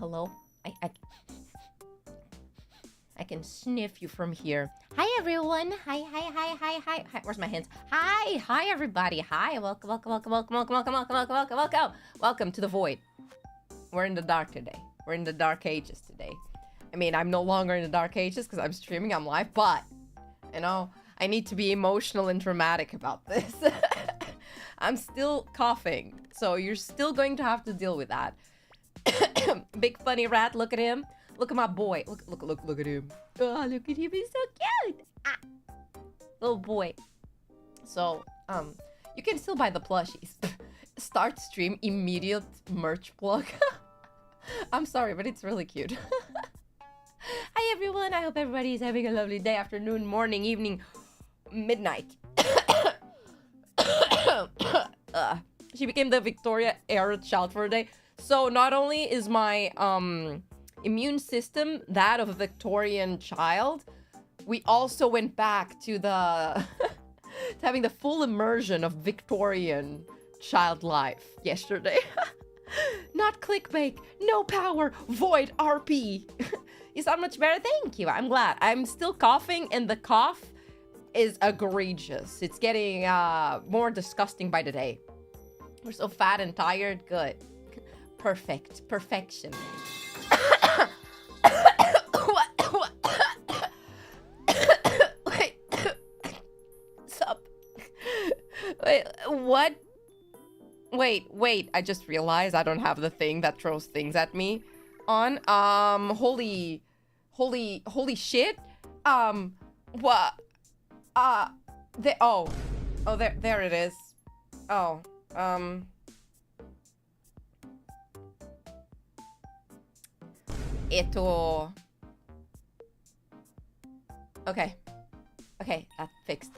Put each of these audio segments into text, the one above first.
hello. I can sniff you from here. Hi, everyone. Hi. Where's my hands? Hi, everybody. Hi, welcome. Welcome to the void. We're in the dark today. We're in the dark ages today. I mean, I'm no longer in the dark ages because I'm streaming, I'm live, but, you know, I need to be emotional and dramatic about this. I'm still coughing, so you're still going to have to deal with that. Big funny rat, look at him. Look at my boy. Look at him. Oh, look at him, he's so cute. Ah. Little boy. So, you can still buy the plushies. Start stream, immediate merch plug. I'm sorry, but it's really cute. Hi everyone, I hope everybody is having a lovely day, afternoon, morning, evening, midnight. She became the Victoria era child for a day. So not only is my immune system that of a Victorian child, we also went back to the to having the full immersion of Victorian child life yesterday. Not clickbait, no power, void RP. You sound much better, thank you. I'm glad. I'm still coughing and the cough is egregious. It's getting more disgusting by the day. We're so fat and tired, good. Perfection. Wait. Sup? Wait, what? Wait, I just realized I don't have the thing that throws things at me on. Holy shit. What? There it is. Oh, Okay, that's fixed.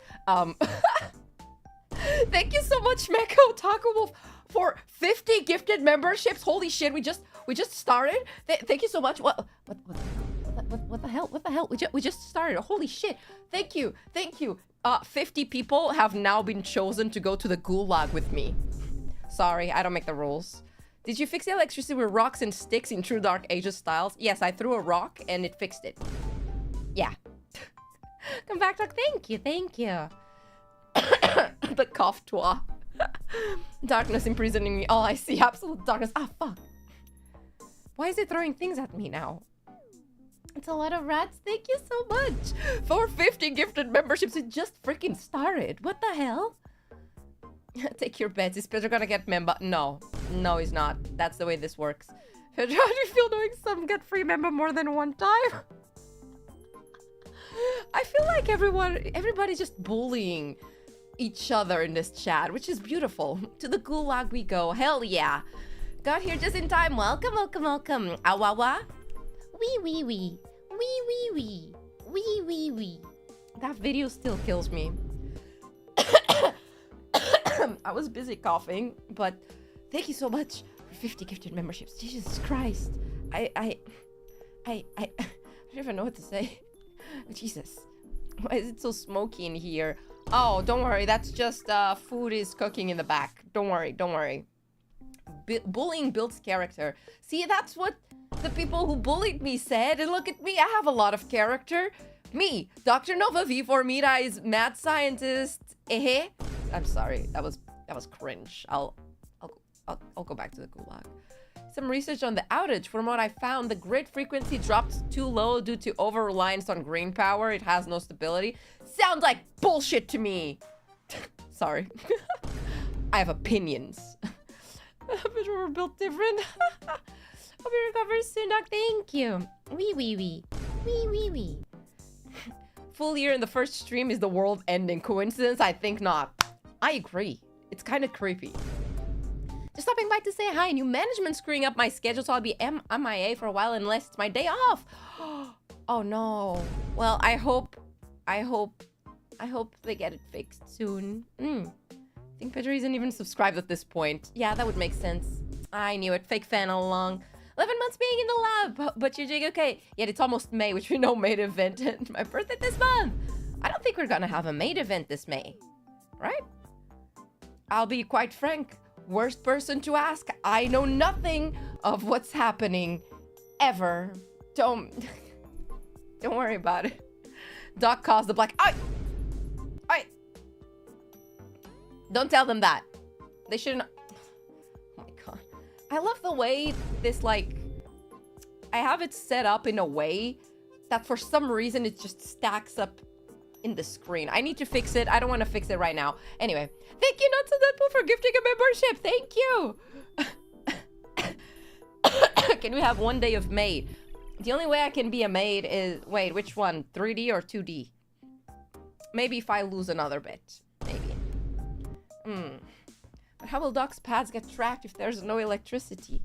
Thank you so much, Meko Taco Wolf, for 50 gifted memberships. Holy shit, we just started. Thank you so much. What the hell? We just started. Holy shit. Thank you. 50 people have now been chosen to go to the gulag with me. Sorry, I don't make the rules. Did you fix the electricity with rocks and sticks in true Dark Ages styles? Yes, I threw a rock and it fixed it. Yeah. Come back, Doc. Thank you. The cough toi. Darkness imprisoning me. Oh, I see. Absolute darkness. Ah, fuck. Why is it throwing things at me now? It's a lot of rats. Thank you so much for 50 gifted memberships. It just freaking started. What the hell? Take your bets. Is Pedro gonna get member? No, he's not. That's the way this works. Pedro, how do you feel knowing some get free member more than one time? I feel like everybody's just bullying each other in this chat, which is beautiful. To the gulag we go. Hell yeah. Got here just in time. Welcome. Awawa. Wee. That video still kills me. I was busy coughing, but thank you so much for 50 gifted memberships. Jesus Christ. I don't even know what to say. Jesus. Why is it so smoky in here? Oh, don't worry. That's just food is cooking in the back. Don't worry. Bullying builds character. See, that's what the people who bullied me said. And look at me. I have a lot of character. Me, Dr.NOVA, V4 Mirais, mad scientist. I'm sorry. That was cringe. I'll go back to the gulag. Some research on the outage. From what I found, the grid frequency dropped too low due to over-reliance on green power. It has no stability. Sounds like bullshit to me. Sorry. I have opinions. But we're built different. Hope you recover soon, Doc. Thank you. Wee. Full year in the first stream is the world ending. Coincidence? I think not. I agree. It's kind of creepy. Just stopping by to say hi. New management screwing up my schedule, so I'll be MIA for a while unless it's my day off. Oh no. Well, I hope they get it fixed soon. I think Pedro isn't even subscribed at this point. Yeah, that would make sense. I knew it. Fake fan all along. 11 months being in the lab, but you're doing okay. Yet it's almost May, which we know maid event and my birthday this month. I don't think we're gonna have a maid event this May, right? I'll be quite frank. Worst person to ask. I know nothing of what's happening ever. Don't worry about it. Doc caused the black. I. Don't tell them that. They shouldn't. Oh my god. I love the way this, like, I have it set up in a way that for some reason it just stacks up in the screen. I need to fix it. I don't want to fix it right now. Anyway, thank you, Nuts and Deadpool, for gifting a membership. Thank you. Can we have one day of maid? The only way I can be a maid is... Wait, which one? 3D or 2D? Maybe if I lose another bit. Maybe. But how will Doc's pads get trapped if there's no electricity?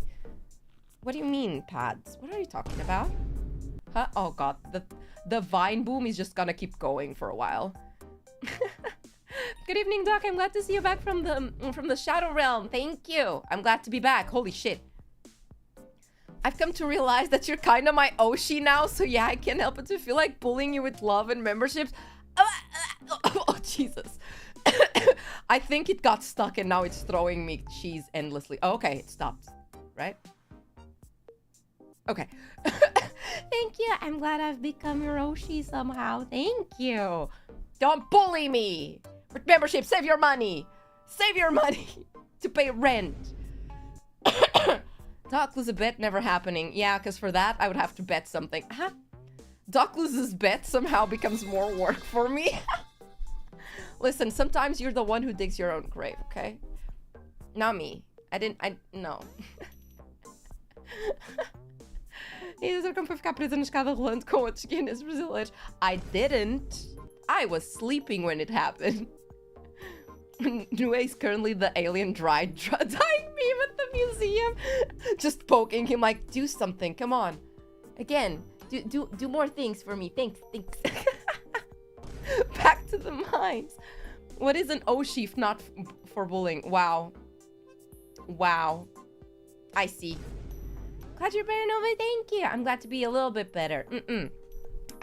What do you mean, pads? What are you talking about? Huh? Oh god, the vine boom is just gonna keep going for a while. Good evening, Doc. I'm glad to see you back from the Shadow Realm. Thank you. I'm glad to be back. Holy shit. I've come to realize that you're kind of my Oshi now, so yeah, I can't help but to feel like bullying you with love and memberships. Oh, Jesus. I think it got stuck and now it's throwing me cheese endlessly. Oh, okay, it stopped, right? Okay. Thank you. I'm glad I've become your Oshi somehow. Thank you. Don't bully me. With membership, save your money. Save your money to pay rent. Doc lose a bet, never happening. Yeah, because for that, I would have to bet something. Huh? Doc loses bet somehow becomes more work for me. Listen, sometimes you're the one who digs your own grave, okay? Not me. No. Como foi ficar presa na escada rolando com outros guinness brasileiros? I didn't. I was sleeping when it happened. Nue is currently the alien dying meme at the museum. Just poking him like, do something, come on. Again, do more things for me. Thanks. Back to the mines. What is an Oshi if not for bullying? Wow. I see. Glad you're better, Nova. Thank you. I'm glad to be a little bit better.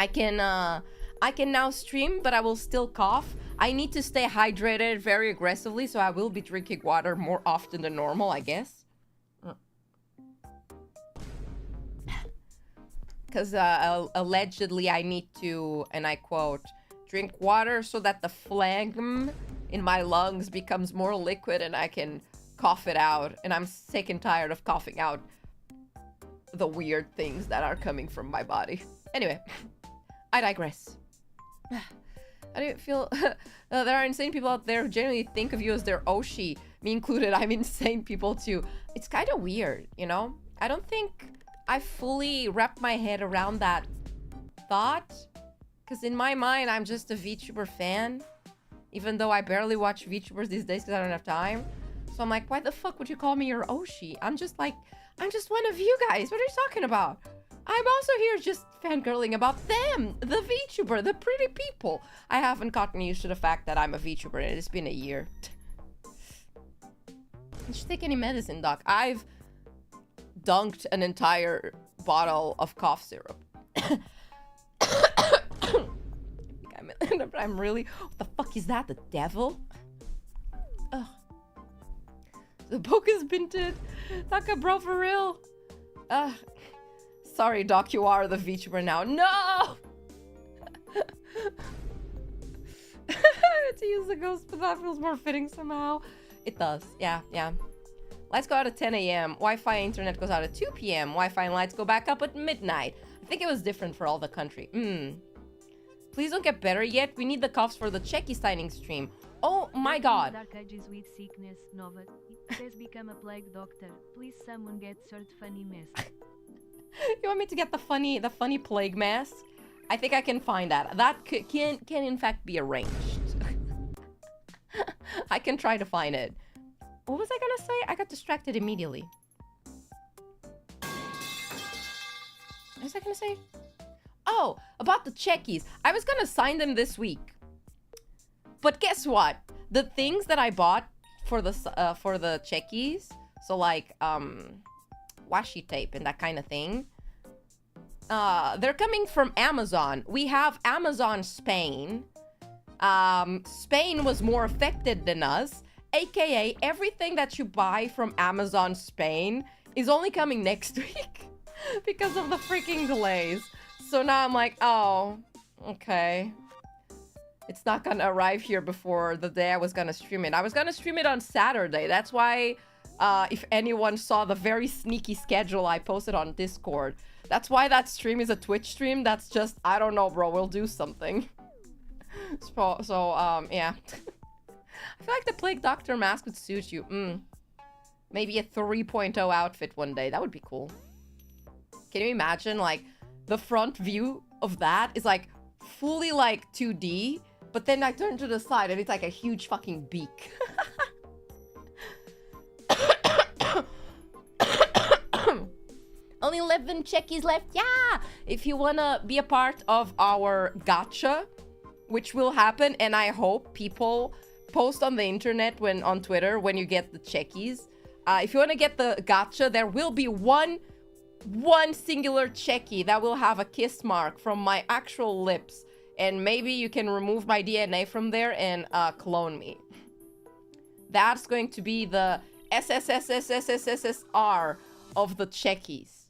I can now stream, but I will still cough. I need to stay hydrated very aggressively, so I will be drinking water more often than normal, I guess. Because allegedly I need to, and I quote, drink water so that the phlegm in my lungs becomes more liquid and I can cough it out. And I'm sick and tired of coughing out the weird things that are coming from my body. Anyway, I digress. I don't feel there are insane people out there who genuinely think of you as their Oshi. Me included, I'm insane people too. It's kind of weird, you know? I don't think I fully wrapped my head around that thought. Because in my mind, I'm just a VTuber fan. Even though I barely watch VTubers these days because I don't have time. So I'm like, why the fuck would you call me your Oshi? I'm just one of you guys. What are you talking about? I'm also here just fangirling about them, the VTuber, the pretty people. I haven't gotten used to the fact that I'm a VTuber and it's been a year. You should take any medicine, Doc. I've dunked an entire bottle of cough syrup. I'm really... What the fuck is that? The devil? Ugh. The book has been dead. Doc, bro, for real. Sorry, Doc, you are the VTuber now. No! To use the ghost, but that feels more fitting somehow. It does. Yeah. Lights go out at 10 a.m. Wi-Fi internet goes out at 2 p.m. Wi-Fi and lights go back up at midnight. I think it was different for all the country. Please don't get better yet. We need the coughs for the Checky signing stream. Oh my god. Dark Ages with sickness, Nova. It has become a plague doctor. Please someone get cert funny mess. You want me to get the funny plague mask? I think I can find that. That can in fact be arranged. I can try to find it. What was I gonna say? I got distracted immediately. What was I gonna say? Oh, about the Checkies. I was gonna sign them this week. But guess what? The things that I bought for the Checkies, so like washi tape and that kind of thing, they're coming from Amazon. We have Amazon Spain. Spain was more affected than us, aka everything that you buy from Amazon Spain is only coming next week. because of the freaking delays. So now I'm like, oh, okay. It's not gonna arrive here before the day I was gonna stream it. I was gonna stream it on Saturday. That's why, if anyone saw the very sneaky schedule I posted on Discord, that's why that stream is a Twitch stream. That's just, I don't know, bro. We'll do something. Yeah. I feel like the Plague Doctor mask would suit you. Maybe a 3.0 outfit one day. That would be cool. Can you imagine, like, the front view of that is, like, fully, like, 2D, but then I turn to the side and it's, like, a huge fucking beak. Only 11 checkies left. Yeah! If you wanna be a part of our gacha, which will happen, and I hope people post on the internet on Twitter when you get the checkies. If you want to get the gacha, there will be one singular checkie that will have a kiss mark from my actual lips, and maybe you can remove my DNA from there and clone me. That's going to be the SSSSSSSR of the checkies.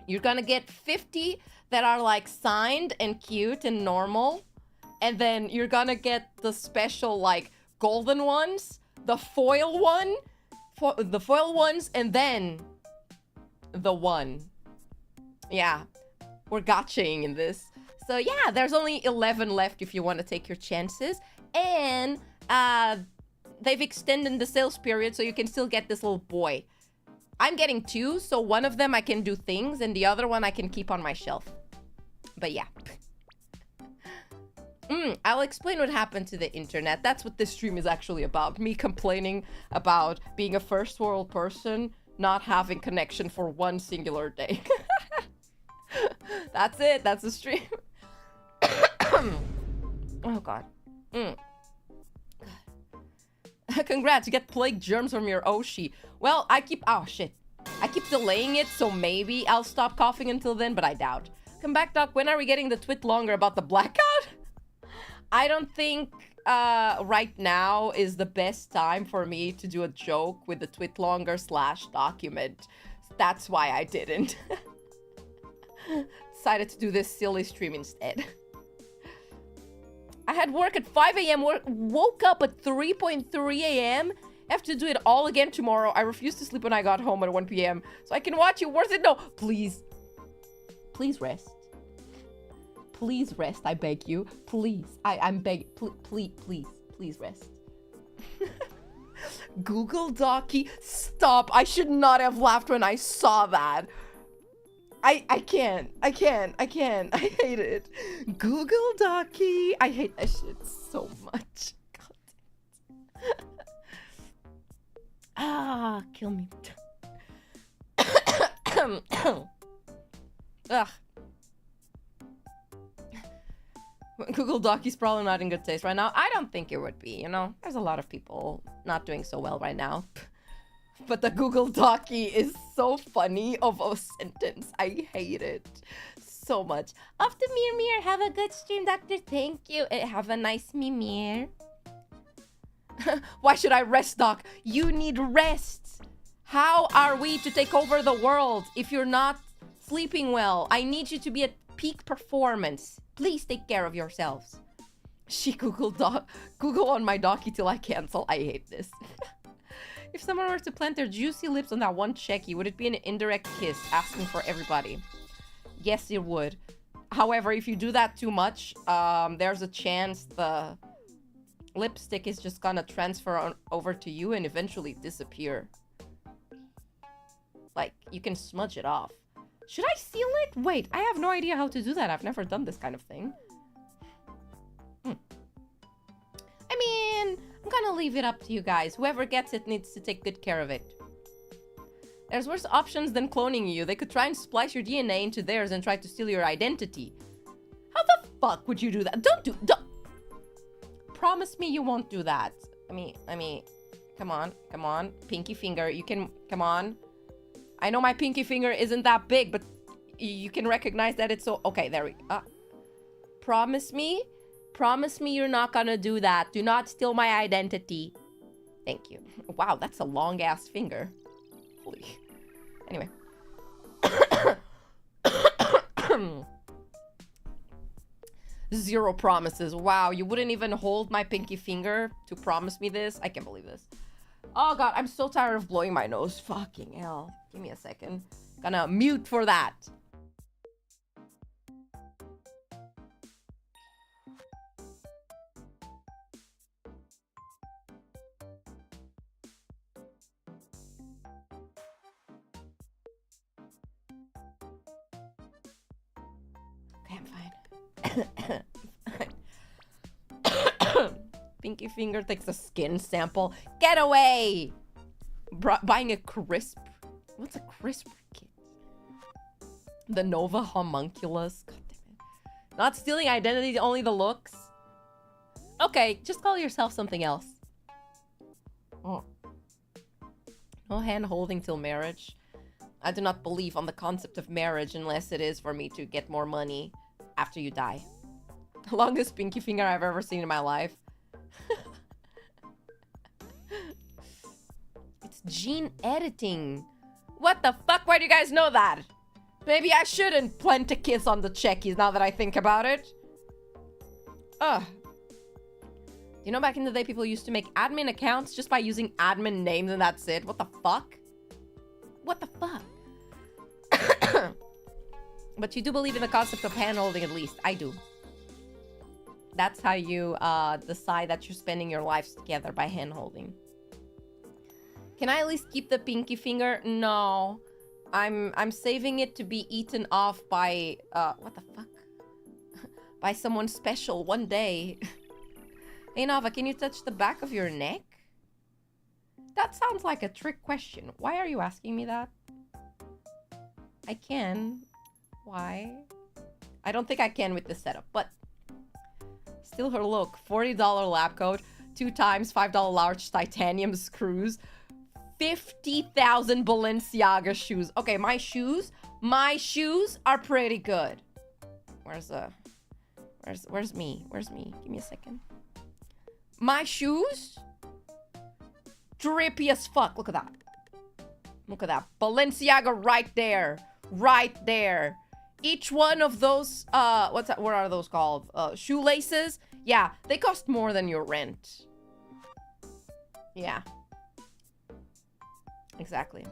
You're gonna get 50 that are like signed and cute and normal. And then you're gonna get the special, like, golden ones, the foil ones, and then the one. Yeah, we're gachaing in this. So yeah, there's only 11 left if you want to take your chances. And they've extended the sales period, so you can still get this little boy. I'm getting 2, so one of them I can do things, and the other one I can keep on my shelf. But yeah. I'll explain what happened to the internet. That's what this stream is actually about. Me complaining about being a first world person, not having connection for one singular day. That's it. That's the stream. Oh, God. Congrats, you get plague germs from your Oshi. Well, I keep delaying it, so maybe I'll stop coughing until then, but I doubt. Come back, Doc. When are we getting the twit longer about the blackout? I don't think right now is the best time for me to do a joke with the twit longer / document. That's why I didn't. Decided to do this silly stream instead. I had work at 5 a.m. Woke up at 3:3 a.m. Have to do it all again tomorrow. I refused to sleep when I got home at 1 p.m. So I can watch you. Worth it? No, please. Please rest. Please rest, I beg you. Please. I'm begging. Please rest. Google Docky. Stop. I should not have laughed when I saw that. I can't. I hate it. Google Docky. I hate that shit so much. God. Kill me. Ugh. Google Docky's probably not in good taste right now. I don't think it would be, you know? There's a lot of people not doing so well right now. But the Google Docky is so funny of a sentence. I hate it so much. Off to Mir. Have a good stream, Doctor. Thank you. Have a nice Mir. Why should I rest, Doc? You need rest. How are we to take over the world if you're not sleeping well? I need you to be at peak performance. Please take care of yourselves. She Google on my Docky till I cancel. I hate this. If someone were to plant their juicy lips on that one checky, would it be an indirect kiss asking for everybody? Yes, it would. However, if you do that too much, there's a chance the lipstick is just gonna transfer over to you and eventually disappear. Like, you can smudge it off. Should I seal it? Wait, I have no idea how to do that. I've never done this kind of thing. I mean, I'm gonna leave it up to you guys. Whoever gets it needs to take good care of it. There's worse options than cloning you. They could try and splice your DNA into theirs and try to steal your identity. How the fuck would you do that? Don't. Promise me you won't do that. I mean, come on. Pinky finger, you can, come on. I know my pinky finger isn't that big, but you can recognize that it's so... Okay, there we go. Promise me you're not gonna do that. Do not steal my identity. Thank you. Wow, that's a long-ass finger. Holy... Anyway. Zero promises. Wow, you wouldn't even hold my pinky finger to promise me this? I can't believe this. Oh god, I'm so tired of blowing my nose. Fucking hell. Give me a second. Gonna mute for that. Okay, I'm fine. Pinky finger takes a skin sample. Get away! Buying a crisp. What's a crisp kit? The Nova homunculus. God damn it. Not stealing identity, only the looks. Okay, just call yourself something else. Oh. No hand holding till marriage. I do not believe on the concept of marriage unless it is for me to get more money after you die. The longest pinky finger I've ever seen in my life. It's gene editing. What the fuck? Why do you guys know that? Maybe I shouldn't plant a kiss on the checkies now that I think about it. Ugh. You know, back in the day, people used to make admin accounts just by using admin names and that's it. What the fuck? What the fuck? But you do believe in the concept of hand-holding, at least. I do. That's how you decide that you're spending your lives together, by hand-holding. Can I at least keep the pinky finger? No. I'm saving it to be eaten off by what the fuck? By someone special one day. Hey Nova, can you touch the back of your neck? That sounds like a trick question. Why are you asking me that? I can. Why? I don't think I can with this setup, but still her look. $40 lab coat, 2 times $5 large titanium screws, 50,000 Balenciaga shoes. Okay, my shoes are pretty good. Where's me? Where's me? Give me a second. My shoes? Drippy as fuck. Look at that. Look at that. Balenciaga right there. Right there. Each one of those, what are those called? Shoelaces? Yeah, they cost more than your rent. Yeah. Exactly.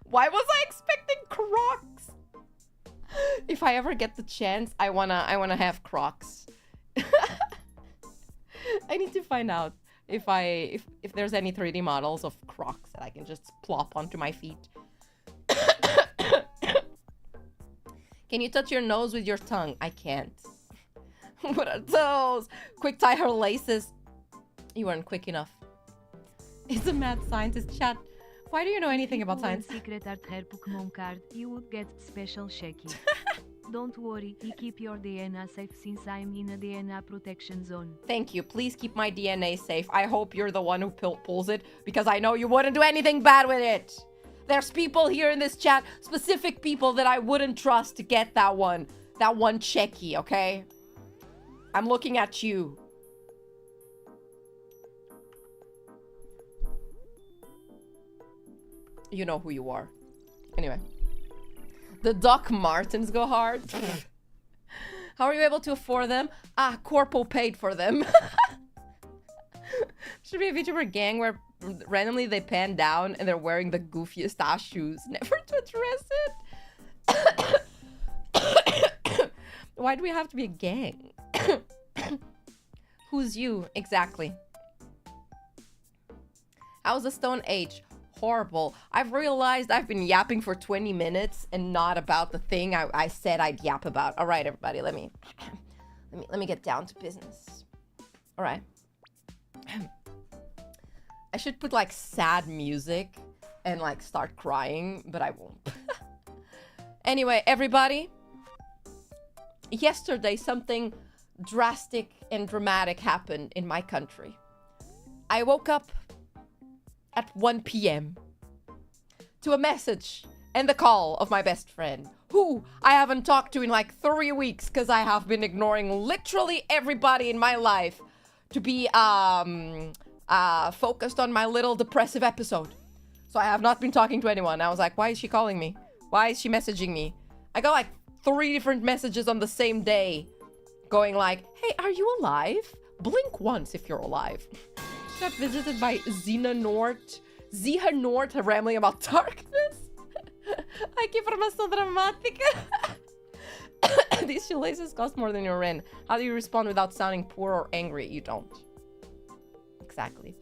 Why was I expecting Crocs? If I ever get the chance, I wanna have Crocs. I need to find out if there's any 3D models of Crocs that I can just plop onto my feet. Can you touch your nose with your tongue? I can't. What are those? Quick tie her laces. You weren't quick enough. It's a mad scientist chat. Why do you know anything about science? Secret art rare Pokemon card, you would get special shaky. Don't worry, I keep your DNA safe since I'm in a DNA protection zone. Thank you. Please keep my DNA safe. I hope you're the one who pulls it, because I know you wouldn't do anything bad with it. There's people here in this chat, specific people that I wouldn't trust to get that one checky, okay? I'm looking at you. You know who you are. Anyway. The Doc Martens go hard. How are you able to afford them? Ah, Corpo paid for them. Should be a VTuber gang where randomly they pan down and they're wearing the goofiest ass shoes. Never to address it. Why do we have to be a gang? Who's you? Exactly. How's the Stone Age? Horrible. I've realized I've been yapping for 20 minutes and not about the thing I said I'd yap about. All right, everybody, let me get down to business. All right. I should put like sad music and like start crying, but I won't. Anyway, everybody, yesterday something drastic and dramatic happened in my country. I woke up at 1 p.m. to a message and the call of my best friend, who I haven't talked to in like 3 weeks because I have been ignoring literally everybody in my life to be focused on my little depressive episode. So I have not been talking to anyone. I was like, why is she calling me? Why is she messaging me? I got like 3 different messages on the same day going like, hey, are you alive? Blink once if you're alive. She got visited by Ziha Nort rambling about darkness. Ai, que informação dramática. These shoelaces cost more than your rent. How do you respond without sounding poor or angry? You don't. Exactly.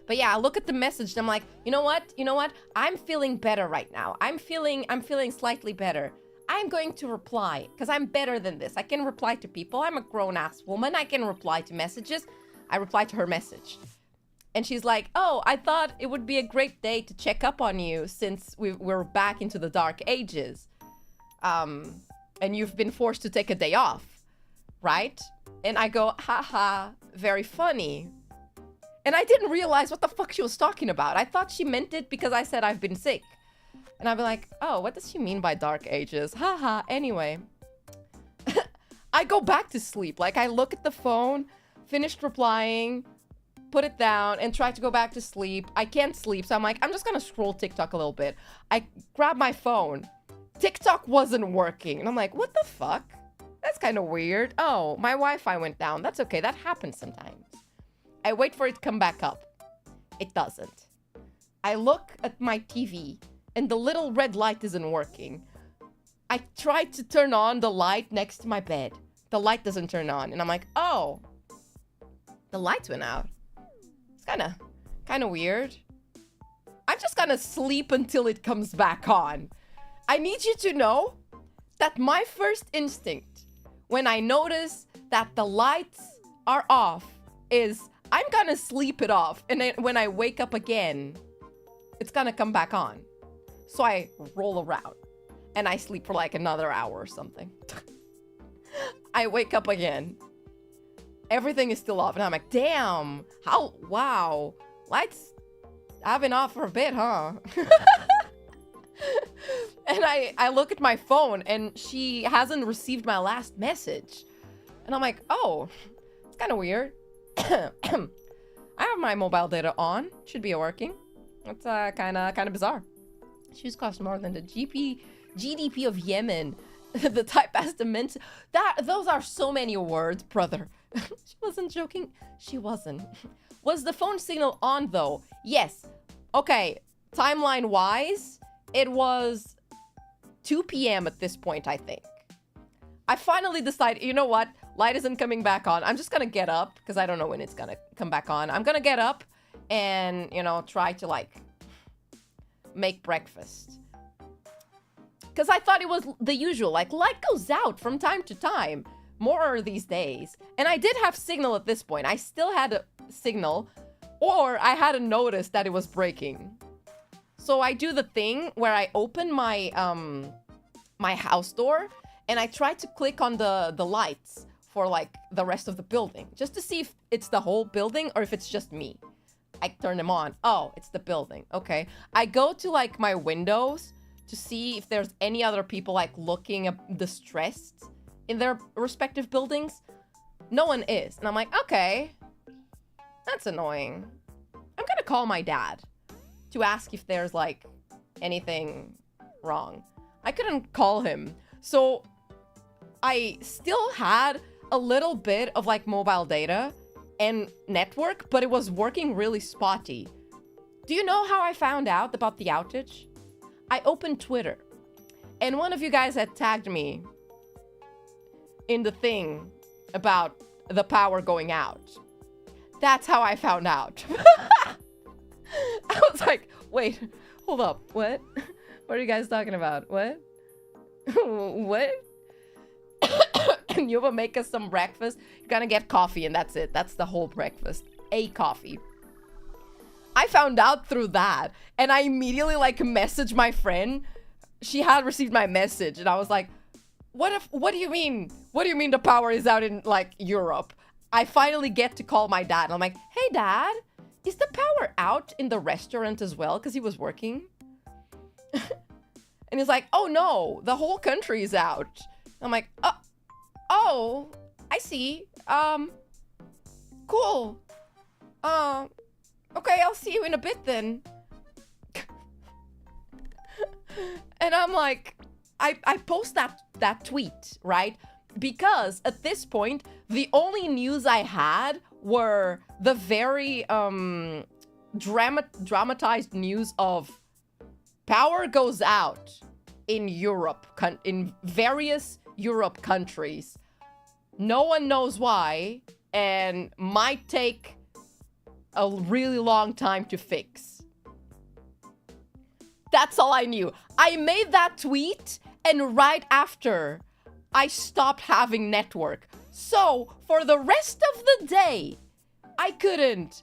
But yeah, I look at the message and I'm like, you know what? I'm feeling better right now. I'm feeling slightly better. I'm going to reply because I'm better than this. I can reply to people. I'm a grown-ass woman. I can reply to messages. I reply to her message. And she's like, oh, I thought it would be a great day to check up on you since we're back into the dark ages. And you've been forced to take a day off, right? And I go, haha, very funny. And I didn't realize what the fuck she was talking about. I thought she meant it because I said I've been sick. And I'd be like, oh, what does she mean by dark ages? Haha, anyway. I go back to sleep. Like, I look at the phone, finished replying, put it down, and try to go back to sleep. I can't sleep, so I'm like, I'm just gonna scroll TikTok a little bit. I grab my phone. TikTok wasn't working. And I'm like, what the fuck? That's kind of weird. Oh, my Wi-Fi went down. That's okay. That happens sometimes. I wait for it to come back up. It doesn't. I look at my TV, and the little red light isn't working. I tried to turn on the light next to my bed. The light doesn't turn on. And I'm like, oh, the lights went out. It's kind of weird. I'm just gonna sleep until it comes back on. I need you to know that my first instinct when I notice that the lights are off is I'm gonna sleep it off. And then when I wake up again, it's gonna come back on. So I roll around and I sleep for like another hour or something. I wake up again. Everything is still off. And I'm like, damn, wow. Lights have been off for a bit, huh? And I look at my phone and she hasn't received my last message. And I'm like, oh, it's kind of weird. I have my mobile data on. Should be working. It's kind of bizarre. Shoes cost more than the GDP of Yemen. The type has dementia. Those are so many words, brother. She wasn't joking. She wasn't. Was the phone signal on though? Yes. Okay. Timeline wise, it was 2 p.m. at this point, I think. I finally decided, you know what? Light isn't coming back on. I'm just gonna get up because I don't know when it's gonna come back on. I'm gonna get up and, try to like make breakfast. Because I thought it was the usual, like light goes out from time to time. More these days. And I did have signal at this point. I still had a signal, or I hadn't noticed that it was breaking. So I do the thing where I open my my house door and I try to click on the lights for like the rest of the building, just to see if it's the whole building or if it's just me. I turn them on. Oh, it's the building. Okay. I go to like my windows to see if there's any other people like looking distressed in their respective buildings. No one is. And I'm like, okay, that's annoying. I'm gonna call my dad to ask if there's like anything wrong. I couldn't call him. So I still had a little bit of like mobile data and network, but it was working really spotty. Do you know how I found out about the outage? I opened Twitter and one of you guys had tagged me in the thing about the power going out. That's how I found out. I was like, wait, hold up. What? What are you guys talking about? What? What? Nova, make us some breakfast. You're gonna get coffee and that's it. That's the whole breakfast. A coffee. I found out through that and I immediately like messaged my friend. She had received my message and I was like, what do you mean? What do you mean the power is out in like Europe? I finally get to call my dad and I'm like, hey dad, is the power out in the restaurant as well? Because he was working. And he's like, oh no, the whole country is out. I'm like, oh, I see. Cool. Okay, I'll see you in a bit then. And I'm like, I post that tweet, right? Because at this point, the only news I had were the very dramatized news of power goes out in Europe, in various Europe countries. No one knows why, and might take a really long time to fix. That's all I knew. I made that tweet, and right after, I stopped having network. So, for the rest of the day, I couldn't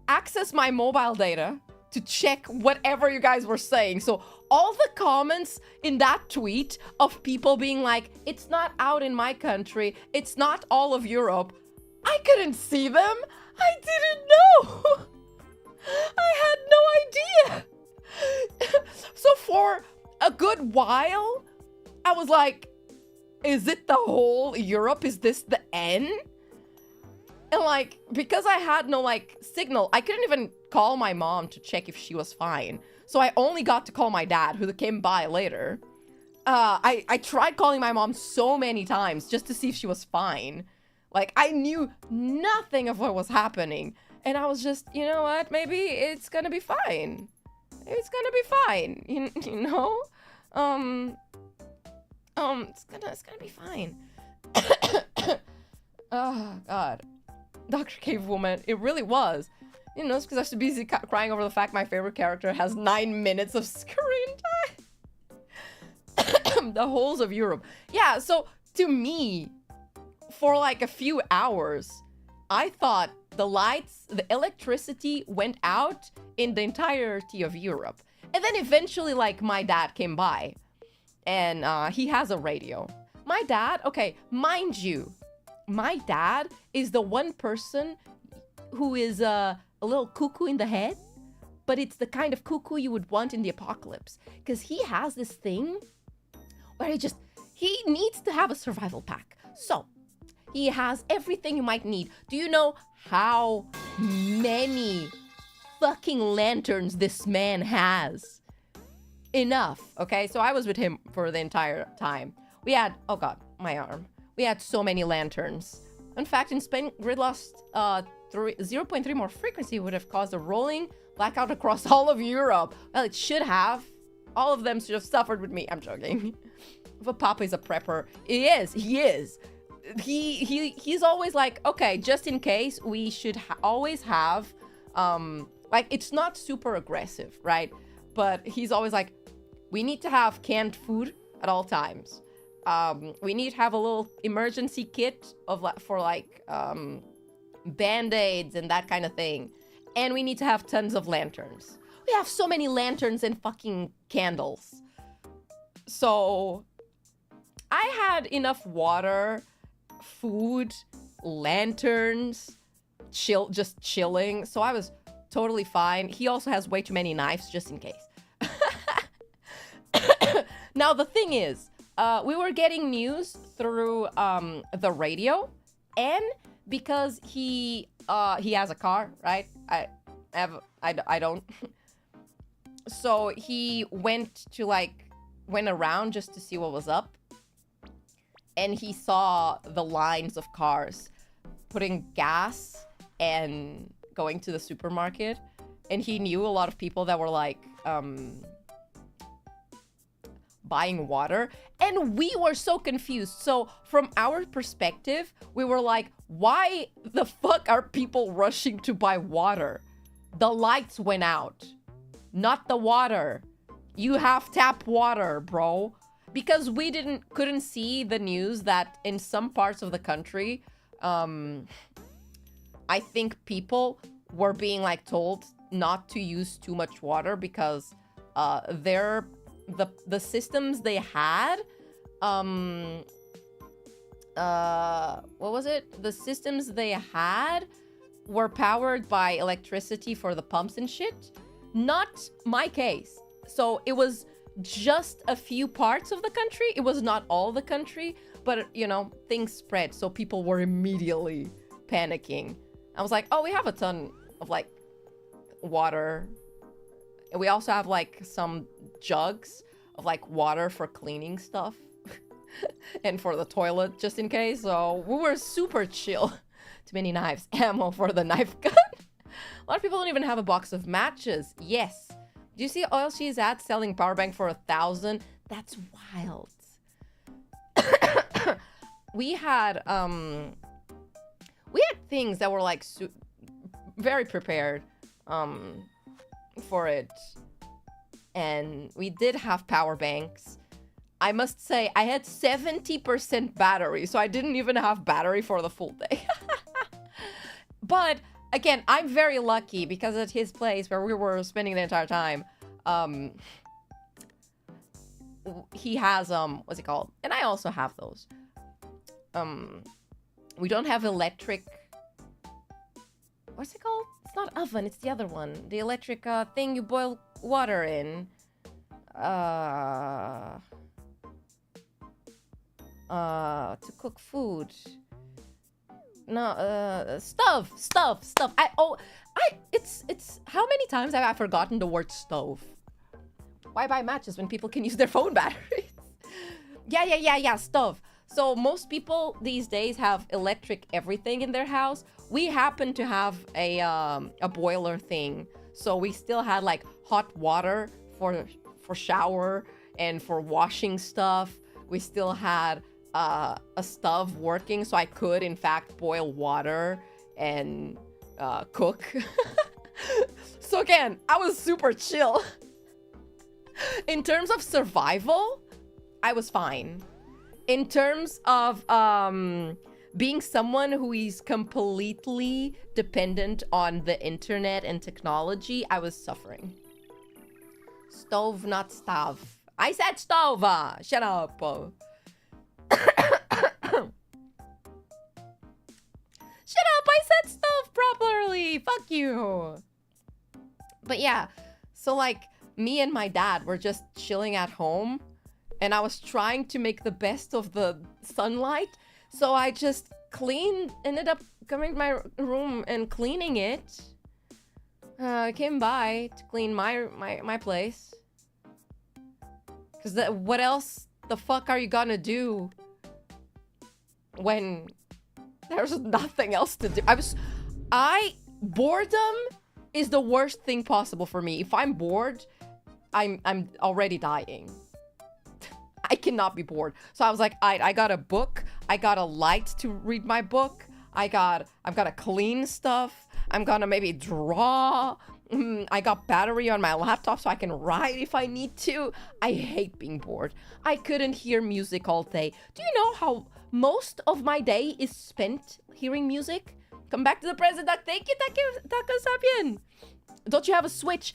access my mobile data to check whatever you guys were saying. So, all the comments in that tweet of people being like, it's not out in my country, it's not all of Europe, I couldn't see them. I didn't know. I had no idea. So for a good while, I was like, is it the whole Europe? Is this the end? And like, because I had no like signal, I couldn't even call my mom to check if she was fine. So I only got to call my dad, who came by later. I tried calling my mom so many times just to see if she was fine. Like, I knew nothing of what was happening. And I was just, you know what? Maybe it's gonna be fine. It's gonna be fine. You know? It's gonna be fine. Oh, God. Dr. Cave Woman. It really was. You know, it's because I was too busy crying over the fact my favorite character has 9 minutes of screen time. The holes of Europe. Yeah, so to me, for like a few hours, I thought the lights, the electricity went out in the entirety of Europe. And then eventually, like, my dad came by. And he has a radio. My dad, okay, mind you, my dad is the one person who is a little cuckoo in the head. But it's the kind of cuckoo you would want in the apocalypse. Because he has this thing where he needs to have a survival pack. So, he has everything you might need. Do you know how many fucking lanterns this man has? Enough, okay? So I was with him for the entire time. We had, oh god, my arm. We had so many lanterns. In fact, in Spain, grid loss 0.3 more frequency would have caused a rolling blackout across all of Europe. Well, it should have. All of them should have suffered with me. I'm joking. But Papa is a prepper. He is. He's always like, okay, just in case, we should always have, like, it's not super aggressive, right? But he's always like, we need to have canned food at all times. We need to have a little emergency kit for like band-aids and that kind of thing. And we need to have tons of lanterns. We have so many lanterns and fucking candles. So I had enough water, food, lanterns, just chilling. So I was totally fine. He also has way too many knives just in case. Now the thing is, we were getting news through the radio, and because he has a car, right? I don't. So he went around just to see what was up, and he saw the lines of cars putting gas and going to the supermarket, and he knew a lot of people that were like buying water, and we were so confused. So from our perspective, we were like, why the fuck are people rushing to buy water? The lights went out, not the water. You have tap water, bro. Because we couldn't see the news that in some parts of the country, I think people were being like told not to use too much water because the systems they had, what was it? The systems they had were powered by electricity for the pumps and shit. Not my case. So it was just a few parts of the country. It was not all the country, but you know, things spread. So people were immediately panicking. I was like, oh, we have a ton of like water. We also have like some jugs of like water for cleaning stuff and for the toilet just in case. So we were super chill. Too many knives. Ammo for the knife gun. A lot of people don't even have a box of matches. Yes. Do you see Oil She's at selling power bank for 1,000? That's wild. we had things that were like very prepared for it, and we did have power banks. I must say I had 70% battery, so I didn't even have battery for the full day. But again, I'm very lucky because at his place where we were spending the entire time, he has what's it called? And I also have those. We don't have electric. What's it called? It's not oven, it's the other one. The electric thing you boil water in. To cook food. No, stove. It's how many times have I forgotten the word stove? Why buy matches when people can use their phone batteries? Yeah, stove. So most people these days have electric everything in their house. We happen to have a boiler thing, so we still had like hot water for shower and for washing stuff. We still had a stove working, so I could in fact boil water and cook. So again, I was super chill. In terms of survival, I was fine. In terms of being someone who is completely dependent on the internet and technology, I was suffering. Stove, not stove. I said stove! Shut up! Shut up! I said stove properly! Fuck you! But yeah, so like, me and my dad were just chilling at home, and I was trying to make the best of the sunlight, so I just ended up coming to my room and cleaning it. I came by to clean my place. Because what else the fuck are you gonna do when there's nothing else to do? Boredom is the worst thing possible for me. If I'm bored, I'm already dying. I cannot be bored. So I was like, I got a book. I got a light to read my book. I've got to clean stuff. I'm gonna maybe draw. I got battery on my laptop so I can write if I need to. I hate being bored. I couldn't hear music all day. Do you know how most of my day is spent hearing music? Come back to the present. Thank you, Taco Sapien. Don't you have a Switch?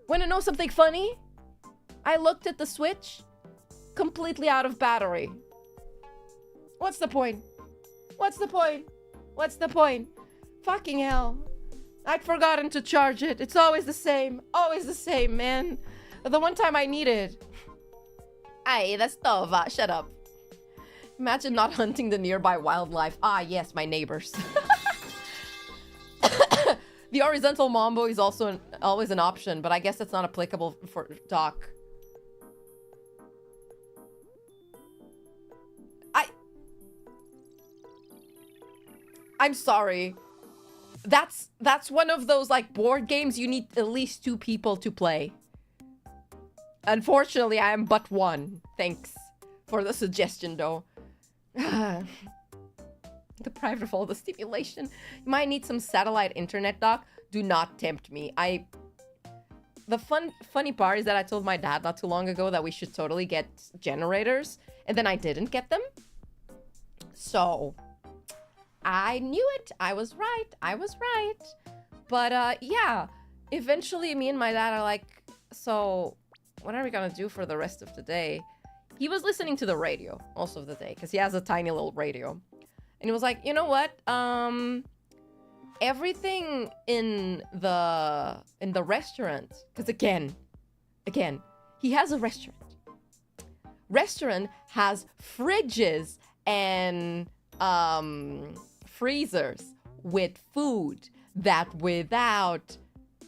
Wanna know something funny? I looked at the Switch. Completely out of battery. What's the point? What's the point? What's the point? Fucking hell. I'd forgotten to charge it. It's always the same. Always the same, man. The one time I needed. Aye, that's Nova. Shut up. Imagine not hunting the nearby wildlife. Ah, yes, my neighbors. The horizontal mambo is also always an option, but I guess that's not applicable for Doc. I'm sorry. That's one of those like board games you need at least 2 people to play. Unfortunately, I am but one. Thanks for the suggestion, though. Deprived of all the stimulation. You might need some satellite internet, Doc. Do not tempt me. The funny part is that I told my dad not too long ago that we should totally get generators, and then I didn't get them. So I knew it. I was right. But yeah, eventually me and my dad are like, so what are we gonna do for the rest of the day? He was listening to the radio most of the day because he has a tiny little radio. And he was like, you know what? Everything in the restaurant, because again, he has a restaurant. Restaurant has fridges and freezers with food that without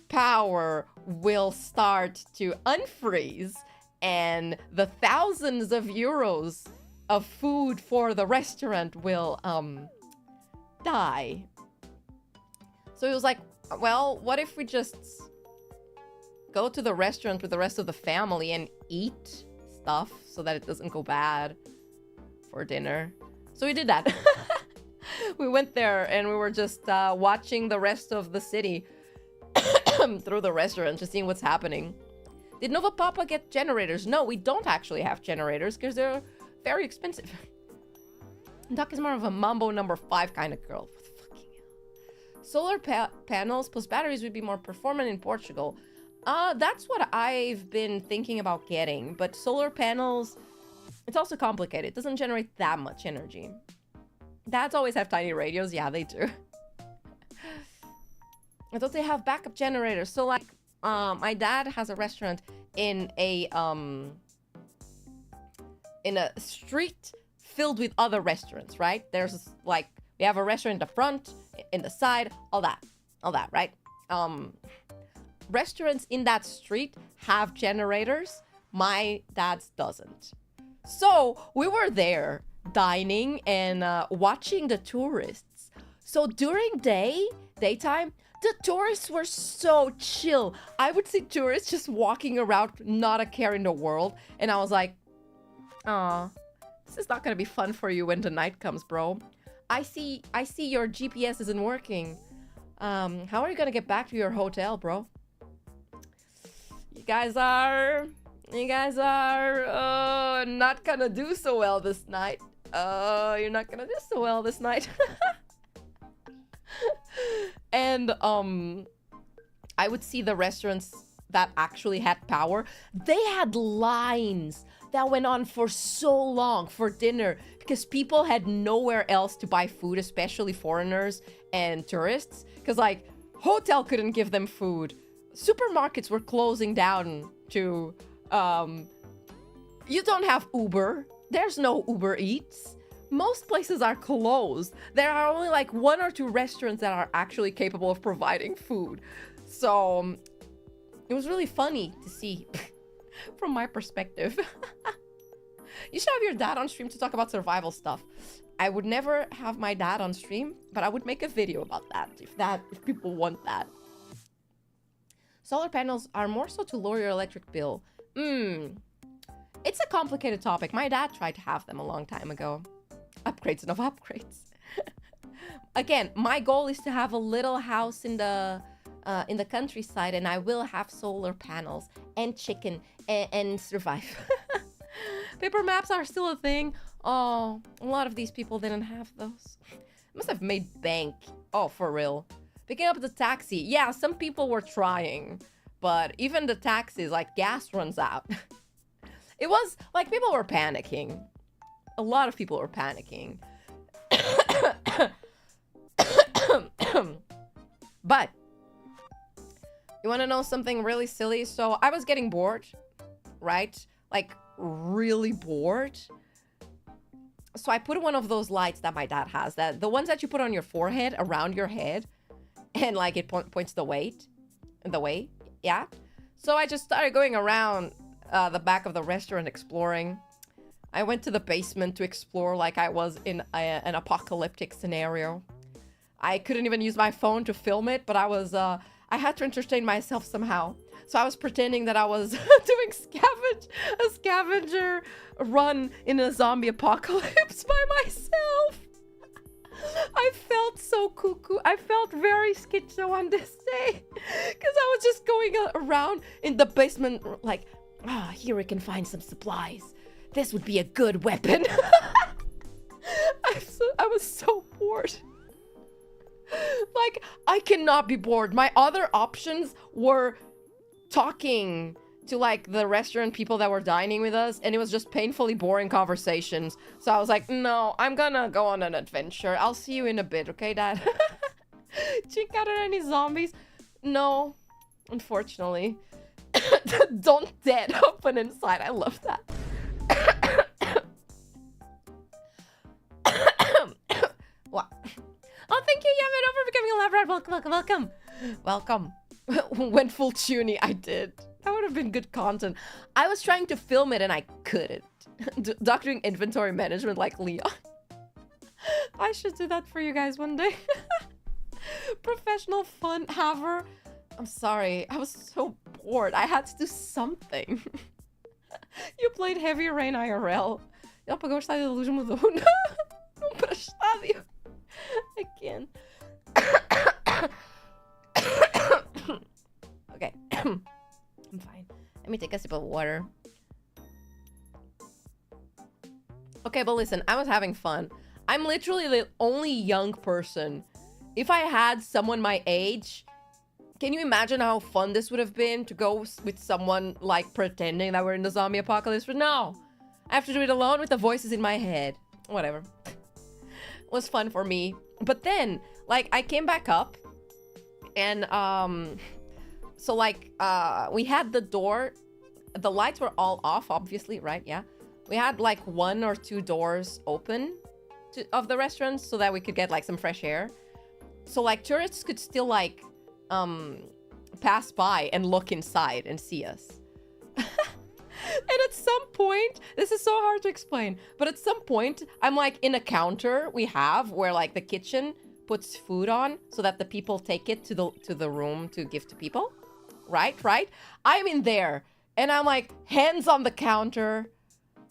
power will start to unfreeze and the thousands of euros of food for the restaurant will die. So he was like, well, what if we just go to the restaurant with the rest of the family and eat stuff so that it doesn't go bad for dinner? So we did that. We went there and we were just watching the rest of the city through the restaurant, just seeing what's happening. Did Nova Papa get generators? No, we don't actually have generators because they're very expensive. Duck is more of a Mambo number 5 kind of girl. What the fucking hell? Solar panels plus batteries would be more performant in Portugal. That's what I've been thinking about getting, but solar panels, it's also complicated. It doesn't generate that much energy. Dads always have tiny radios. Yeah, they do. I thought they have backup generators. So like, my dad has a restaurant in a street filled with other restaurants, right? There's like, we have a restaurant in the front, in the side, all that, right? Restaurants in that street have generators. My dad's doesn't. So we were there dining and watching the tourists. So during daytime, the tourists were so chill. I would see tourists just walking around, not a care in the world. And I was like, aw, this is not gonna be fun for you when the night comes, bro. I see your GPS isn't working. How are you gonna get back to your hotel, bro? You guys are not gonna do so well this night. You're not gonna do so well this night. And I would see the restaurants that actually had power. They had lines that went on for so long for dinner because people had nowhere else to buy food, especially foreigners and tourists, because like hotel couldn't give them food. Supermarkets were closing down to you don't have Uber. There's no Uber Eats. Most places are closed. There are only like 1 or 2 restaurants that are actually capable of providing food. So it was really funny to see from my perspective. You should have your dad on stream to talk about survival stuff. I would never have my dad on stream, but I would make a video about that if people want that. Solar panels are more so to lower your electric bill. It's a complicated topic. My dad tried to have them a long time ago. Upgrades and of upgrades. Again, my goal is to have a little house in the countryside, and I will have solar panels and chicken and survive. Paper maps are still a thing. Oh, a lot of these people didn't have those. Must have made bank. Oh, for real. Picking up the taxi. Yeah, some people were trying, but even the taxis, like, gas runs out. It was like people were panicking. A lot of people were panicking. But you want to know something really silly? So I was getting bored, right? Like really bored. So I put one of those lights that my dad has, that the ones that you put on your forehead, around your head, and like it points the way, yeah. So I just started going around the back of the restaurant exploring. I went to the basement to explore like I was in an apocalyptic scenario. I couldn't even use my phone to film it, but I had to entertain myself somehow. So I was pretending that I was doing a scavenger run in a zombie apocalypse by myself. I felt so cuckoo. I felt very schizo on this day because I was just going around in the basement like, here we can find some supplies. This would be a good weapon. I was so bored. Like, I cannot be bored. My other options were talking to like the restaurant people that were dining with us, and it was just painfully boring conversations. So I was like, no, I'm gonna go on an adventure. I'll see you in a bit, okay, Dad? Did you encounter any zombies? No, unfortunately. Don't dead open inside. I love that. What? Oh, thank you, Yaman, for becoming a lab rat. Welcome. Went full tuny. I did. That would have been good content. I was trying to film it and I couldn't. Doctoring inventory management like Leon. I should do that for you guys one day. Professional fun haver. I'm sorry. I was so bored. I had to do something. You played Heavy Rain IRL. Ele apagou o estádio da luz, mudou. Não para estádio. Again. Okay. I'm fine. Let me take a sip of water. Okay, but listen, I was having fun. I'm literally the only young person. If I had someone my age, can you imagine how fun this would have been to go with someone like pretending that we're in the zombie apocalypse? But no, I have to do it alone with the voices in my head. Whatever. It was fun for me. But then, like, I came back up and, so like, we had the door, the lights were all off, obviously, right? Yeah. We had like 1 or 2 doors open of the restaurant so that we could get like some fresh air. So like tourists could still like, pass by and look inside and see us. And at some point, this is so hard to explain, but at some point, I'm like in a counter we have where like the kitchen puts food on so that the people take it to the room to give to people. Right? I'm in there and I'm like hands on the counter,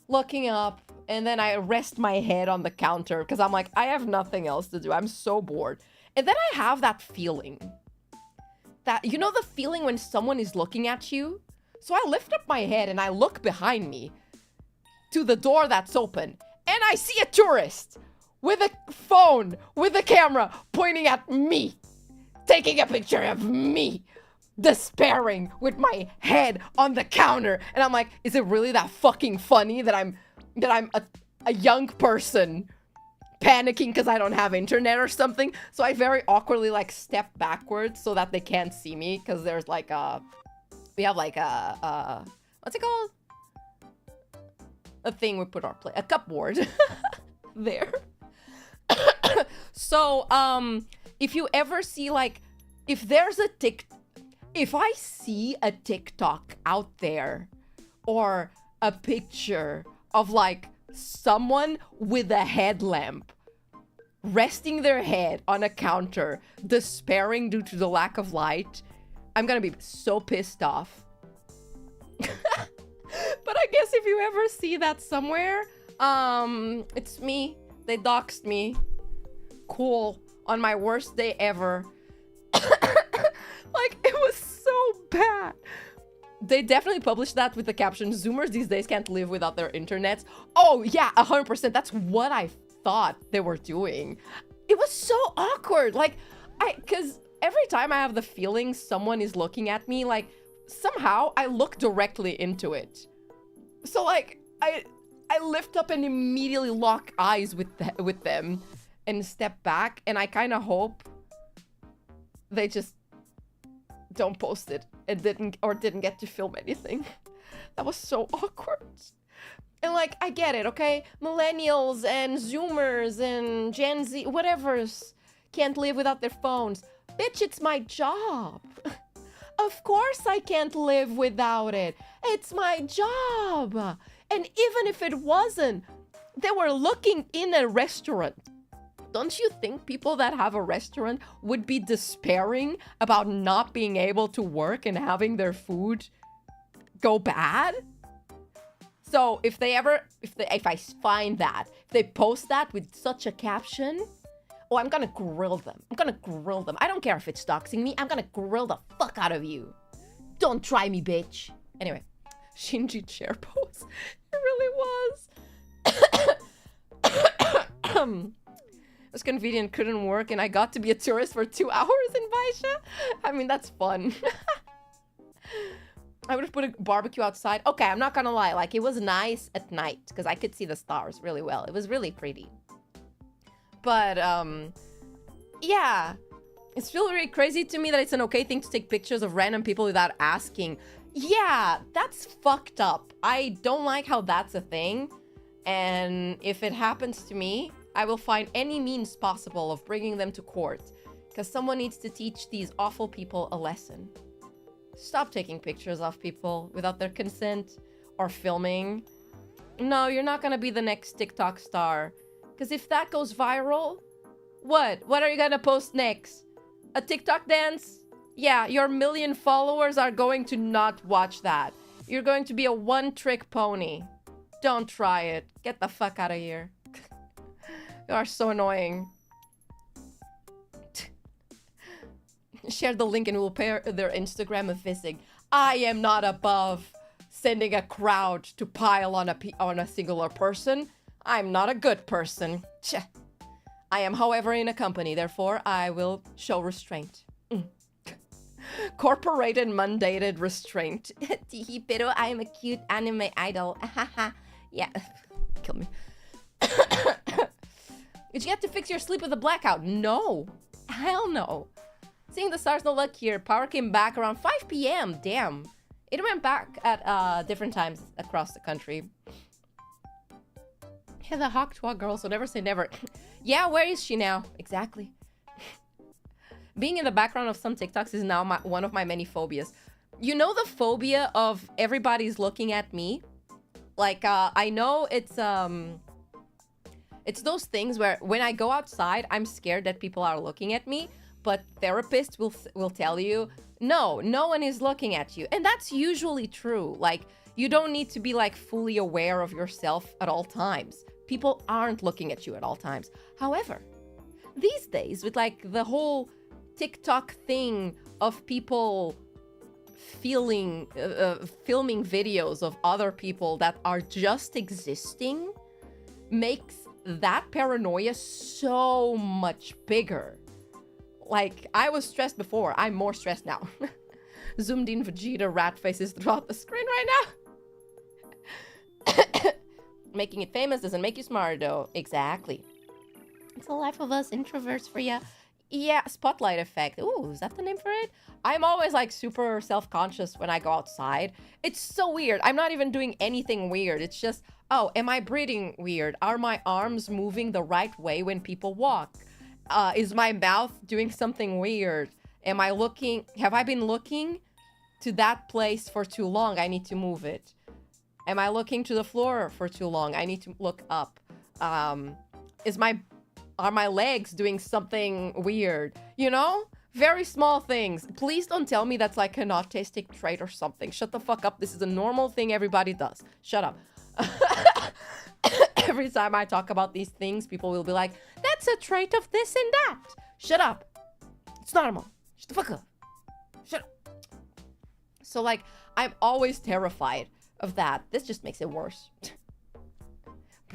looking up, and then I rest my head on the counter because I'm like, I have nothing else to do. I'm so bored. And then I have that feeling. That, you know the feeling when someone is looking at you? So I lift up my head and I look behind me to the door that's open. And I see a tourist with a phone, with a camera, pointing at me. Taking a picture of me. Despairing with my head on the counter. And I'm like, is it really that fucking funny that I'm a young person panicking because I don't have internet or something? So I very awkwardly like step backwards so that they can't see me because there's like we have like a what's it called? A thing we put our plate, a cupboard there. So if you ever see like, if I see a TikTok out there or a picture of like someone with a headlamp resting their head on a counter, despairing due to the lack of light, I'm gonna be so pissed off. But I guess if you ever see that somewhere, it's me. They doxed me. Cool. On my worst day ever. Like, it was so bad. They definitely published that with the caption, Zoomers these days can't live without their internets. Oh, yeah, 100%. That's what I thought they were doing. It was so awkward. Like, because every time I have the feeling someone is looking at me, like, somehow I look directly into it. So, like, I lift up and immediately lock eyes with them and step back. And I kind of hope they just don't post it and didn't get to film anything. That was so awkward. And like, I get it, okay? Millennials and Zoomers and Gen Z, whatever's, can't live without their phones. Bitch, it's my job. Of course I can't live without it. It's my job. And even if it wasn't, they were looking in a restaurant. Don't you think people that have a restaurant would be despairing about not being able to work and having their food go bad? So if I find that, if they post that with such a caption, oh, I'm gonna grill them. I don't care if it's doxing me. I'm gonna grill the fuck out of you. Don't try me, bitch. Anyway, Shinji chair pose. It really was. It was convenient, couldn't work, and I got to be a tourist for 2 hours in Baisha. I mean, that's fun. I would have put a barbecue outside. Okay, I'm not gonna lie. Like, it was nice at night because I could see the stars really well. It was really pretty. But, yeah. It's still really crazy to me that it's an okay thing to take pictures of random people without asking. Yeah, that's fucked up. I don't like how that's a thing. And if it happens to me, I will find any means possible of bringing them to court. Because someone needs to teach these awful people a lesson. Stop taking pictures of people without their consent or filming. No, you're not gonna be the next TikTok star. Because if that goes viral, what? What are you gonna post next? A TikTok dance? Yeah, your 1,000,000 followers are going to not watch that. You're going to be a one-trick pony. Don't try it. Get the fuck out of here. You are so annoying. Share the link and we'll pay their Instagram a visit. I am not above sending a crowd to pile on a singular person. I'm not a good person. Tch. I am, however, in a company, therefore I will show restraint. Corporated, mandated restraint. Pero I am a cute anime idol. Yeah, kill me. Did you get to fix your sleep with a blackout? No. Hell no. Seeing the stars, no luck here. Power came back around 5 p.m. Damn. It went back at different times across the country. Yeah, the Hawk Twa girl, so never say never. Yeah, where is she now? Exactly. Being in the background of some TikToks is now one of my many phobias. You know the phobia of everybody's looking at me? Like, I know it's those things where when I go outside, I'm scared that people are looking at me, but therapists will tell you, no one is looking at you. And that's usually true. Like, you don't need to be like fully aware of yourself at all times. People aren't looking at you at all times. However, these days with like the whole TikTok thing of people filming videos of other people that are just existing makes that paranoia so much bigger. Like, I was stressed before. I'm more stressed now. Zoomed in Vegeta rat faces throughout the screen right now. Making it famous doesn't make you smarter, though. Exactly. It's the life of us introverts for ya. Yeah, spotlight effect. Ooh, is that the name for it? I'm always like super self-conscious when I go outside. It's so weird. I'm not even doing anything weird. It's just, oh, am I breathing weird? Are my arms moving the right way when people walk? Is my mouth doing something weird? Am I looking? Have I been looking to that place for too long? I need to move it. Am I looking to the floor for too long? I need to look up. Are my legs doing something weird? You know? Very small things. Please don't tell me that's like an autistic trait or something. Shut the fuck up. This is a normal thing everybody does. Shut up. Every time I talk about these things, people will be like, that's a trait of this and that. Shut up. It's normal. Shut the fuck up. Shut up. So like, I'm always terrified of that. This just makes it worse.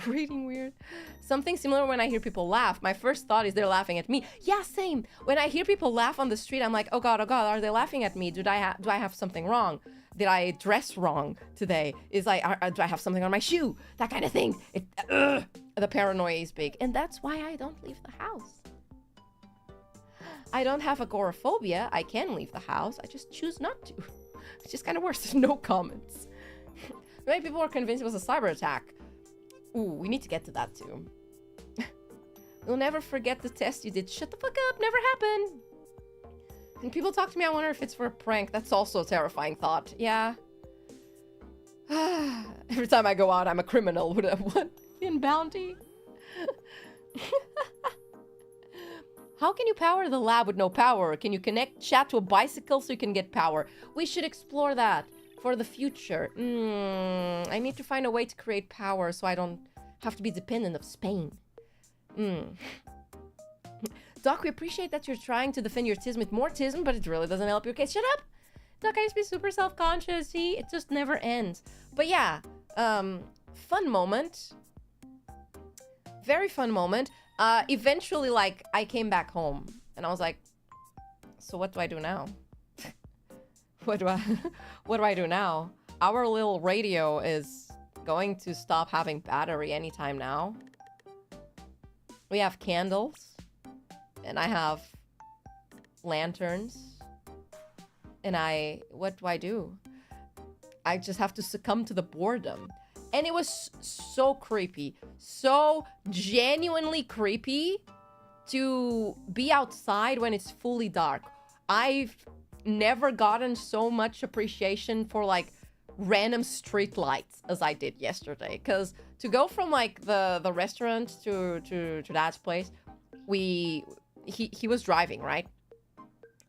Breathing weird. Something similar when I hear people laugh. My first thought is they're laughing at me. Yeah, same. When I hear people laugh on the street, I'm like, oh god, are they laughing at me? Do I have something wrong? Did I dress wrong today? Do I have something on my shoe? That kind of thing. The paranoia is big. And that's why I don't leave the house. I don't have agoraphobia. I can leave the house. I just choose not to. It's just kind of worse. There's no comments. Many people were convinced it was a cyber attack. Ooh, we need to get to that too. You'll never forget the test you did. Shut the fuck up. Never happened. When people talk to me, I wonder if it's for a prank. That's also a terrifying thought. Yeah. Every time I go out, I'm a criminal with a 1 million bounty. How can you power the lab with no power? Can you connect chat to a bicycle so you can get power? We should explore that for the future. I need to find a way to create power so I don't have to be dependent of Spain. Doc, we appreciate that you're trying to defend your tism with more tism, but it really doesn't help your case. Shut up! Doc, I used to be super self-conscious. See, it just never ends. But yeah, fun moment. Very fun moment. Eventually, like, I came back home and I was like, so what do I do now? What do I do now? Our little radio is going to stop having battery anytime now. We have candles. And I have lanterns. And what do I do? I just have to succumb to the boredom. And it was so creepy. So genuinely creepy to be outside when it's fully dark. I've never gotten so much appreciation for like random street lights as I did yesterday. Because to go from like the restaurant to Dad's place, he was driving, right?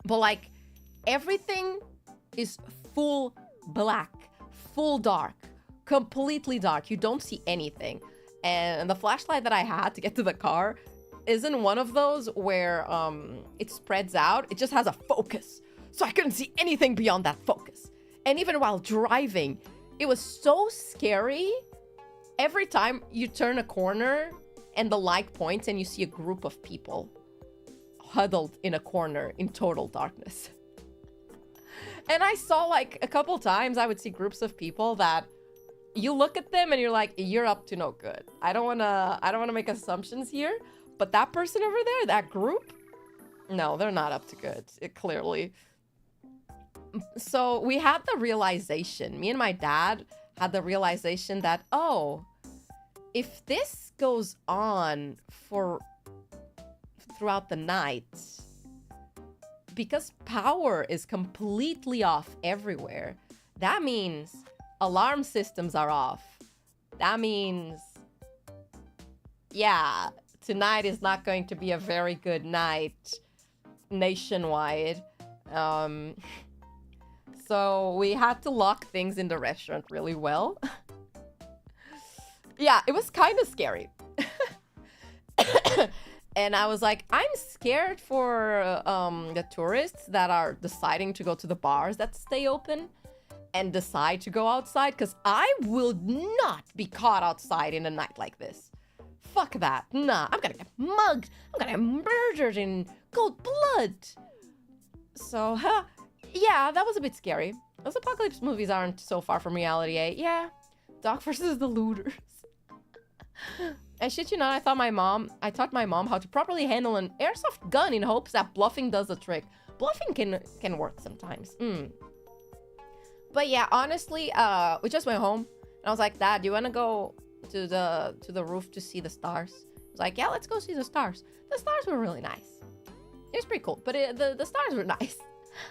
But like everything is full black, full dark, completely dark. You don't see anything. And the flashlight that I had to get to the car isn't one of those where it spreads out. It just has a focus. So I couldn't see anything beyond that focus. And even while driving, it was so scary. Every time you turn a corner and the light points and you see a group of people huddled in a corner in total darkness. And I saw like a couple times I would see groups of people that you look at them and you're like, you're up to no good. I don't wanna make assumptions here, but that person over there, that group, no, they're not up to good. It clearly. So we had the realization, me and my dad had the realization that, oh, if this goes on for throughout the night, because power is completely off everywhere, that means alarm systems are off. That means, yeah, tonight is not going to be a very good night nationwide. So we had to lock things in the restaurant really well. Yeah, it was kind of scary. And I was like, I'm scared for the tourists that are deciding to go to the bars that stay open and decide to go outside, because I will not be caught outside in a night like this. Fuck that. Nah, I'm gonna get mugged. I'm gonna get murdered in cold blood. So, yeah, that was a bit scary. Those apocalypse movies aren't so far from reality, eh? Yeah. Doc versus the looters. I shit you not, I taught my mom how to properly handle an airsoft gun in hopes that bluffing does the trick. Bluffing can work sometimes. But yeah, honestly, we just went home and I was like, Dad, do you want to go to the roof to see the stars? I was like, yeah, let's go see the stars. The stars were really nice. It was pretty cool, but the stars were nice.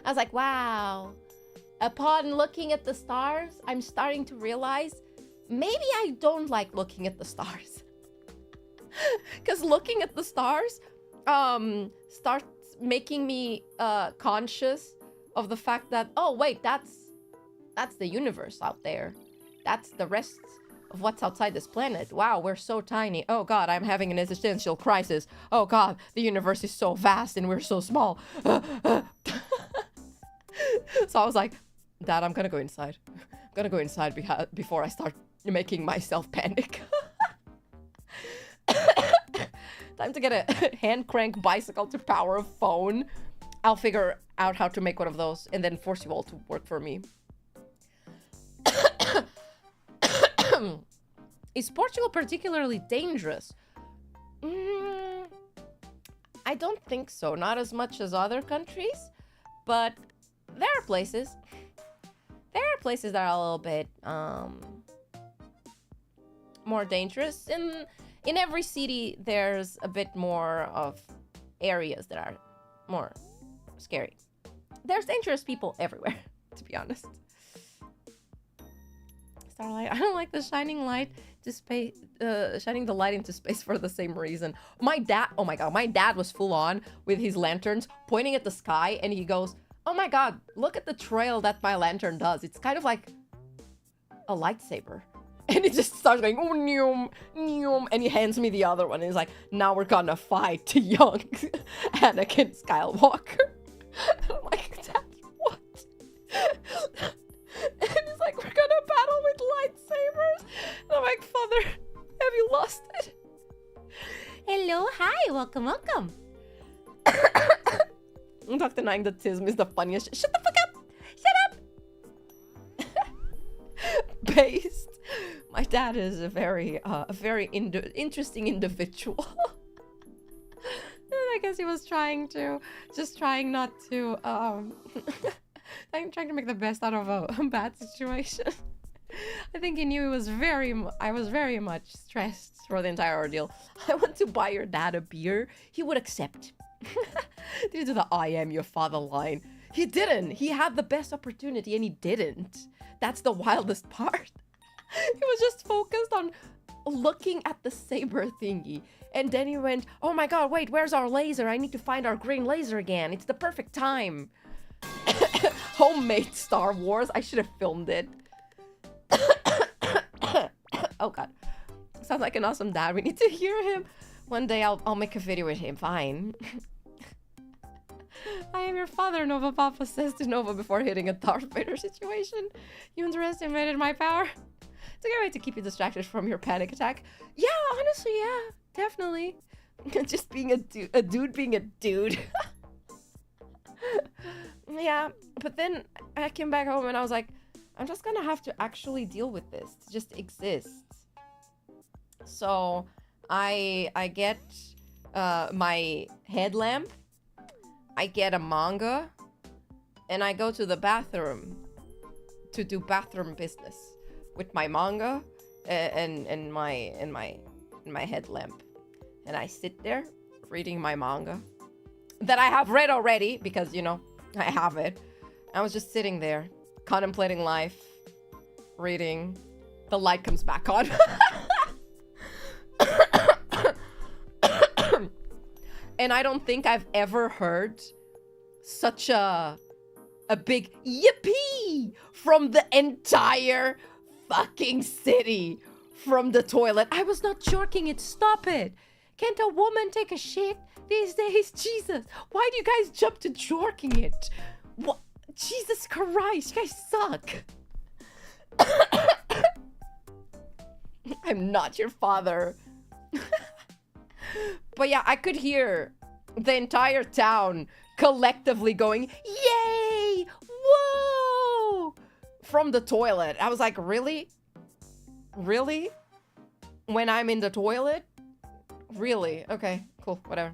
I was like, wow. Upon looking at the stars, I'm starting to realize maybe I don't like looking at the stars. Because looking at the stars starts making me conscious of the fact that, oh wait, that's the universe out there. That's the rest of what's outside this planet. Wow, we're so tiny. Oh god, I'm having an existential crisis. Oh god, the universe is so vast and we're so small. So I was like, Dad, I'm gonna go inside. I'm gonna go inside before I start making myself panic. Time to get a hand crank bicycle to power a phone. I'll figure out how to make one of those and then force you all to work for me. Is Portugal particularly dangerous? I don't think so. Not as much as other countries, but there are places. There are places that are a little bit more dangerous. In every city, there's a bit more of areas that are more scary. There's dangerous people everywhere, to be honest. Starlight. I don't like the shining light to space, shining the light into space for the same reason. My dad, oh my god, my dad was full on with his lanterns pointing at the sky, and he goes, oh my god, look at the trail that my lantern does. It's kind of like a lightsaber. And he just starts going, oh, neum, neum, and he hands me the other one. And he's like, now we're gonna fight young Anakin Skywalker. And I'm like, Dad, what? And he's like, we're gonna battle with lightsabers. And I'm like, Father, have you lost it? Hello, hi, welcome, welcome. Dr. Denying that Tism is the funniest. Shut the fuck up! Shut up! Based. My dad is a very interesting individual. And I guess he was trying not to, trying to make the best out of a bad situation. I think he knew I was very much stressed for the entire ordeal. I want to buy your dad a beer. He would accept. Did you do the I am your father line? He didn't. He had the best opportunity and he didn't. That's the wildest part. He was just focused on looking at the saber thingy. And then he went, oh my god, wait, where's our laser? I need to find our green laser again. It's the perfect time. Homemade Star Wars. I should have filmed it. Oh god. Sounds like an awesome dad. We need to hear him. One day I'll make a video with him. Fine. I am your father, Nova Papa says to Nova before hitting a Darth Vader situation. You underestimated my power. It's a good way to keep you distracted from your panic attack. Yeah, honestly, yeah. Definitely. Just being a dude being a dude. Yeah, but then I came back home and I was like, I'm just gonna have to actually deal with this. To just exist. So I get my headlamp, I get a manga, and I go to the bathroom to do bathroom business with my manga and my headlamp. And I sit there reading my manga that I have read already because, you know, I have it. I was just sitting there contemplating life, reading. The light comes back on. And I don't think I've ever heard such a big yippee from the entire fucking city from the toilet. I was not joking it. Stop it. Can't a woman take a shit these days? Jesus. Why do you guys jump to jorking it? What? Jesus Christ. You guys suck. I'm not your father. But yeah, I could hear the entire town collectively going, yay! Whoa! From the toilet. I was like, really? Really? When I'm in the toilet? Really? Okay, cool, whatever.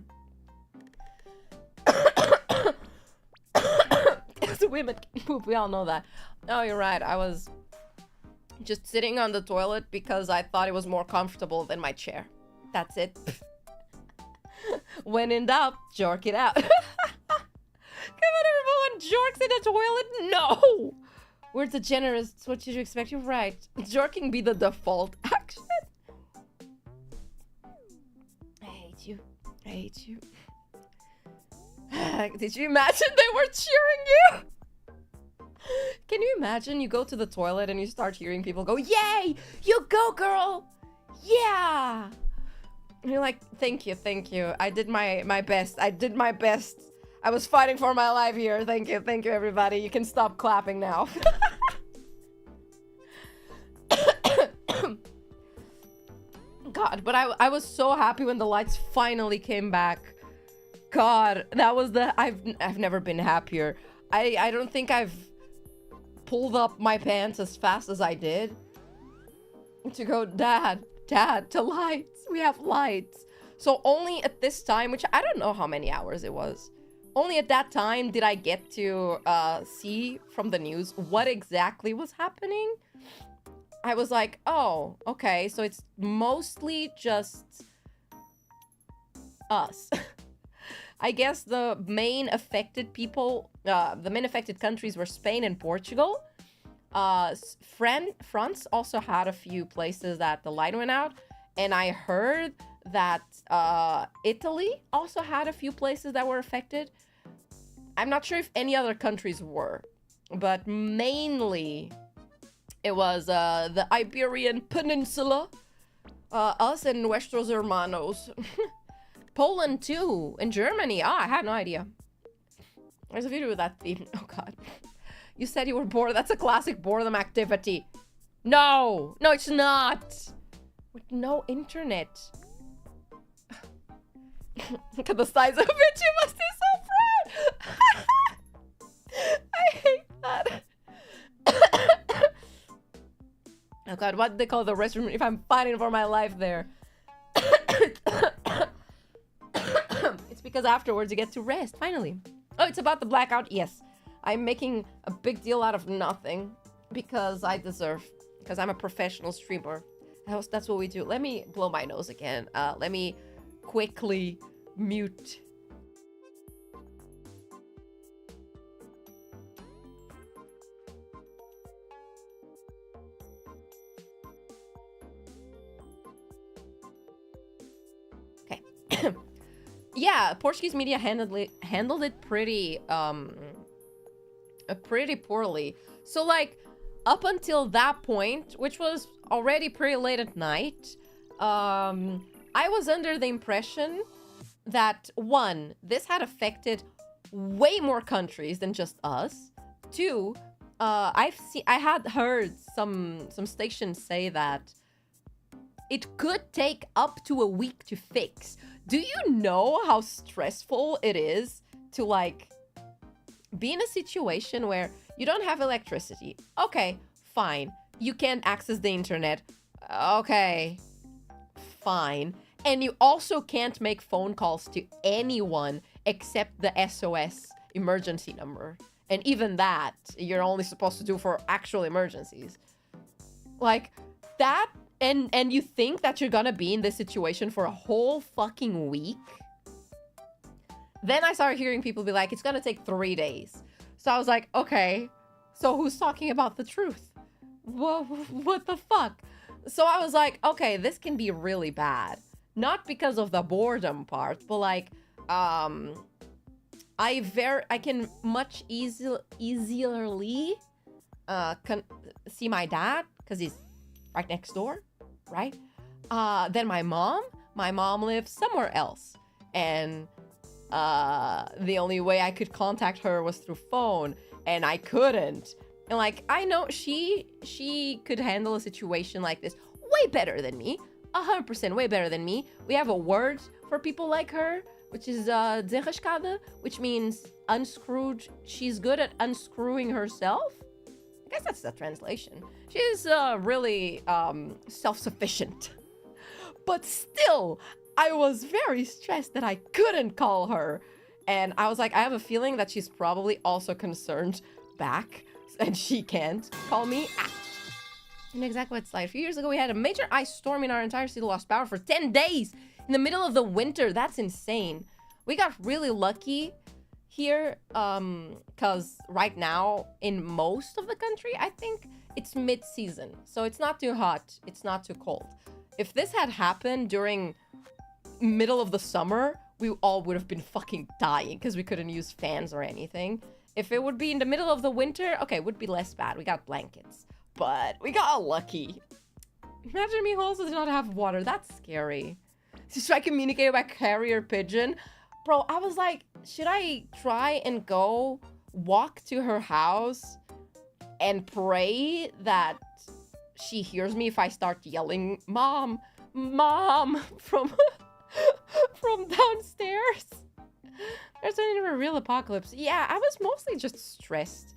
Because women can poop, we all know that. Oh, you're right, I was just sitting on the toilet because I thought it was more comfortable than my chair. That's it. When in doubt, jork it out. Come on, everyone, jorks in the toilet? No! We're degenerates, it's what you expect, you're right. Jorking be the default action. I hate you. I hate you. Did you imagine they were cheering you? Can you imagine you go to the toilet and you start hearing people go, yay! You go, girl! Yeah! And you're like, thank you, thank you. I did my best. I did my best. I was fighting for my life here. Thank you, everybody. You can stop clapping now. God, but I was so happy when the lights finally came back. God, that was the... I've never been happier. I don't think I've pulled up my pants as fast as I did. To go, Dad, to lights. We have lights. So only at this time, which I don't know how many hours it was. Only at that time did I get to see from the news what exactly was happening. I was like, oh, okay, so it's mostly just us. I guess the main affected people, the main affected countries were Spain and Portugal. France also had a few places that the light went out. And I heard that Italy also had a few places that were affected. I'm not sure if any other countries were. But mainly, it was the Iberian Peninsula. Us and Nuestros Hermanos. Poland too. And Germany. Ah, I had no idea. There's a video with that theme. Oh god. You said you were bored. That's a classic boredom activity. No! No, it's not! With no internet. Look at the size of it. You must be so proud. I hate that. Oh god, what do they call the restroom if I'm fighting for my life there? It's because afterwards you get to rest, finally. Oh, it's about the blackout? Yes. I'm making a big deal out of nothing because I deserve. Because I'm a professional streamer. That's what we do. Let me blow my nose again. Let me quickly mute. yeah, Portuguese media handled it pretty poorly. So like up until that point, which was already pretty late at night, I was under the impression that one, this had affected way more countries than just us. Two, I had heard some stations say that it could take up to a week to fix. Do you know how stressful it is to like be in a situation where you don't have electricity? Okay, fine. You can't access the internet. Okay, fine. And you also can't make phone calls to anyone except the SOS emergency number. And even that, you're only supposed to do for actual emergencies. Like, that, and you think that you're gonna be in this situation for a whole fucking week? Then I started hearing people be like, it's gonna take 3 days. So I was like, okay, so who's talking about the truth? What the fuck? So I was like, okay, this can be really bad. Not because of the boredom part, but like, I can much easily see my dad because he's right next door, right? Then my mom lives somewhere else, and the only way I could contact her was through phone, and I couldn't. And like, I know she could handle a situation like this way better than me. 100% way better than me. We have a word for people like her, which is desenrascada, which means unscrewed. She's good at unscrewing herself. I guess that's the translation. She's really self-sufficient. But still, I was very stressed that I couldn't call her. And I was like, I have a feeling that she's probably also concerned back, and she can't call me. And exactly what it's like. A few years ago, we had a major ice storm in our entire city, lost power for 10 days in the middle of the winter. That's insane. We got really lucky here, because right now, in most of the country, I think it's mid-season. So it's not too hot, it's not too cold. If this had happened during middle of the summer, we all would have been fucking dying because we couldn't use fans or anything. If it would be in the middle of the winter, okay, it would be less bad. We got blankets. But we got lucky. Imagine me also does not have water. That's scary. Should I communicate by carrier pigeon? Bro, I was like, should I try and go walk to her house and pray that she hears me if I start yelling, Mom, Mom, from downstairs? There's a real apocalypse. Yeah, I was mostly just stressed.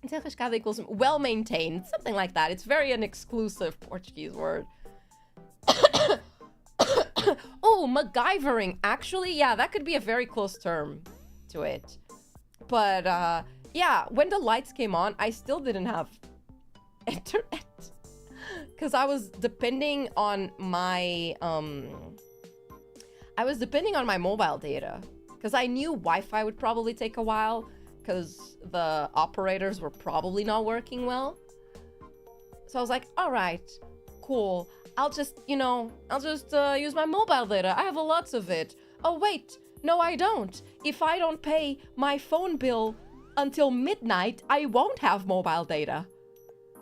Desenrascada equals well-maintained, something like that. It's very an exclusive Portuguese word. Oh, MacGyvering. Actually, yeah, that could be a very close term to it. But, yeah, when the lights came on, I still didn't have internet. Because I was depending on my, mobile data. Because I knew Wi-Fi would probably take a while, because the operators were probably not working well. So I was like, all right, cool. I'll just use my mobile data. I have lots of it. Oh, wait, no, I don't. If I don't pay my phone bill until midnight, I won't have mobile data.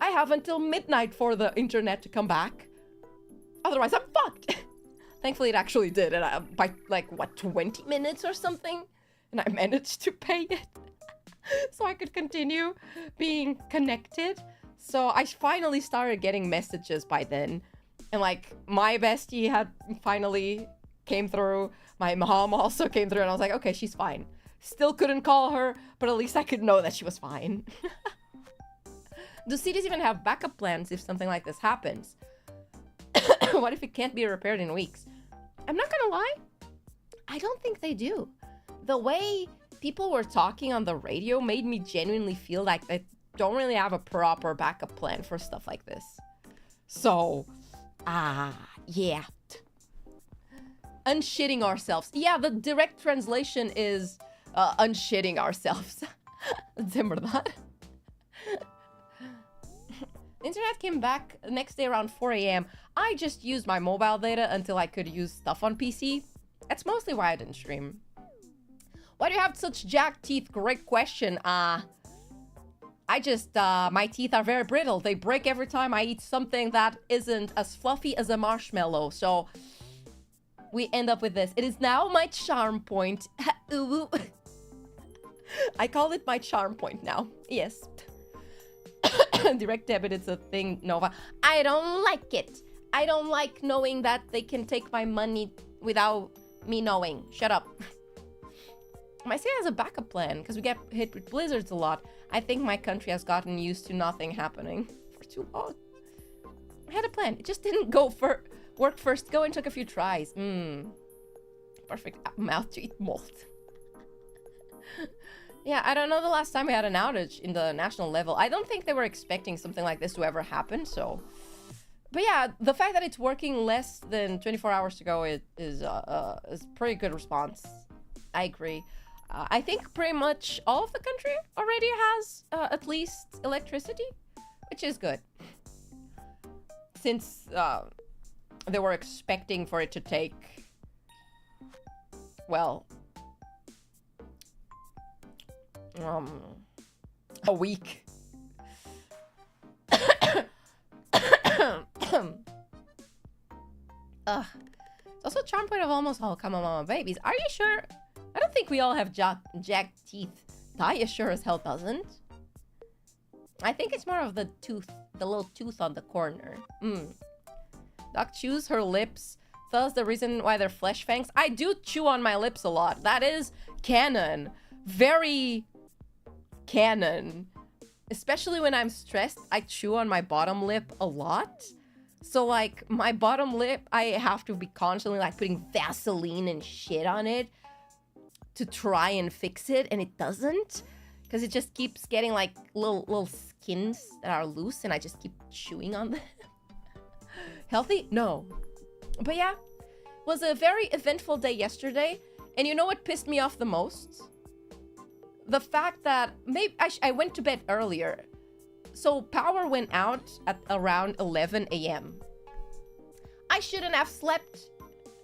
I have until midnight for the internet to come back. Otherwise, I'm fucked. Thankfully, it actually did. And by, 20 minutes or something? And I managed to pay it. So I could continue being connected. So I finally started getting messages by then. And, my bestie had finally came through. My mom also came through. And I was like, okay, she's fine. Still couldn't call her, but at least I could know that she was fine. Do cities even have backup plans if something like this happens? What if it can't be repaired in weeks? I'm not gonna lie. I don't think they do. The way people were talking on the radio made me genuinely feel like they don't really have a proper backup plan for stuff like this. So, yeah. Unshitting ourselves. Yeah, the direct translation is unshitting ourselves. Remember that? Internet came back the next day around 4 a.m. I just used my mobile data until I could use stuff on PC. That's mostly why I didn't stream. Why do you have such jacked teeth? Great question. I just, my teeth are very brittle. They break every time I eat something that isn't as fluffy as a marshmallow. So we end up with this. It is now my charm point. I call it my charm point now. Yes. Direct debit is a thing, Nova. I don't like it. I don't like knowing that they can take my money without me knowing. Shut up. My city has a backup plan because we get hit with blizzards a lot. I think my country has gotten used to nothing happening for too long. I had a plan. It just didn't work first go and took a few tries. Perfect mouth to eat mold. Yeah, I don't know the last time we had an outage in the national level. I don't think they were expecting something like this to ever happen, so... But yeah, the fact that it's working less than 24 hours ago is pretty good response. I agree. I think pretty much all of the country already has at least electricity, which is good. Since they were expecting for it to take, well, a week. It's also a charm point of almost all Come On Mama babies. Are you sure? I don't think we all have jacked teeth. Taya sure as hell doesn't. I think it's more of the tooth, the little tooth on the corner. Doc chews her lips. Thus the reason why they're flesh fangs. I do chew on my lips a lot. That is canon. Very canon. Especially when I'm stressed, I chew on my bottom lip a lot. So like my bottom lip, I have to be constantly like putting Vaseline and shit on it to try and fix it, and it doesn't, because it just keeps getting like little skins that are loose, and I just keep chewing on them. Healthy? No. But yeah, it was a very eventful day yesterday, and you know what pissed me off the most? The fact that maybe I went to bed earlier, so power went out at around 11 a.m. I shouldn't have slept.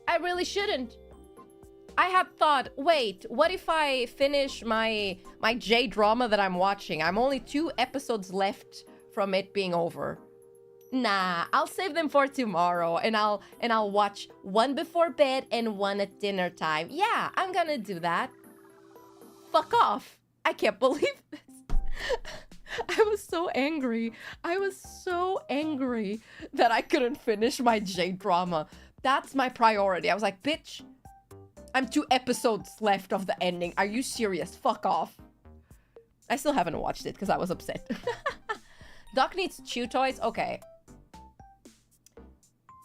I really shouldn't. I had thought, wait, what if I finish my J-drama that I'm watching? I'm only 2 episodes left from it being over. Nah, I'll save them for tomorrow, and I'll watch one before bed and one at dinner time. Yeah, I'm gonna do that. Fuck off. I can't believe this. I was so angry. I was so angry that I couldn't finish my J-drama. That's my priority. I was like, bitch, I'm 2 episodes left of the ending. Are you serious? Fuck off. I still haven't watched it because I was upset. Doc needs chew toys? Okay.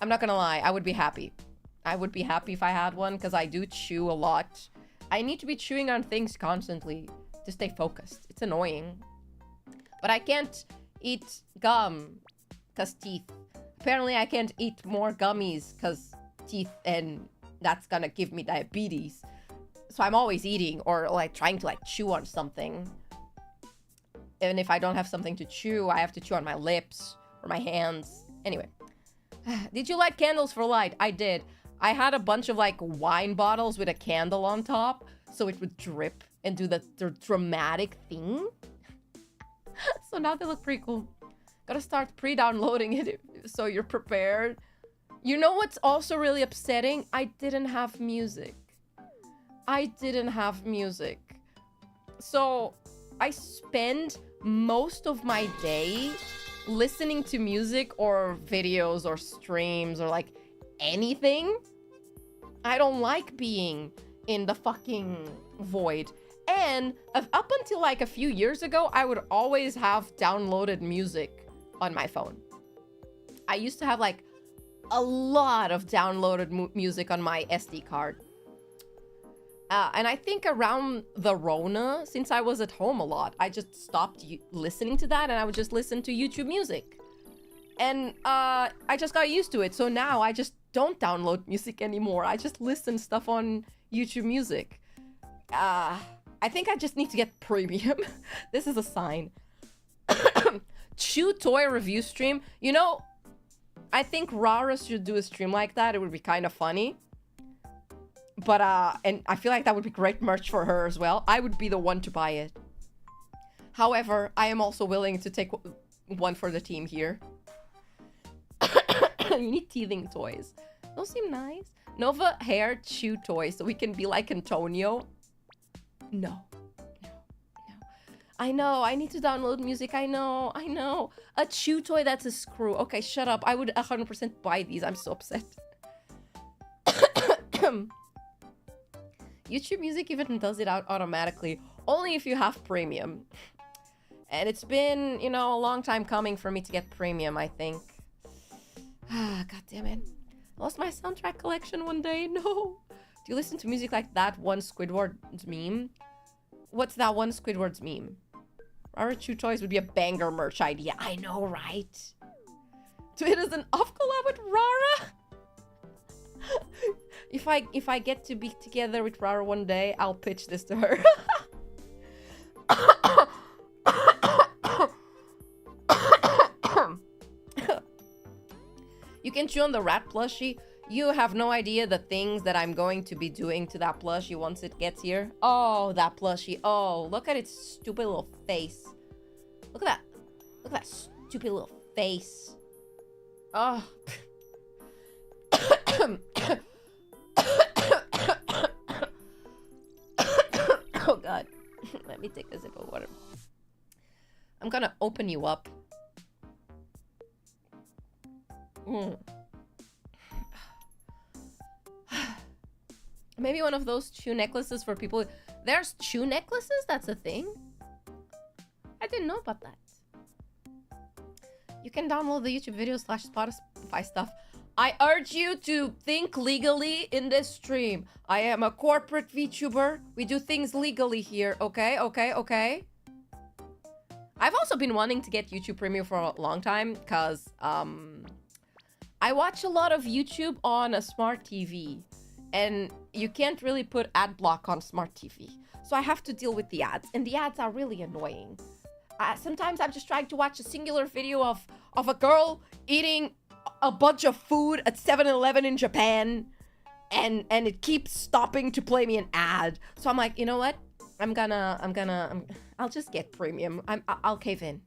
I'm not gonna lie. I would be happy. I would be happy if I had one because I do chew a lot. I need to be chewing on things constantly to stay focused. It's annoying. But I can't eat gum because teeth. Apparently I can't eat more gummies because teeth, and that's gonna give me diabetes. So I'm always eating or like trying to like chew on something. And if I don't have something to chew, I have to chew on my lips or my hands. Anyway. Did you light candles for light? I did. I had a bunch of like wine bottles with a candle on top so it would drip and do the dramatic thing. So now they look pretty cool. Gotta start pre-downloading it so you're prepared. You know what's also really upsetting? I didn't have music. I didn't have music. So I spend most of my day listening to music or videos or streams or like anything. I don't like being in the fucking void. And up until like a few years ago, I would always have downloaded music on my phone. I used to have like a lot of downloaded music on my SD card. And I think around the Rona, since I was at home a lot, I just stopped listening to that and I would just listen to YouTube music. And I just got used to it. So now I just don't download music anymore. I just listen stuff on YouTube music. I think I just need to get premium. This is a sign. Chew toy review stream. You know, I think Rara should do a stream like that. It would be kind of funny. But, and I feel like that would be great merch for her as well. I would be the one to buy it. However, I am also willing to take one for the team here. You need teething toys. Those seem nice. Nova hair chew toys so we can be like Antonio. No. I know, I need to download music. I know. A chew toy that's a screw. Okay, shut up. I would 100% buy these. I'm so upset. YouTube Music even does it out automatically. Only if you have premium. And it's been, you know, a long time coming for me to get premium, I think. Ah, god damn it. I lost my soundtrack collection one day. No. Do you listen to music like that one Squidward's meme? What's that one Squidward's meme? Rara Chew Toys would be a banger merch idea. I know, right? Do it as an off collab with Rara? If I get to be together with Rara one day, I'll pitch this to her. You can chew on the rat plushie. You have no idea the things that I'm going to be doing to that plushie once it gets here. Oh, that plushie. Oh, look at its stupid little face. Look at that. Look at that stupid little face. Oh. Oh, God. Let me take a sip of water. I'm gonna open you up. Maybe one of those chew necklaces for people. There's chew necklaces? That's a thing? I didn't know about that. You can download the YouTube videos / Spotify stuff. I urge you to think legally in this stream. I am a corporate VTuber. We do things legally here, okay? Okay? I've also been wanting to get YouTube Premium for a long time because I watch a lot of YouTube on a smart TV. And you can't really put ad block on smart TV. So I have to deal with the ads. And the ads are really annoying. Sometimes I'm just trying to watch a singular video of a girl eating a bunch of food at 7-Eleven in Japan. And it keeps stopping to play me an ad. So I'm like, you know what? I'll just get premium. I'll cave in.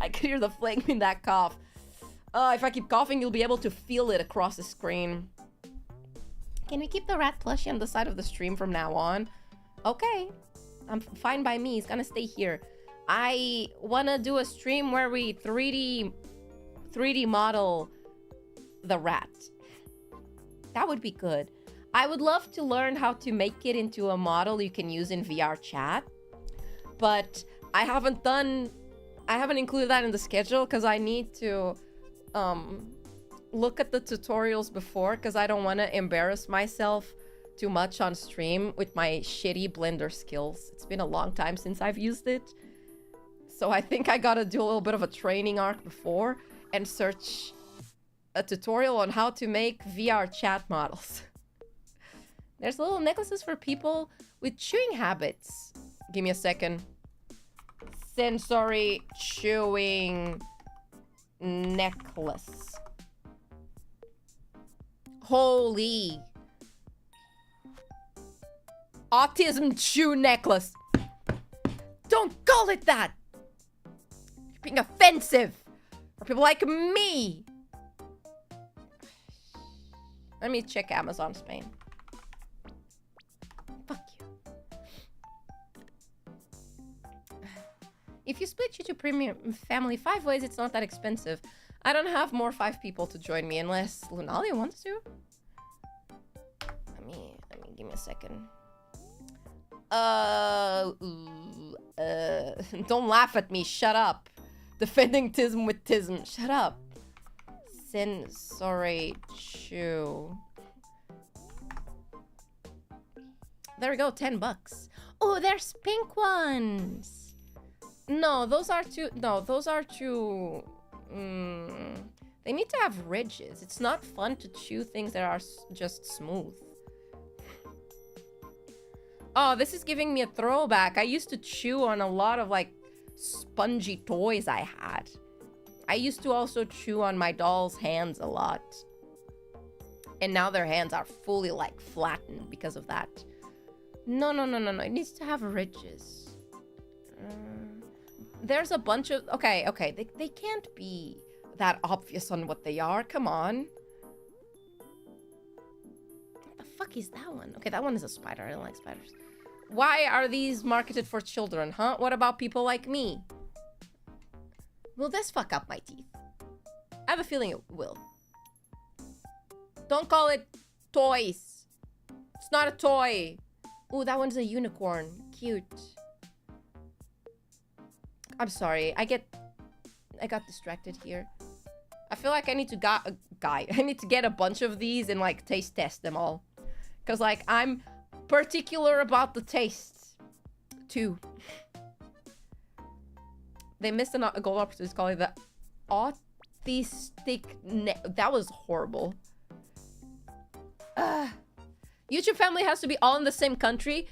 I could hear the flame in that cough. If I keep coughing, you'll be able to feel it across the screen. Can we keep the rat plushie on the side of the stream from now on? Okay. I'm fine by me. It's gonna stay here. I wanna do a stream where we 3D model the rat. That would be good. I would love to learn how to make it into a model you can use in VR chat. But I haven't included that in the schedule because I need to look at the tutorials before because I don't want to embarrass myself too much on stream with my shitty Blender skills. It's been a long time since I've used it. So I think I gotta do a little bit of a training arc before and search a tutorial on how to make VR chat models. There's little necklaces for people with chewing habits. Give me a second. Sensory chewing necklace. Holy. Autism chew necklace. Don't call it that. You're being offensive for people like me. Let me check Amazon Spain. Fuck you. If you split YouTube Premium Family 5 ways, it's not that expensive. I don't have more 5 people to join me unless Lunalia wants to. Let me give me a second. Don't laugh at me. Shut up. Defending Tism with Tism. Shut up. Sensory chew. There we go. $10. Oh, there's pink ones. No, those are too. No, those are too. They need to have ridges. It's not fun to chew things that are just smooth. Oh, this is giving me a throwback. I used to chew on a lot of like spongy toys I had. I used to also chew on my doll's hands a lot. And now their hands are fully like flattened because of that. No. It needs to have ridges. There's a bunch of... Okay. They can't be that obvious on what they are. Come on. What the fuck is that one? Okay, that one is a spider. I don't like spiders. Why are these marketed for children, huh? What about people like me? Will this fuck up my teeth? I have a feeling it will. Don't call it toys. It's not a toy. Ooh, that one's a unicorn. Cute. I'm sorry. I got distracted here. I feel like I need to I need to get a bunch of these and like taste test them all. Cause like I'm particular about the taste too. They missed a gold opportunity calling the autistic. That was horrible. YouTube family has to be all in the same country.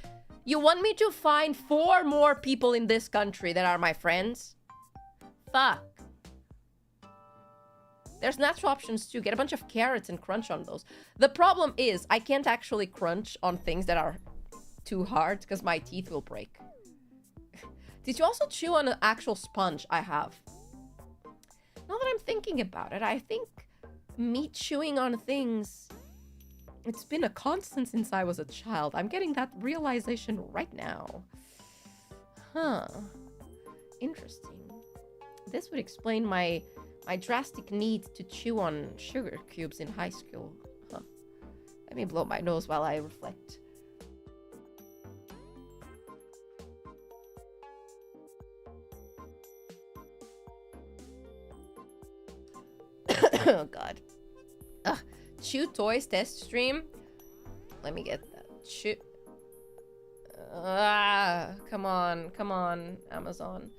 You want me to find 4 more people in this country that are my friends? Fuck. There's natural options too. Get a bunch of carrots and crunch on those. The problem is I can't actually crunch on things that are too hard because my teeth will break. Did you also chew on an actual sponge? I have. Now that I'm thinking about it, I think me chewing on things... It's been a constant since I was a child. I'm getting that realization right now. Huh. Interesting. This would explain my drastic need to chew on sugar cubes in high school. Huh. Let me blow my nose while I reflect. Oh god. Ugh. Chew toys test stream. Let me get that. Chew. Come on, Amazon.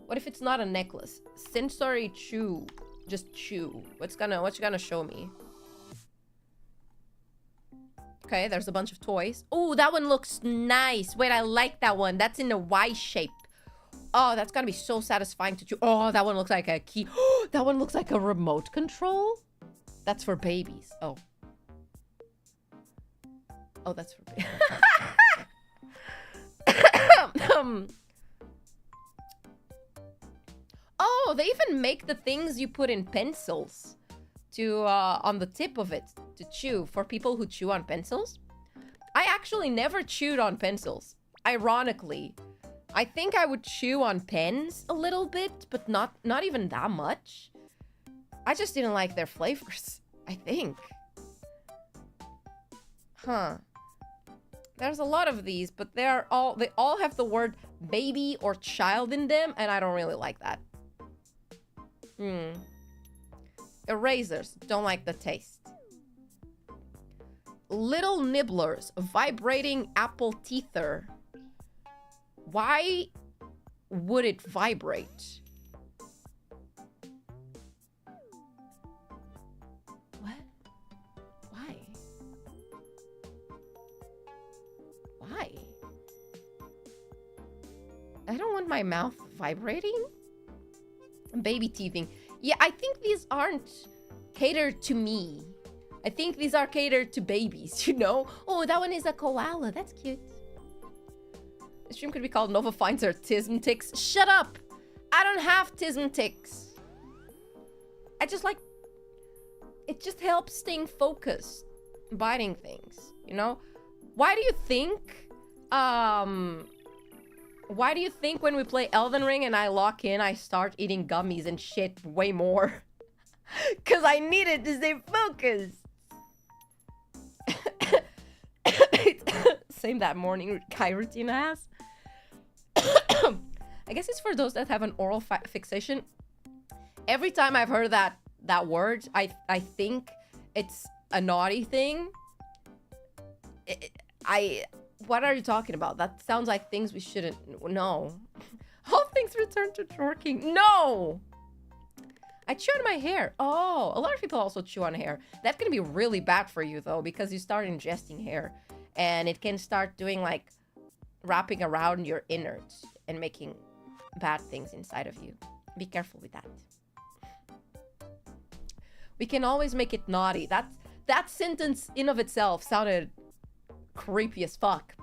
What if it's not a necklace? Sensory chew. Just chew. What you gonna show me? Okay, there's a bunch of toys. Oh, that one looks nice. Wait, I like that one. That's in a Y shape. Oh, that's gonna be so satisfying to chew. Oh, that one looks like a key. That one looks like a remote control. That's for babies. Oh. Oh, that's for babies. Oh, they even make the things you put in pencils to on the tip of it to chew for people who chew on pencils. I actually never chewed on pencils. Ironically, I think I would chew on pens a little bit, but not even that much. I just didn't like their flavors, I think. Huh. There's a lot of these, but they all have the word baby or child in them, and I don't really like that. Erasers, don't like the taste. Little nibblers, vibrating apple teether. Why would it vibrate? What? Why? Why? I don't want my mouth vibrating. Baby teething. Yeah, I think these aren't catered to me. I think these are catered to babies, you know? Oh, that one is a koala. That's cute. The stream could be called Nova finds her tism ticks. Shut up! I don't have tism ticks. I just like... It just helps staying focused. Biting things, you know? Why do you think... Why do you think when we play Elden Ring and I lock in, I start eating gummies and shit way more? Because I need it to stay focused. Same that morning Kai routine has. I guess it's for those that have an oral fixation. Every time I've heard that word, I think it's a naughty thing. What are you talking about? That sounds like things we shouldn't know. All things return to twerking. No! I chew on my hair. Oh, a lot of people also chew on hair. That's gonna be really bad for you though, because you start ingesting hair. And it can start doing like wrapping around your innards and making bad things inside of you. Be careful with that. We can always make it naughty. That sentence in of itself sounded creepy as fuck.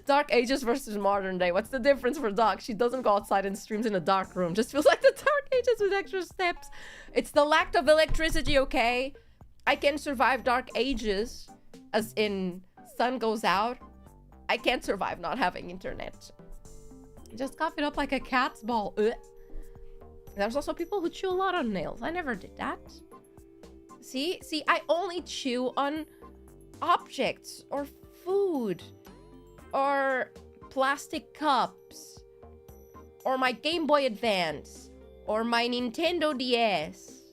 Dark Ages versus modern day. What's the difference for Doc? She doesn't go outside and streams in a dark room. Just feels like the Dark Ages with extra steps. It's the lack of electricity, okay? I can survive Dark Ages, as in sun goes out. I can't survive not having internet. Just cough it up like a cat's ball. Ugh. There's also people who chew a lot on nails. I never did that. See, I only chew on objects or food or plastic cups or my Game Boy Advance or my Nintendo DS.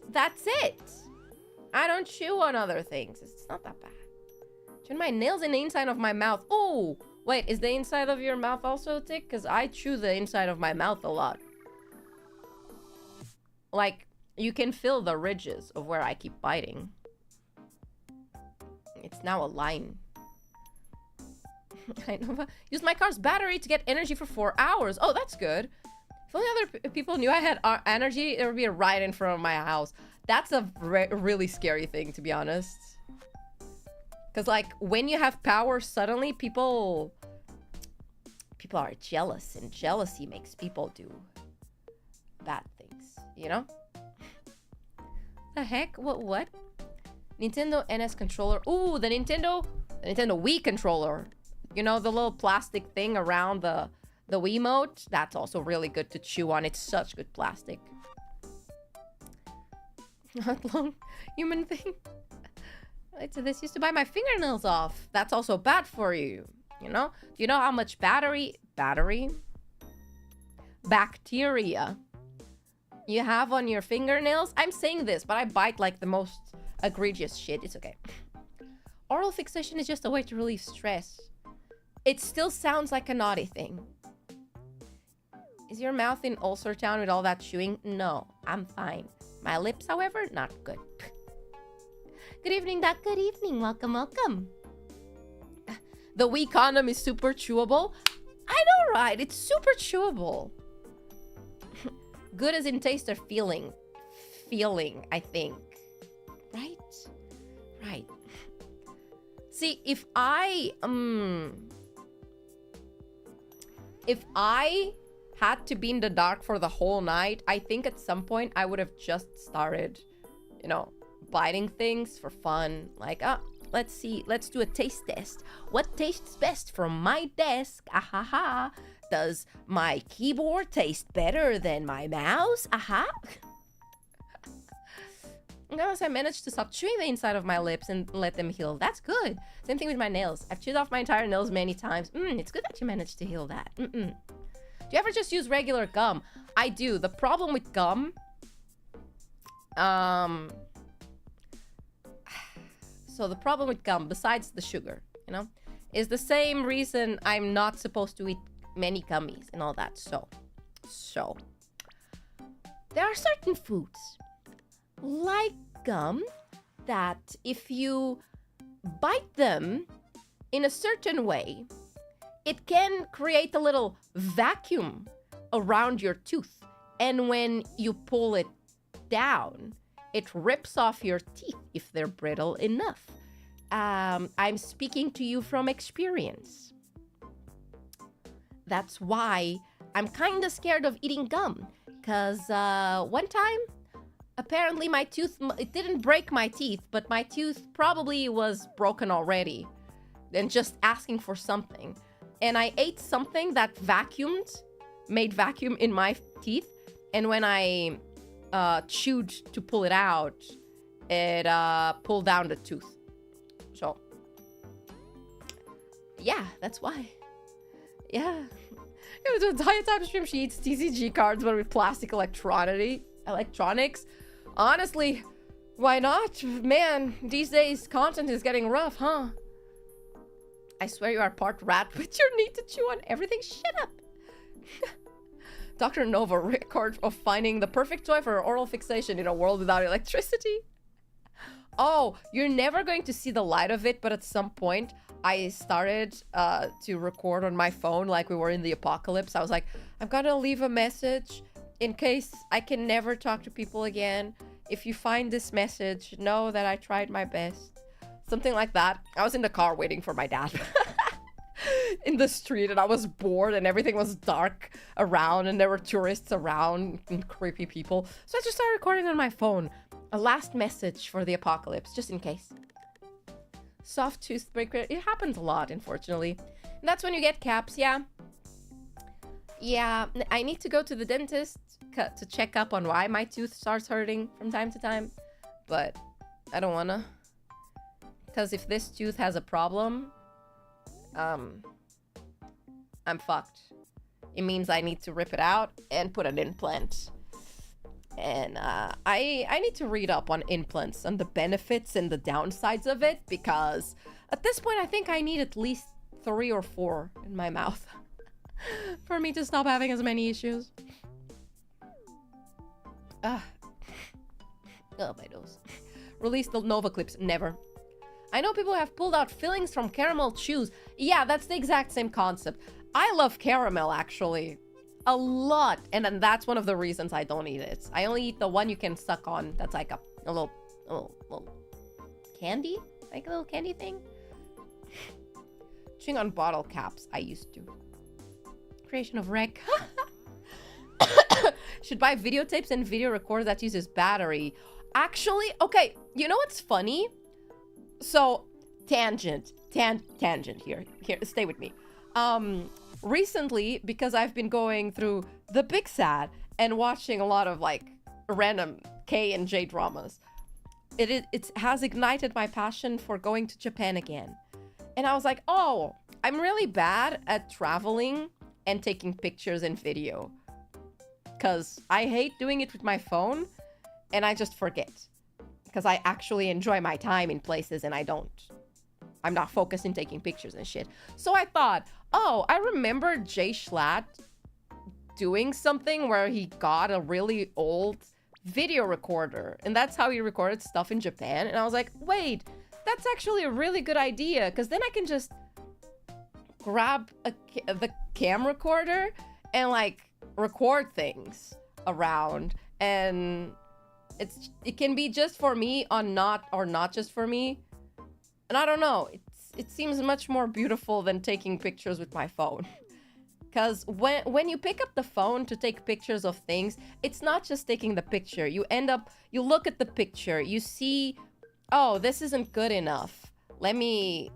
That's it. I don't chew on other things. It's not that bad. Chewing my nails in the inside of my mouth. Oh, wait, is the inside of your mouth also thick? Because I chew the inside of my mouth a lot. Like, you can feel the ridges of where I keep biting. It's now a line. I know. Use my car's battery to get energy for 4 hours. Oh, that's good. If only other people knew I had energy, there would be a riot in front of my house. That's a really scary thing, to be honest. Because, like, when you have power, suddenly people are jealous, and jealousy makes people do bad things, you know? The heck? What? Nintendo NS controller. Ooh, the Nintendo Wii controller. You know, the little plastic thing around the Wiimote? That's also really good to chew on. It's such good plastic. Not long human thing. This used to bite my fingernails off. That's also bad for you. You know? Do you know how much bacteria you have on your fingernails? I'm saying this, but I bite like the most egregious shit. It's okay. Oral fixation is just a way to relieve stress. It still sounds like a naughty thing. Is your mouth in ulcer town with all that chewing? No, I'm fine. My lips, however, not good. Good evening, Doc. Good evening. Welcome, welcome. The Wii condom is super chewable. I know, right? It's super chewable. Good as in taste or feeling. Feeling, I think. Right? Right. See, if I had to be in the dark for the whole night, I think at some point I would have just started, you know, biting things for fun. Like, let's see, let's do a taste test. What tastes best from my desk? Ahaha. Does my keyboard taste better than my mouse? Aha. Unless I managed to stop chewing the inside of my lips and let them heal. That's good. Same thing with my nails. I've chewed off my entire nails many times. It's good that you managed to heal that. Do you ever just use regular gum? I do. The problem with gum... So the problem with gum, besides the sugar, you know, is the same reason I'm not supposed to eat many gummies and all that. So, there are certain foods, like gum, that if you bite them in a certain way, it can create a little vacuum around your tooth. And when you pull it down, it rips off your teeth if they're brittle enough. I'm speaking to you from experience. That's why I'm kind of scared of eating gum. Because one time, apparently my tooth, it didn't break my teeth, but my tooth probably was broken already. And just asking for something. And I ate something that made vacuum in my teeth. And when I chewed to pull it out, it pulled down the tooth. So, yeah, that's why. Yeah. It was a diet type stream. She eats TCG cards, but with plastic electronics. Honestly, why not? Man, these days content is getting rough, huh? I swear you are part rat with your need to chew on everything. Shut up. Dr.NOVA record of finding the perfect toy for oral fixation in a world without electricity. Oh, you're never going to see the light of it, but at some point I started to record on my phone like we were in the apocalypse. I was like, I'm gonna leave a message in case I can never talk to people again, if you find this message, know that I tried my best. Something like that. I was in the car waiting for my dad in the street, and I was bored and everything was dark around and there were tourists around and creepy people. So I just started recording on my phone. A last message for the apocalypse, just in case. Soft tooth breaker. It happens a lot, unfortunately. And that's when you get caps, yeah. Yeah, I need to go to the dentist to check up on why my tooth starts hurting from time to time. But I don't wanna. Because if this tooth has a problem, I'm fucked. It means I need to rip it out and put an implant. And I need to read up on implants and the benefits and the downsides of it, because at this point I think I need at least 3 or 4 in my mouth for me to stop having as many issues. Oh, my nose. Release the Nova clips. Never. I know people have pulled out fillings from caramel chews. Yeah, that's the exact same concept. I love caramel, actually. A lot. And then that's one of the reasons I don't eat it. I only eat the one you can suck on. That's like a little candy? Like a little candy thing? Chewing on bottle caps. I used to. Creation of wreck. Should buy videotapes and video recorders that uses battery. Actually, okay, you know what's funny? So, tangent here, stay with me. Recently, because I've been going through the Big Sad and watching a lot of like random K and J dramas, it has ignited my passion for going to Japan again. And I was like, oh, I'm really bad at traveling and taking pictures and video, because I hate doing it with my phone and I just forget, because I actually enjoy my time in places and I'm not focused in taking pictures and shit. So I thought, oh, I remember Jay Schlatt doing something where he got a really old video recorder, and that's how he recorded stuff in Japan. And I was like, wait, that's actually a really good idea, because then I can just grab the camcorder and like record things around, and it can be just for me or not just for me. And I don't know, it seems much more beautiful than taking pictures with my phone. Because when you pick up the phone to take pictures of things, it's not just taking the picture. You look at the picture, you see, oh, this isn't good enough. Let me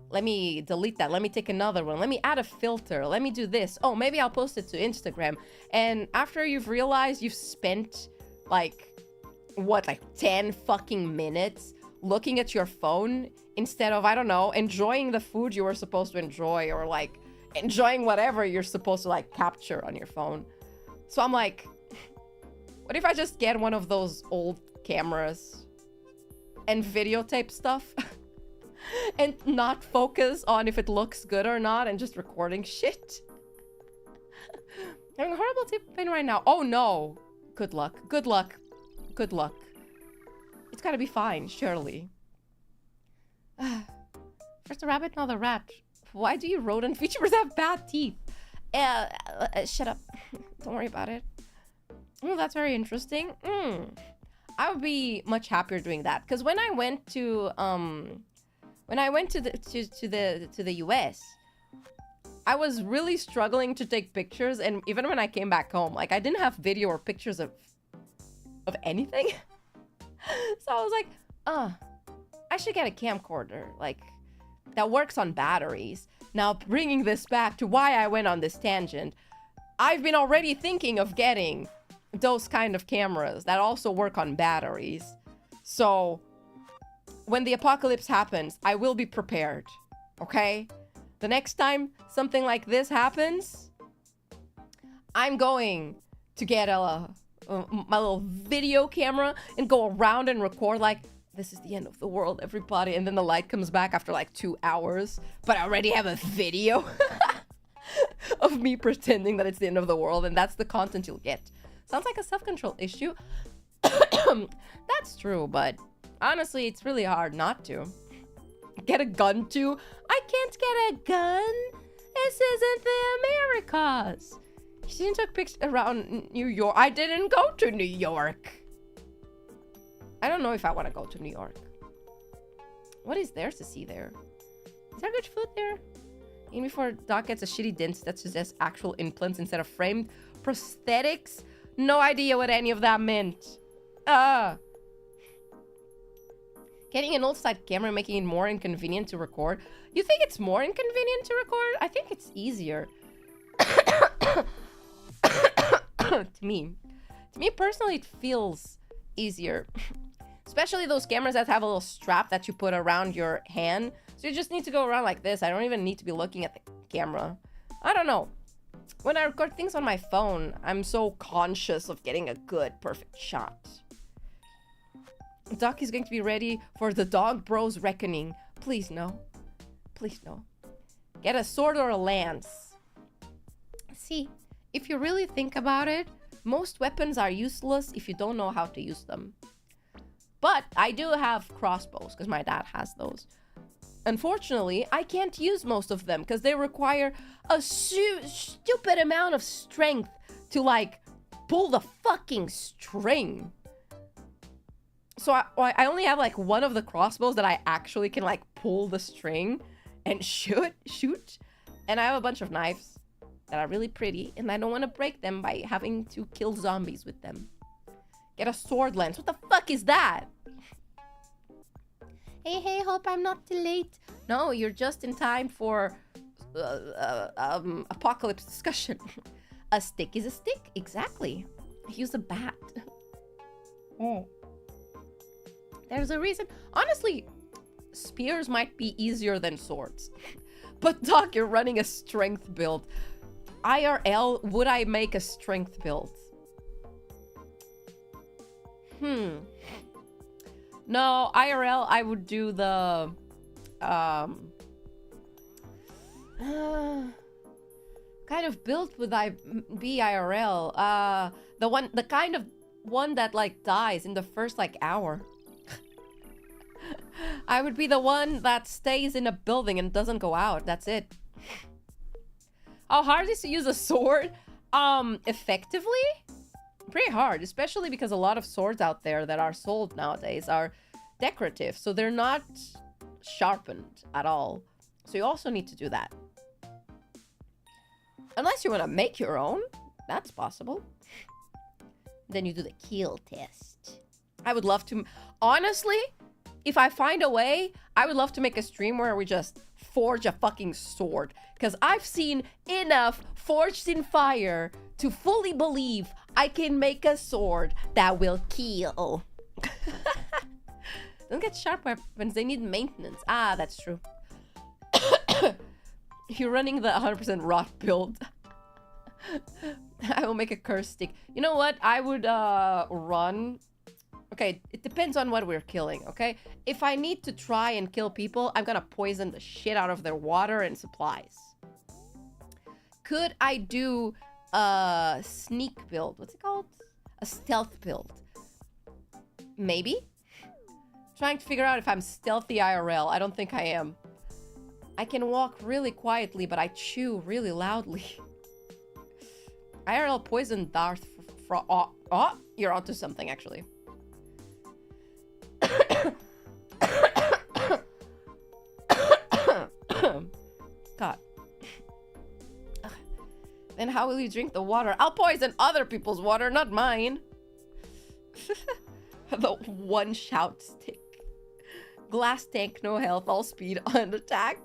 delete that. Let me take another one. Let me add a filter. Let me do this. Oh, maybe I'll post it to Instagram. And after you've realized you've spent like 10 fucking minutes looking at your phone instead of, I don't know, enjoying the food you were supposed to enjoy, or like enjoying whatever you're supposed to like capture on your phone. So I'm like, what if I just get one of those old cameras and videotape stuff and not focus on if it looks good or not and just recording shit? I'm having a horrible tip pain right now. Oh no. Good luck. Good luck. Good luck. It's gotta be fine, surely. First a rabbit, now the rat. Why do you rodent VTubers have bad teeth? Shut up. Don't worry about it. Oh, that's very interesting. I would be much happier doing that, because when I went to the US, I was really struggling to take pictures, and even when I came back home, like I didn't have video or pictures of anything. So I was like, I should get a camcorder, like, that works on batteries. Now, bringing this back to why I went on this tangent, I've been already thinking of getting those kind of cameras that also work on batteries. So, when the apocalypse happens, I will be prepared, okay? The next time something like this happens, I'm going to get my little video camera and go around and record like, this is the end of the world, everybody. And then the light comes back after like 2 hours, but I already have a video of me pretending that it's the end of the world, and that's the content you'll get. Sounds like a self-control issue. That's true, but honestly, it's really hard not to. Get a gun too? I can't get a gun. This isn't the Americas. She took pics around New York. I didn't go to New York. I don't know if I want to go to New York. What is there to see there? Is there good food there? Even before Doc gets a shitty dentist that suggests actual implants instead of framed prosthetics? No idea what any of that meant. Getting an old-style camera making it more inconvenient to record. You think it's more inconvenient to record? I think it's easier. To me personally, it feels easier. Especially those cameras that have a little strap that you put around your hand. So you just need to go around like this. I don't even need to be looking at the camera. I don't know. When I record things on my phone, I'm so conscious of getting a good, perfect shot. Doc is going to be ready for the dog bros reckoning. Please no. Please no. Get a sword or a lance. See, if you really think about it, most weapons are useless if you don't know how to use them. But I do have crossbows because my dad has those. Unfortunately, I can't use most of them because they require a stupid amount of strength to, like, pull the fucking string. So I only have, like, one of the crossbows that I actually can, like, pull the string and shoot. And I have a bunch of knives that are really pretty, and I don't want to break them by having to kill zombies with them. Get a sword lance. What the fuck is that? Hey, hope I'm not too late. No, you're just in time for apocalypse discussion. A stick is a stick. Exactly. Use a bat. Oh. There's a reason. Honestly, spears might be easier than swords. But Doc, you're running a strength build. IRL, would I make a strength build? No, IRL, I would do the kind of build would I be IRL? The kind of one that, like, dies in the first, like, hour. I would be the one that stays in a building and doesn't go out. That's it. How hard is to use a sword? Effectively? Pretty hard, especially because a lot of swords out there that are sold nowadays are decorative, so they're not sharpened at all. So you also need to do that. Unless you want to make your own, that's possible. Then you do the kill test. I would love to, honestly, if I find a way, I would love to make a stream where we just forge a fucking sword. Because I've seen enough Forged in Fire to fully believe I can make a sword that will kill. Don't get sharp weapons, they need maintenance. Ah, that's true. You're running the 100% rot build. I will make a curse stick. You know what? I would run... Okay, it depends on what we're killing, okay? If I need to try and kill people, I'm gonna poison the shit out of their water and supplies. Could I do a sneak build? What's it called? A stealth build. Maybe? Trying to figure out if I'm stealthy IRL. I don't think I am. I can walk really quietly, but I chew really loudly. IRL poison Darth oh, you're onto something, actually. God. Then how will you drink the water? I'll poison other people's water, not mine. The one shout stick. Glass tank, no health, all speed, on attack.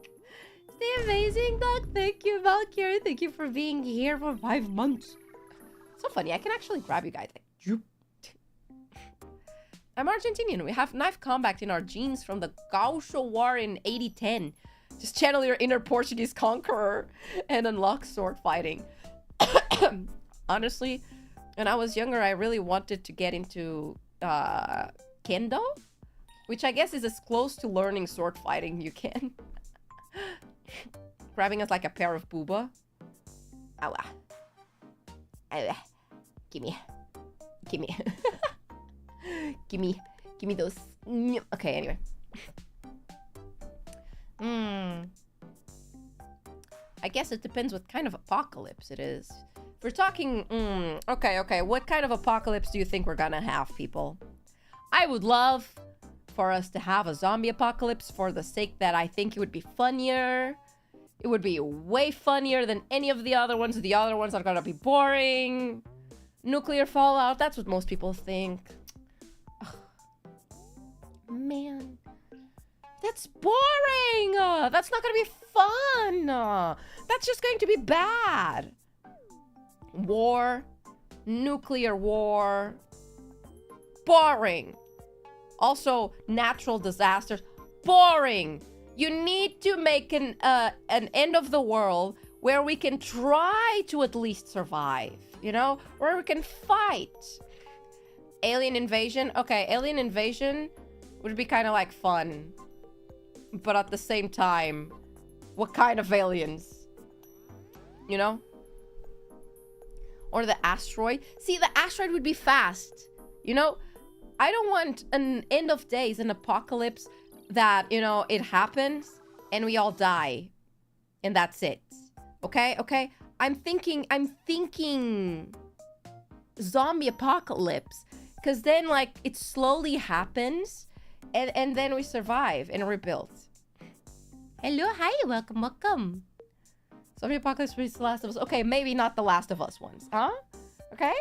Stay amazing, Doc. Thank you, Valkyrie. Thank you for being here for 5 months. So funny, I can actually grab you guys. Like, I'm Argentinian. We have knife combat in our genes from the Gaucho War in 8010. Just channel your inner Portuguese conqueror and unlock sword fighting. Honestly, when I was younger, I really wanted to get into kendo, which I guess is as close to learning sword fighting you can. Grabbing us like a pair of booba. Ow. Gimme. Gimme. Gimme those. Okay, anyway. I guess it depends what kind of apocalypse it is. If we're talking, okay, what kind of apocalypse do you think we're gonna have, people? I would love for us to have a zombie apocalypse for the sake that I think it would be funnier. It would be way funnier than any of the other ones. The other ones are gonna be boring. Nuclear fallout, that's what most people think. Ugh. Man, that's boring. That's not gonna be fun. That's just going to be bad. War, nuclear war, boring. Also, natural disasters, boring. You need to make an end of the world where we can try to at least survive, you know? Where we can fight. Alien invasion? Okay, alien invasion would be kind of like fun. But at the same time, what kind of aliens? You know? Or the asteroid. See, the asteroid would be fast. You know? I don't want an end of days, an apocalypse that, you know, it happens and we all die. And that's it. Okay? Okay? I'm thinking zombie apocalypse. Because then, like, it slowly happens and then we survive and rebuild. Hello, hi, welcome. Zombie apocalypse is The Last of Us. Okay, maybe not The Last of Us ones. Huh? Okay?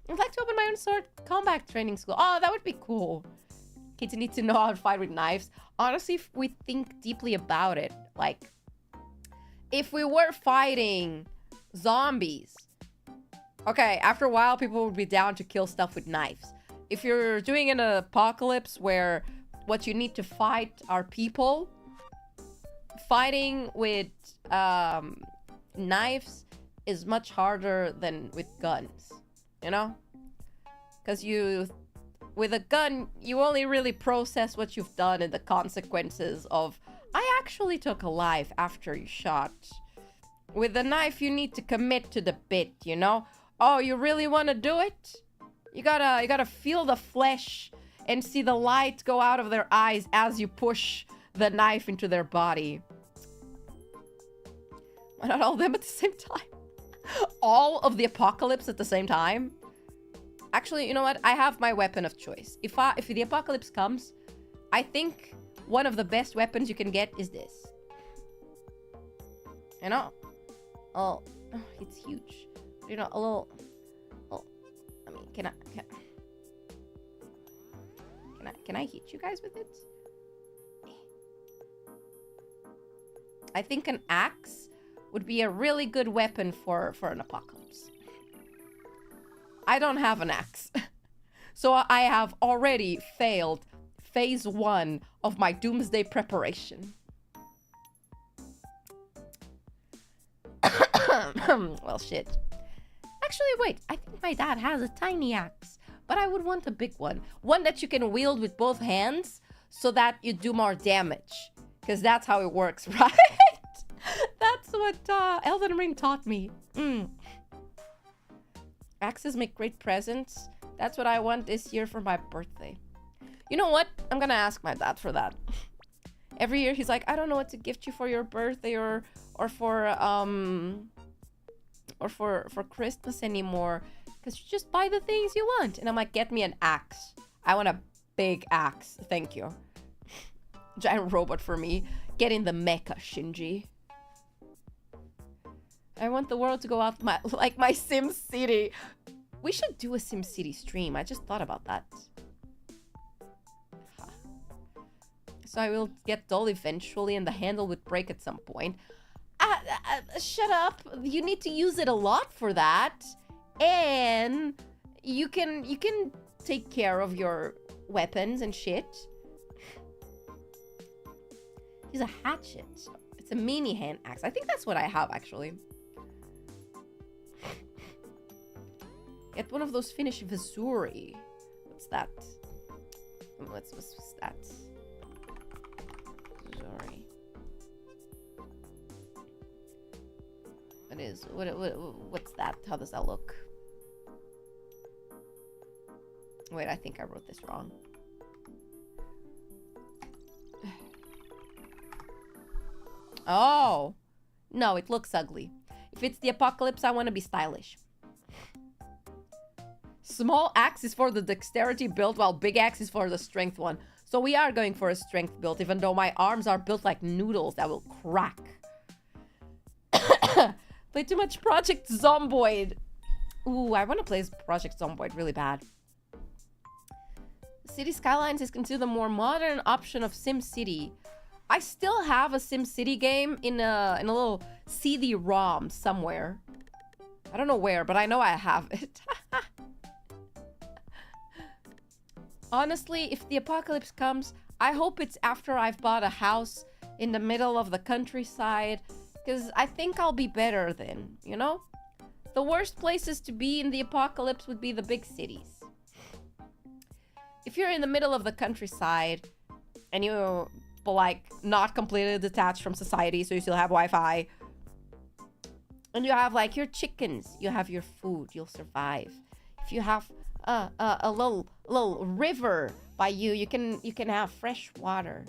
I'd like to open my own sword combat training school. Oh, that would be cool. Kids need to know how to fight with knives. Honestly, if we think deeply about it, like, if we were fighting zombies, okay, after a while, people would be down to kill stuff with knives. If you're doing an apocalypse where what you need to fight are people, fighting with knives is much harder than with guns, you know? Because with a gun, you only really process what you've done and the consequences of, I actually took a life after you shot. With a knife, you need to commit to the bit, you know? Oh, you really want to do it? You gotta feel the flesh and see the light go out of their eyes as you push the knife into their body. Why not all of them at the same time? All of the apocalypse at the same time? Actually, you know what? I have my weapon of choice. If the apocalypse comes, I think one of the best weapons you can get is this. You know? Oh, it's huge. You know, a little... Oh, I mean, can I hit you guys with it? I think an axe would be a really good weapon for an apocalypse. I don't have an axe. So I have already failed phase 1 of my doomsday preparation. Well, shit. Actually, wait. I think my dad has a tiny axe. But I would want a big one. One that you can wield with both hands so that you do more damage. Because that's how it works, right? That's what Elden Ring taught me. Axes make great presents. That's what I want this year for my birthday. You know what? I'm gonna ask my dad for that. Every year he's like, I don't know what to gift you for your birthday or for Christmas anymore. Because you just buy the things you want. And I'm like, get me an axe. I want a big axe. Thank you. Giant robot for me. Get in the mecha, Shinji. I want the world to go out like my Sim City. We should do a Sim City stream. I just thought about that. So I will get dull eventually and the handle would break at some point. Shut up. You need to use it a lot for that. And you can take care of your weapons and shit. Use a hatchet. It's a mini hand axe. I think that's what I have, actually. Get one of those Finnish Vasuri. What's that? What's that? Vasuri. What's that? How does that look? Wait, I think I wrote this wrong. Oh. No, it looks ugly. If it's the apocalypse, I want to be stylish. Small axe is for the dexterity build, while big axe is for the strength one. So we are going for a strength build, even though my arms are built like noodles that will crack. Play too much Project Zomboid. Ooh, I want to play Project Zomboid really bad. City Skylines is considered a more modern option of SimCity. I still have a SimCity game in a little CD-ROM somewhere. I don't know where, but I know I have it. Honestly, if the apocalypse comes, I hope it's after I've bought a house in the middle of the countryside, because I think I'll be better then, you know? The worst places to be in the apocalypse would be the big cities. If you're in the middle of the countryside and you're like not completely detached from society, so you still have Wi-Fi, and you have like your chickens, you have your food, you'll survive. If you have a little river by you, you can have fresh water.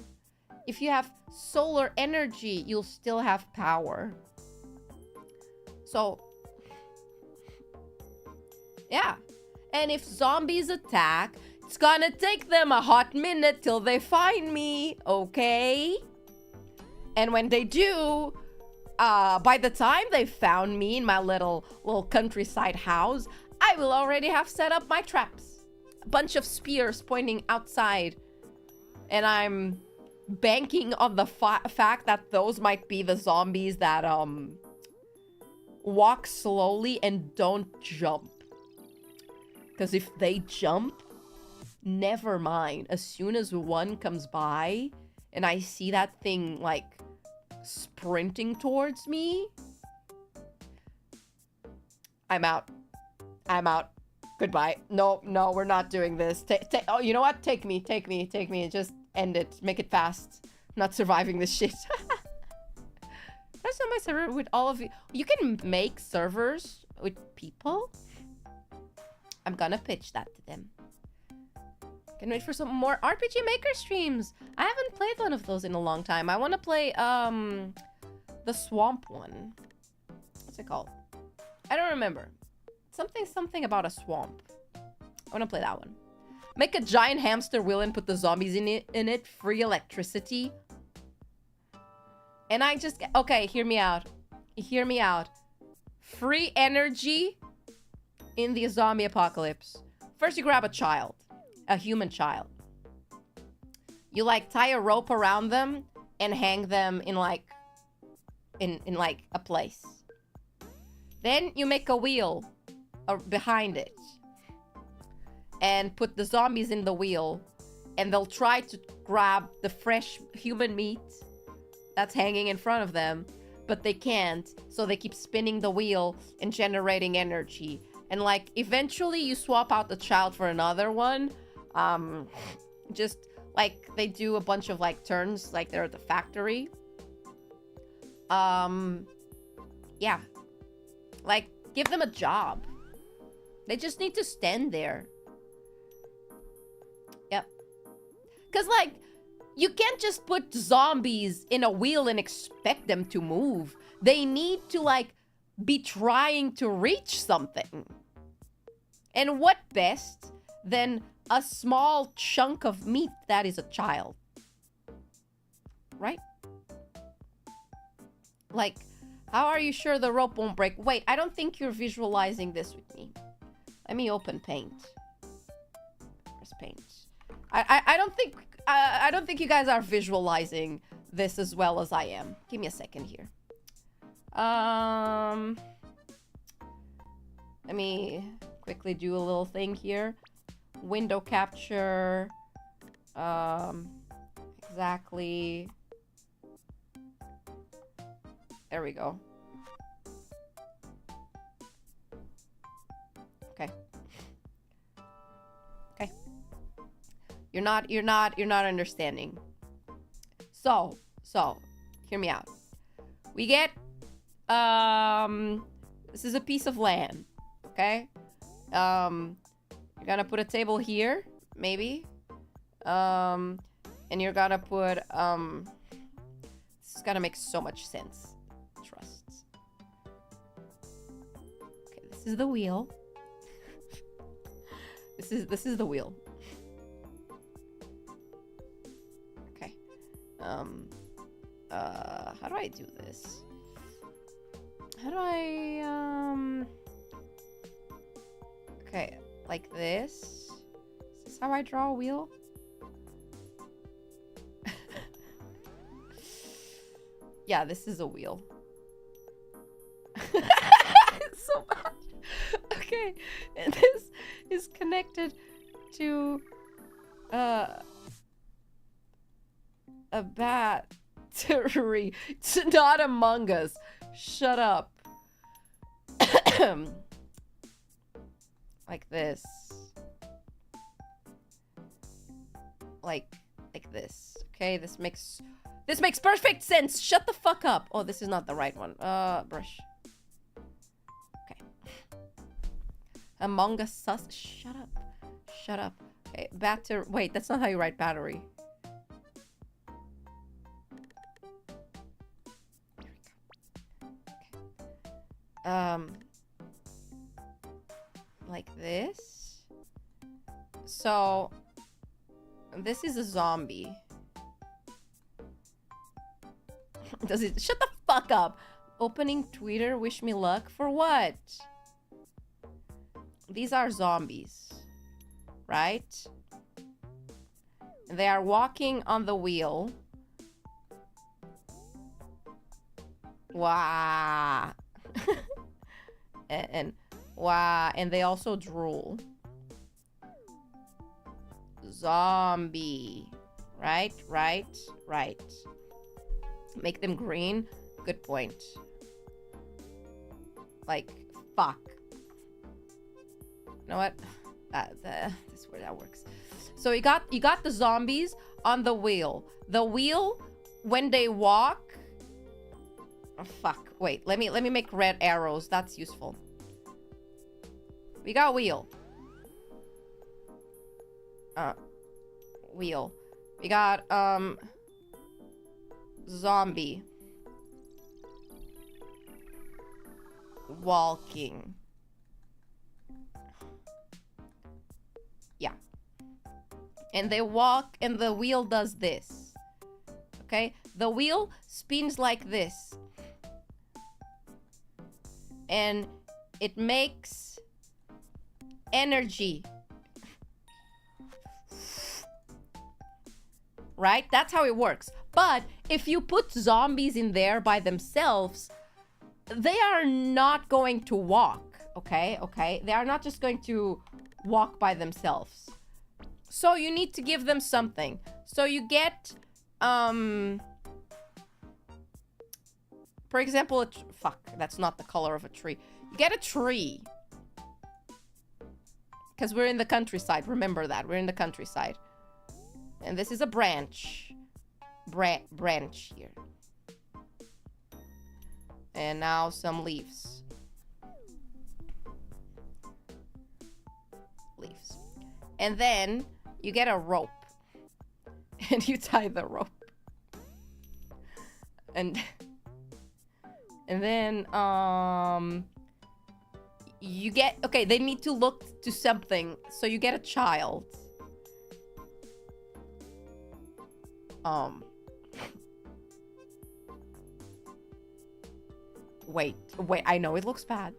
If you have solar energy, you'll still have power. So yeah. And if zombies attack, it's gonna take them a hot minute till they find me, okay? And when they do, by the time they found me in my little countryside house, I will already have set up my traps. A bunch of spears pointing outside. And I'm banking on the fact that those might be the zombies that walk slowly and don't jump. Because if they jump, never mind. As soon as one comes by and I see that thing like sprinting towards me, I'm out. I'm out. Goodbye. No, we're not doing this. Oh, you know what? Take me. Just end it. Make it fast. I'm not surviving this shit. That's on my server with all of you. You can make servers with people. I'm gonna pitch that to them. Can wait for some more RPG Maker streams. I haven't played one of those in a long time. I want to play the swamp one. What's it called? I don't remember. Something about a swamp. I want to play that one. Make a giant hamster wheel and put the zombies in it. Free electricity. And I just get... Okay, hear me out. Hear me out. Free energy in the zombie apocalypse. First, you grab a child. A human child. You, like, tie a rope around them and hang them in, like... In like, a place. Then you make a wheel behind it. And put the zombies in the wheel. And they'll try to grab the fresh human meat that's hanging in front of them. But they can't. So they keep spinning the wheel and generating energy. And, like, eventually you swap out the child for another one. Just, like, they do a bunch of, like, turns. Like, they're at the factory. Yeah. Like, give them a job. They just need to stand there. Yep. Because, like, you can't just put zombies in a wheel and expect them to move. They need to, like, be trying to reach something. And what best than a small chunk of meat that is a child? Right? Like, how are you sure the rope won't break? Wait, I don't think you're visualizing this with me. Let me open paint. Where's paint? I don't think you guys are visualizing this as well as I am. Give me a second here. Let me quickly do a little thing here. Window capture. Exactly. There we go. Okay. Okay. You're not understanding. So, hear me out. We get, this is a piece of land, okay? You're gonna put a table here, maybe. And you're gonna put, this is gonna make so much sense. Trust. This is the wheel. This is the wheel. Okay. How do I do this? How do I Okay, like this. Is this how I draw a wheel? Yeah, this is a wheel. It's so bad. Okay, and this is connected to a battery. It's not Among Us. Shut up. Like this. Like this. Okay, this makes perfect sense. Shut the fuck up. Oh, this is not the right one. Brush. Okay. Among Us sus. Shut up. Shut up. Okay, wait, that's not how you write battery. Okay. Like this. So, this is a zombie. Does it? Shut the fuck up. Opening Twitter, wish me luck. For what? These are zombies. Right? They are walking on the wheel. Wow. and wow. And they also drool. Zombie. Right? Make them green. Good point. Like, fuck. You know what? This is where that works. So you got the zombies on the wheel. The wheel, when they walk. Oh, fuck. Wait. Let me make red arrows. That's useful. We got wheel. Wheel. We got zombie. Walking. Yeah. And they walk and the wheel does this. Okay? The wheel spins like this. And it makes energy. Right? That's how it works. But if you put zombies in there by themselves, they are not going to walk. Okay? They are not just going to walk by themselves. So you need to give them something. So you get, for example, fuck, that's not the color of a tree. You get a tree. Because we're in the countryside. Remember that. We're in the countryside. And this is a branch. Branch here. And now some leaves. Leaves. And then you get a rope. And you tie the rope. And then you get, okay, they need to look to something. So you get a child. Wait, I know it looks bad.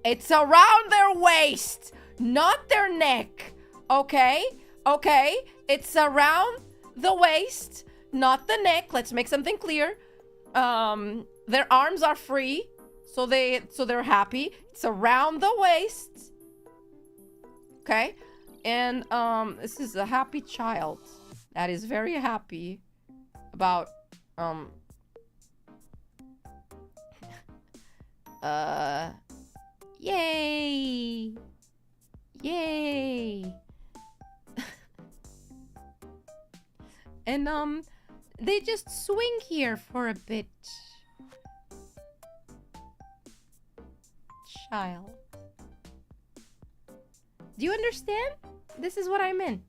It's around their waist, not their neck. Okay? It's around the waist, not the neck. Let's make something clear. Their arms are free, so they're happy. It's around the waist. Okay? And this is a happy child that is very happy about yay. And they just swing here for a bit. Child. Do you understand? This is what I meant.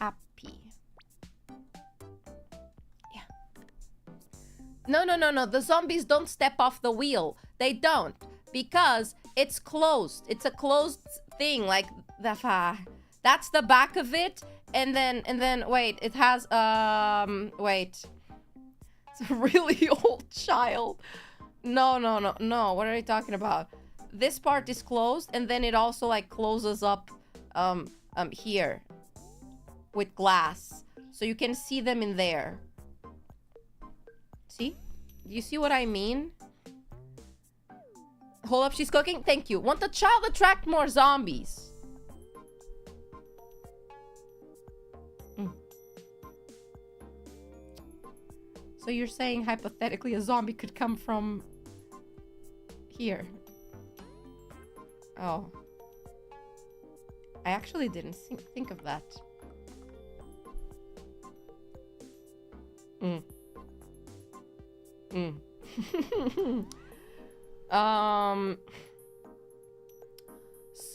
Happy. Yeah. No, no, no, no. The zombies don't step off the wheel. They don't. Because it's closed. It's a closed thing. Like, that's the back of it. And then, wait. It has, wait. It's a really old child. No, no, no, no. What are you talking about? This part is closed. And then it also, like, closes up, here. With glass. So you can see them in there. See? Do you see what I mean? Hold up, she's cooking. Thank you. Want the child attract more zombies? So you're saying hypothetically a zombie could come from here? Oh. I actually didn't think of that.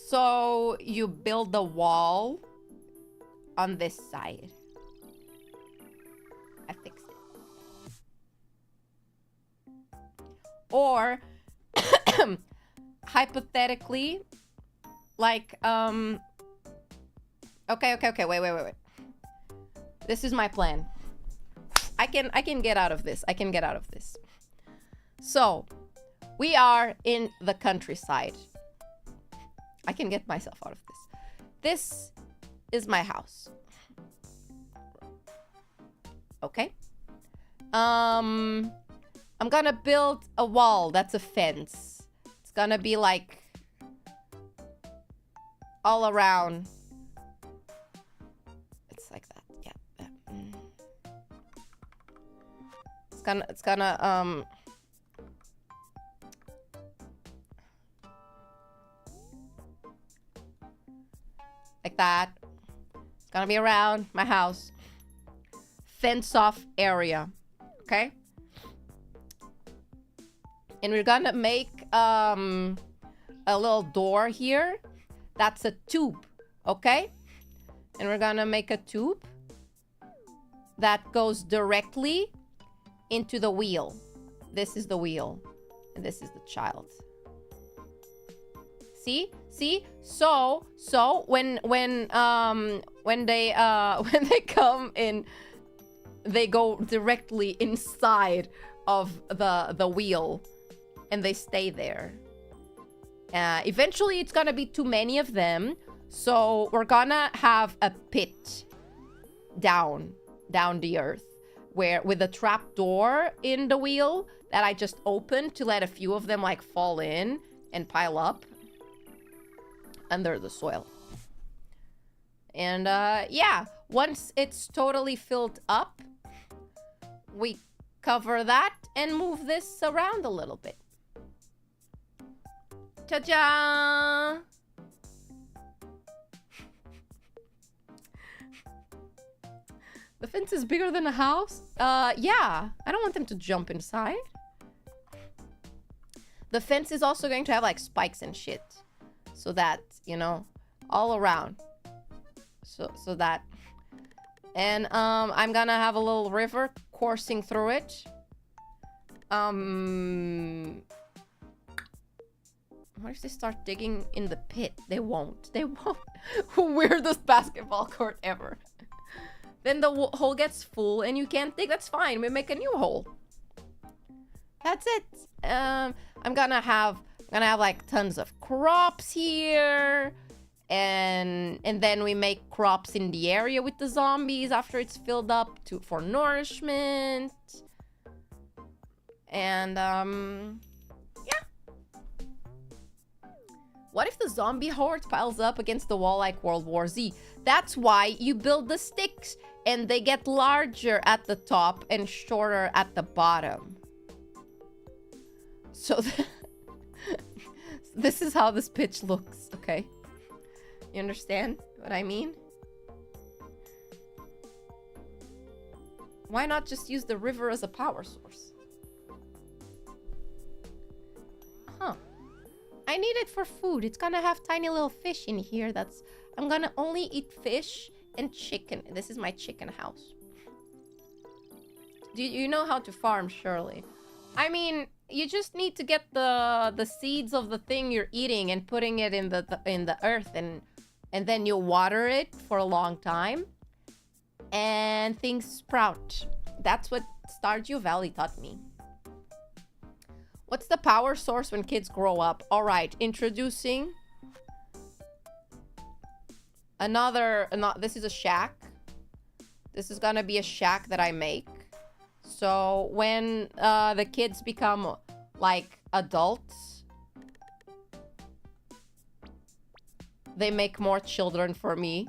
So you build the wall on this side. I fixed it. Or hypothetically, like okay, wait. This is my plan. I can get out of this. I can get out of this. So, we are in the countryside. I can get myself out of this. This is my house. Okay. I'm gonna build a wall that's a fence. It's gonna be like all around. It's like that. Yeah. It's gonna like that. It's gonna be around my house. Fence off area. Okay? And we're gonna make a little door here. That's a tube. Okay? And we're gonna make a tube that goes directly into the wheel. This is the wheel. And this is the child. See? So when they come in, they go directly inside of the wheel and they stay there. Eventually it's gonna be too many of them, so we're gonna have a pit down the earth where with a trap door in the wheel that I just opened to let a few of them like fall in and pile up under the soil. And yeah, once it's totally filled up, we cover that and move this around a little bit. Ta-da! The fence is bigger than a house? Yeah. I don't want them to jump inside. The fence is also going to have like spikes and shit. So that, you know, all around. So that. And I'm gonna have a little river coursing through it. What if they start digging in the pit? They won't. They won't. Weirdest basketball court ever. Then the hole gets full and you can't dig. That's fine. We make a new hole. That's it. I'm gonna have like tons of crops here. And then we make crops in the area with the zombies after it's filled up for nourishment. And yeah. What if the zombie horde piles up against the wall like World War Z? That's why you build the sticks and they get larger at the top and shorter at the bottom. So this is how this pitch looks, okay? You understand what I mean? Why not just use the river as a power source? Huh. I need it for food. It's gonna have tiny little fish in here. I'm gonna only eat fish and chicken. This is my chicken house. Do you know how to farm, Shirley? I mean, you just need to get the seeds of the thing you're eating and putting it in the earth, and then you water it for a long time, and things sprout. That's what Stardew Valley taught me. What's the power source when kids grow up? All right, introducing another. This is a shack. This is gonna be a shack that I make. So when the kids become like adults, they make more children for me.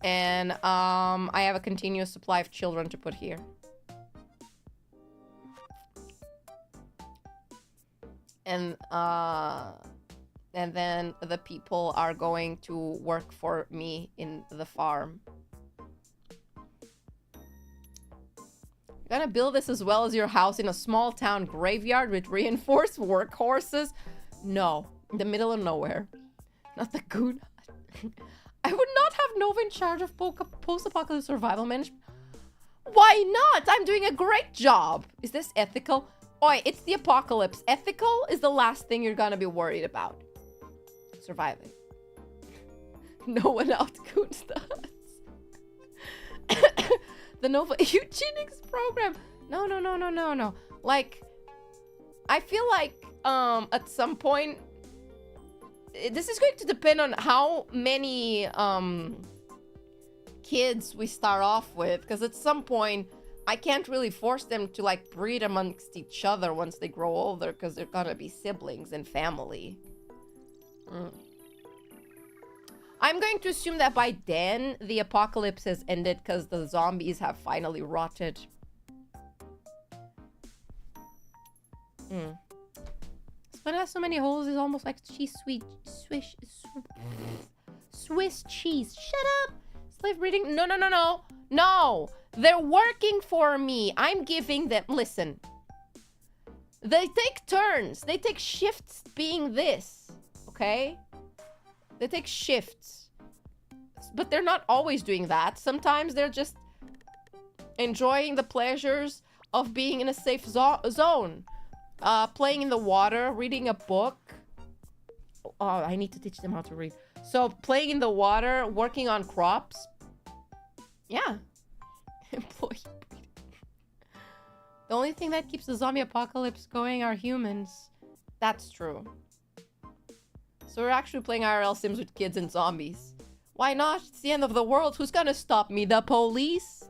And I have a continuous supply of children to put here. And then the people are going to work for me in the farm. You're gonna build this as well as your house in a small town graveyard with reinforced workhorses? No, in the middle of nowhere. Not the goon. I would not have Nova in charge of post-apocalypse survival management. Why not? I'm doing a great job. Is this ethical? Oi, it's the apocalypse. Ethical is the last thing you're gonna be worried about. Surviving. No one outgoons that. The Nova eugenics program. No. Like, I feel like at some point, this is going to depend on how many kids we start off with, because at some point I can't really force them to like breed amongst each other once they grow older, because they're gonna be siblings and family. I'm going to assume that by then the apocalypse has ended because the zombies have finally rotted. When it has so many holes, it's almost like Swiss cheese. Shut up! Slave breeding? No! They're working for me. I'm giving them... Listen. They take turns. They take shifts being this. Okay? They take shifts. But they're not always doing that. Sometimes they're just enjoying the pleasures of being in a safe zone. Playing in the water, reading a book. Oh, I need to teach them how to read. So, playing in the water, working on crops. Yeah. Employee breeding. The only thing that keeps the zombie apocalypse going are humans. That's true. So we're actually playing IRL Sims with kids and zombies. Why not? It's the end of the world. Who's gonna stop me? The police?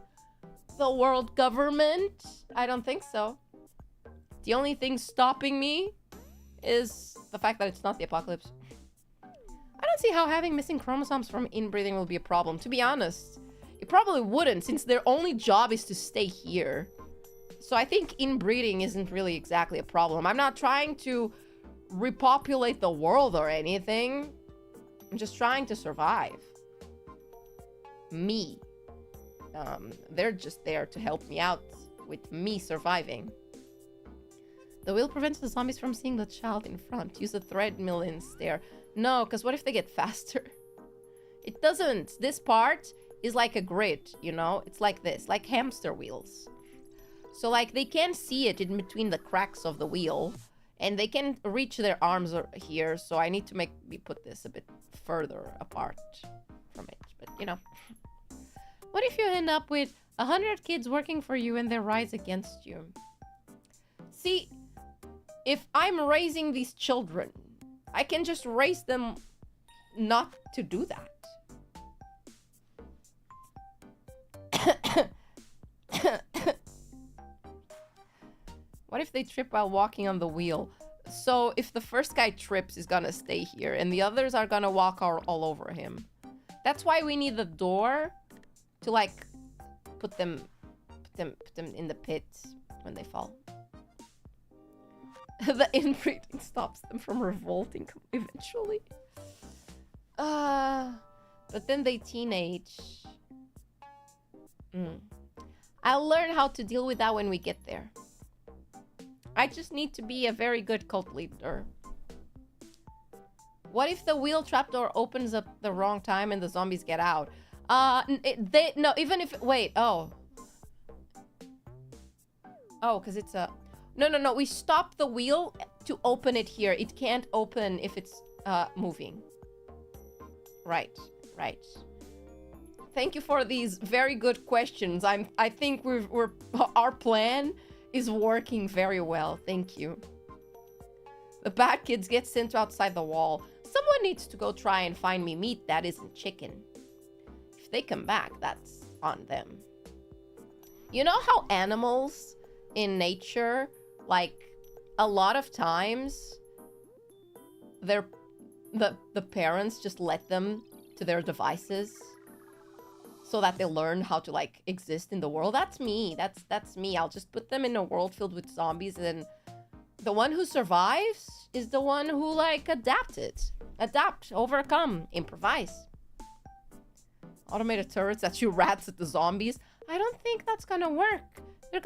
The world government? I don't think so. The only thing stopping me is the fact that it's not the apocalypse. I don't see how having missing chromosomes from inbreeding will be a problem. To be honest, it probably wouldn't, since their only job is to stay here. So I think inbreeding isn't really exactly a problem. I'm not trying to repopulate the world or anything. I'm just trying to survive. Me. They're just there to help me out with me surviving. The wheel prevents the zombies from seeing the child in front. Use the treadmill instead. No, because what if they get faster? It doesn't. This part is like a grid, you know? It's like this, like hamster wheels. So, like, they can see it in between the cracks of the wheel, and they can reach their arms here, so I need to maybe put this a bit further apart from it. But, you know. What if you end up with 100 kids working for you and they rise against you? See, if I'm raising these children, I can just raise them not to do that. What if they trip while walking on the wheel? So if the first guy trips, he's gonna stay here, and the others are gonna walk all over him. That's why we need the door to, like, put them in the pit when they fall. The inbreeding stops them from revolting eventually. But then they teenage. I'll learn how to deal with that when we get there. I just need to be a very good cult leader. What if the wheel trapdoor opens up the wrong time and the zombies get out? No, even if... Wait, oh. Oh, because it's a... No. We stopped the wheel to open it here. It can't open if it's moving. Right. Thank you for these very good questions. I think our plan is working very well. Thank you. The bad kids get sent outside the wall. Someone needs to go try and find me meat that isn't chicken. If they come back, that's on them. You know how animals in nature, like, a lot of times the parents just let them to their devices so that they learn how to, like, exist in the world? That's me. That's me. I'll just put them in a world filled with zombies, and the one who survives is the one who, like, adapt, overcome, improvise. Automated turrets that shoot rats at the zombies. I don't think that's gonna work. They're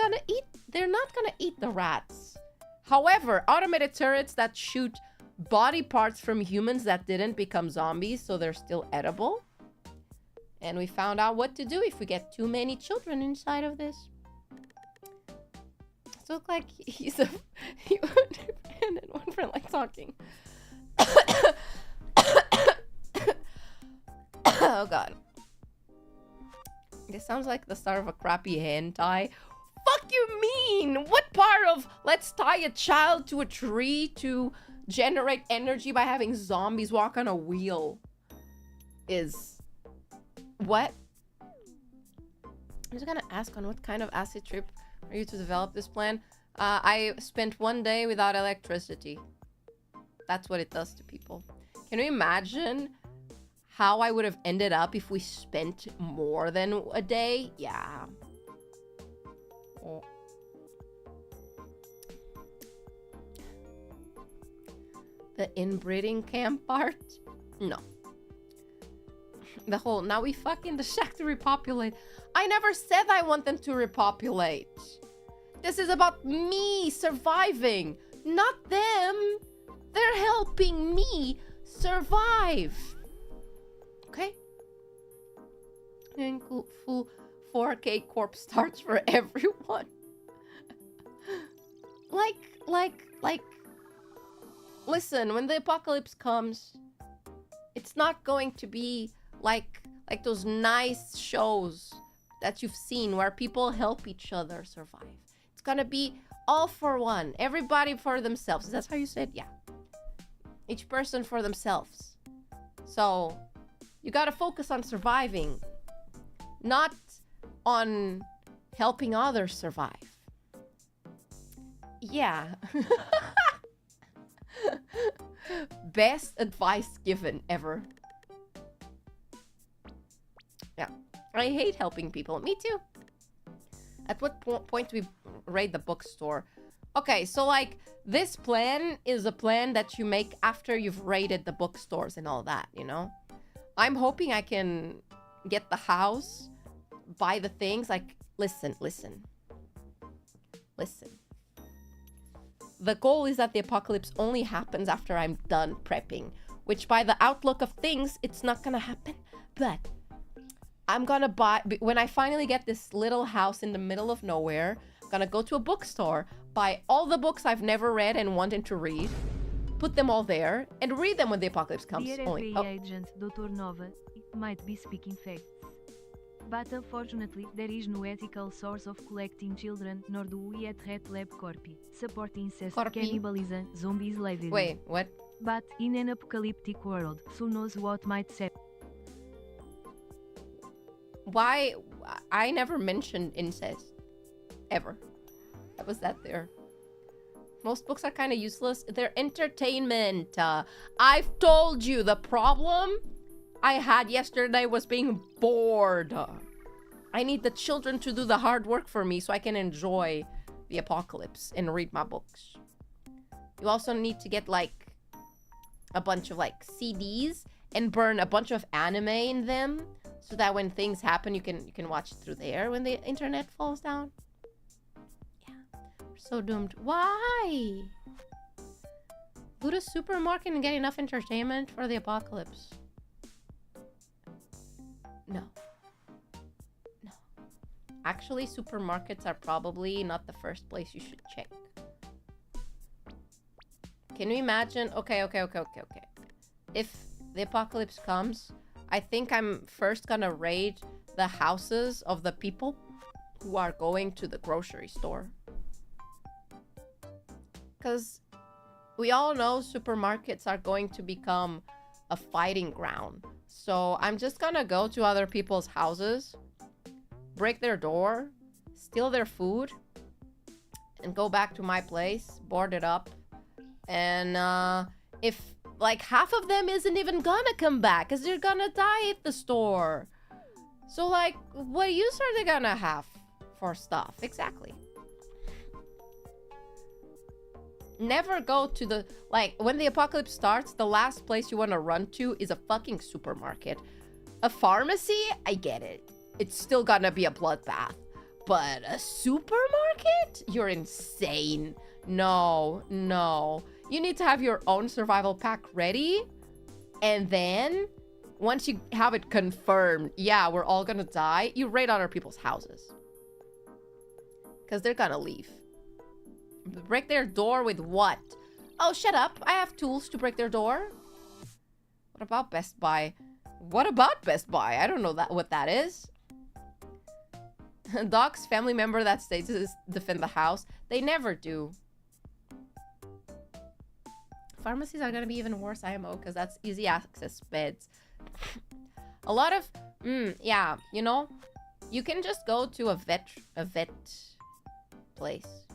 not gonna eat the rats. However, automated turrets that shoot body parts from humans that didn't become zombies, so they're still edible. And we found out what to do if we get too many children inside of this. So look like he's a... and then one friend like talking. Oh god. This sounds like the start of a crappy hentai. Fuck you mean? What part of let's tie a child to a tree to generate energy by having zombies walk on a wheel is... What? I'm just gonna ask, on what kind of acid trip are you to develop this plan? I spent 1 day without electricity. That's what it does to people. Can you imagine how I would have ended up if we spent more than a day? Yeah. Oh. The inbreeding camp part? No. The whole, now we fucking the shack to repopulate. I never said I want them to repopulate. This is about me surviving, not them. They're helping me survive. Okay? And full 4K corpse starts for everyone. like, listen, when the apocalypse comes, it's not going to be like those nice shows that you've seen where people help each other survive. It's gonna be all for one. Everybody for themselves. That's how you said? Yeah. Each person for themselves. So, you gotta focus on surviving, not on helping others survive. Yeah. Best advice given ever. Yeah. I hate helping people. Me too. At what point do we raid the bookstore? Okay, so like this plan is a plan that you make after you've raided the bookstores and all that, you know? I'm hoping I can get the house, buy the things. Like, listen. The goal is that the apocalypse only happens after I'm done prepping, which by the outlook of things, it's not gonna happen. But I'm gonna buy, when I finally get this little house in the middle of nowhere, I'm gonna go to a bookstore, buy all the books I've never read and wanted to read, put them all there, and read them when the apocalypse comes. Dear Only, FBI agent Dr.NOVA, it might be speaking facts. But unfortunately, there is no ethical source of collecting children, nor do we at Red Lab Corpi support incest, cannibalism, zombie slavery. Wait, what? But in an apocalyptic world, who knows what might happen? Why? I never mentioned incest. Ever. That was that there. Most books are kind of useless. They're entertainment. I've told you the problem I had yesterday was being bored. I need the children to do the hard work for me so I can enjoy the apocalypse and read my books. You also need to get like a bunch of like CDs and burn a bunch of anime in them so that when things happen you can watch it through there when the internet falls down. Yeah. We're so doomed. Why? Loot a supermarket and get enough entertainment for the apocalypse. No. Actually, supermarkets are probably not the first place you should check. Can you imagine? Okay. If the apocalypse comes, I think I'm first gonna raid the houses of the people who are going to the grocery store. Because we all know supermarkets are going to become a fighting ground. So I'm just gonna go to other people's houses, break their door, steal their food, and go back to my place, board it up. And if like half of them isn't even gonna come back because they're gonna die at the store. So like, what use are they gonna have for stuff? Exactly. Never go to the, like, when the apocalypse starts, the last place you want to run to is a fucking supermarket. A pharmacy? I get it. It's still gonna be a bloodbath. But a supermarket? You're insane. No. You need to have your own survival pack ready. And then, once you have it confirmed, yeah, we're all gonna die, you raid other people's houses. Because they're gonna leave. Break their door with what? Oh, shut up. I have tools to break their door. What about Best Buy? What about Best Buy? I don't know what that is. Doc's family member that stays to defend the house. They never do. Pharmacies are gonna be even worse, IMO, because that's easy access beds. A lot of... yeah, you know? You can just go to a vet place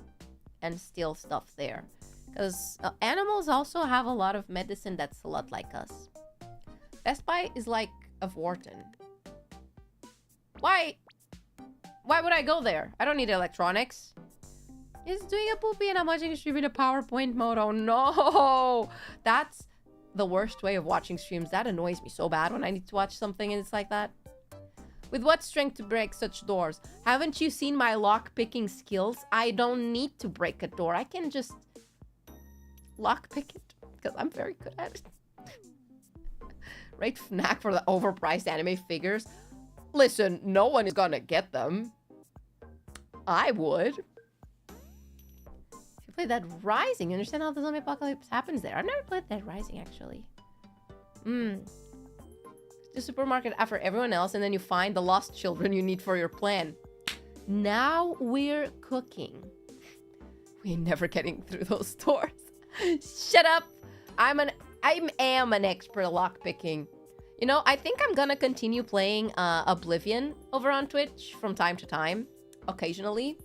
and steal stuff there. Because animals also have a lot of medicine that's a lot like us. Best Buy is like a Wharton. Why would I go there? I don't need electronics. He's doing a poopy and I'm watching a stream in a PowerPoint mode. Oh no! That's the worst way of watching streams. That annoys me so bad when I need to watch something and it's like that. With what strength to break such doors? Haven't you seen my lock-picking skills? I don't need to break a door. I can just lock-pick it because I'm very good at it. Right, Fnac for the overpriced anime figures. Listen, no one is gonna get them. I would. If you play Dead Rising, you understand how the zombie apocalypse happens there. I've never played Dead Rising, actually. The supermarket after everyone else, and then you find the lost children you need for your plan. Now we're cooking. We ain't never getting through those doors. Shut up. I am an expert at lockpicking. You know, I think I'm gonna continue playing Oblivion over on Twitch from time to time, occasionally.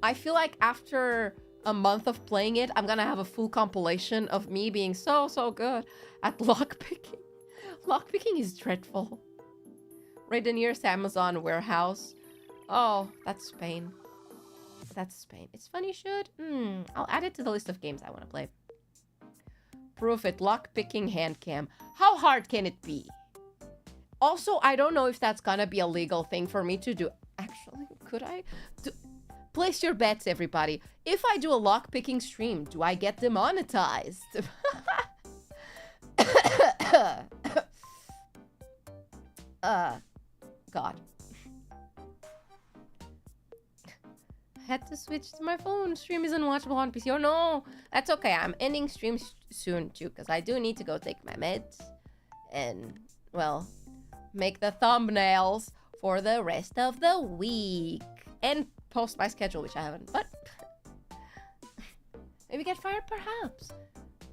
I feel like after a month of playing it, I'm gonna have a full compilation of me being so good at lockpicking. Lockpicking is dreadful. Right, the nearest Amazon warehouse. Oh, that's Spain. That's Spain. It's funny, should? I'll add it to the list of games I want to play. Proof it. Lockpicking hand cam. How hard can it be? Also, I don't know if that's gonna be a legal thing for me to do. Actually, could I? Place your bets, everybody. If I do a lockpicking stream, do I get demonetized? God. I had to switch to my phone. Stream is unwatchable on PC. Oh no, that's okay. I'm ending stream soon too, because I do need to go take my meds and, well, make the thumbnails for the rest of the week and post my schedule, which I haven't, but maybe get fired perhaps.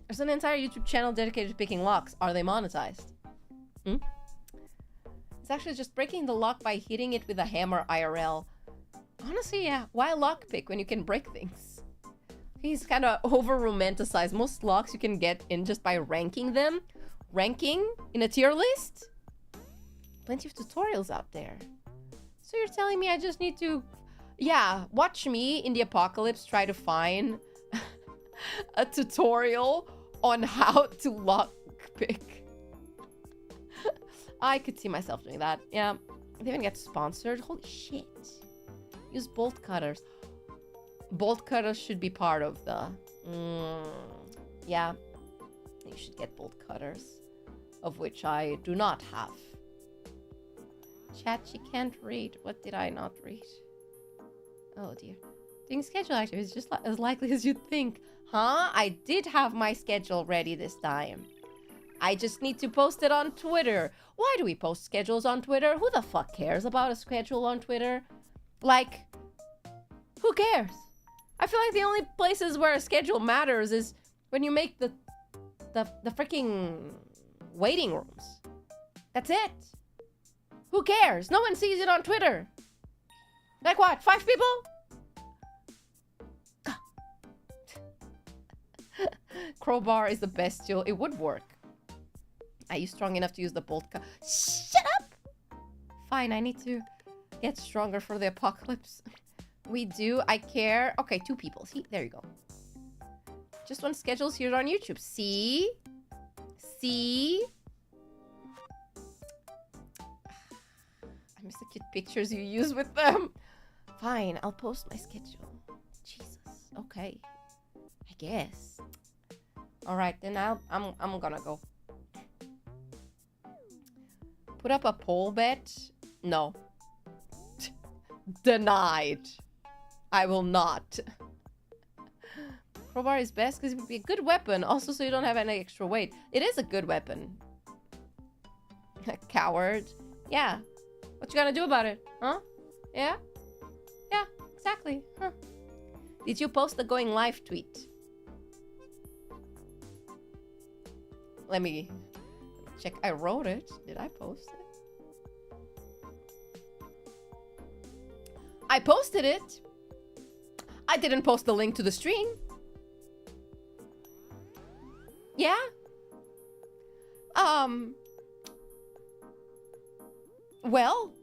There's an entire YouTube channel dedicated to picking locks. Are they monetized? It's actually just breaking the lock by hitting it with a hammer IRL. Honestly, yeah. Why lockpick when you can break things? He's kind of over-romanticized. Most locks you can get in just by ranking them. Ranking in a tier list? Plenty of tutorials out there. So you're telling me I just need to... Yeah, watch me in the apocalypse try to find a tutorial on how to lockpick. I could see myself doing that. Yeah. They even get sponsored. Holy shit. Use bolt cutters. Bolt cutters should be part of the... yeah. You should get bolt cutters. Of which I do not have. Chat, she can't read. What did I not read? Oh dear. Doing schedule activities is just as likely as you'd think. Huh? I did have my schedule ready this time. I just need to post it on Twitter. Why do we post schedules on Twitter? Who the fuck cares about a schedule on Twitter? Like, who cares? I feel like the only places where a schedule matters is when you make the freaking waiting rooms. That's it. Who cares? No one sees it on Twitter. Like what? 5 people? Crowbar is the bestial. It would work. Are you strong enough to use the bolt? Shut up! Fine, I need to get stronger for the apocalypse. We do. I care. Okay, 2 people. See? There you go. Just one schedule's here on YouTube. See? See? I miss the cute pictures you use with them. Fine, I'll post my schedule. Jesus. Okay. I guess. Alright, then I'm gonna go. Put up a poll bet? No. Denied. I will not. Crowbar is best because it would be a good weapon. Also, so you don't have any extra weight. It is a good weapon. Coward. Yeah. What you gonna do about it? Huh? Yeah? Yeah, exactly. Huh. Did you post the going live tweet? Let me check. I wrote it. Did I post it? I posted it. I didn't post the link to the stream. Yeah? Well,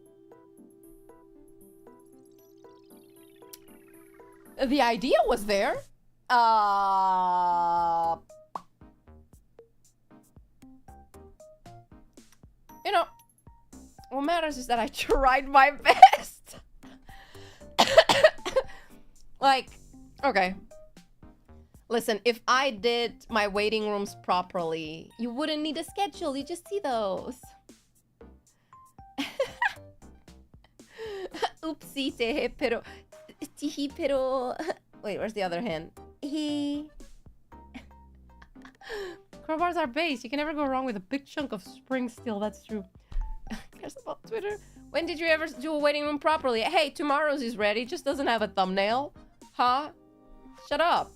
the idea was there. You know, what matters is that I tried my best. Like, okay. Listen, if I did my waiting rooms properly, you wouldn't need a schedule. You just see those. Oopsie, tehe, pero... Tihi, pero... Wait, where's the other hand? He... Crowbars are base. You can never go wrong with a big chunk of spring steel. That's true. Cares about Twitter. When did you ever do a waiting room properly? Hey, tomorrow's is ready. Just doesn't have a thumbnail. Huh? Shut up.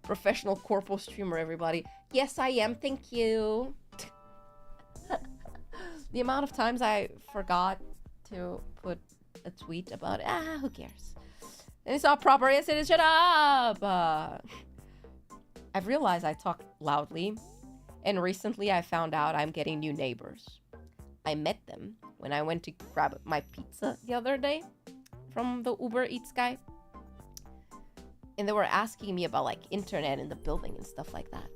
Professional corpo streamer, everybody. Yes, I am. Thank you. The amount of times I forgot to put a tweet about it. Who cares? And it's all proper. Yes, it is. Shut up. I've realized I talk loudly. And recently I found out I'm getting new neighbors. I met them when I went to grab my pizza the other day from the Uber Eats guy. And they were asking me about like internet in the building and stuff like that.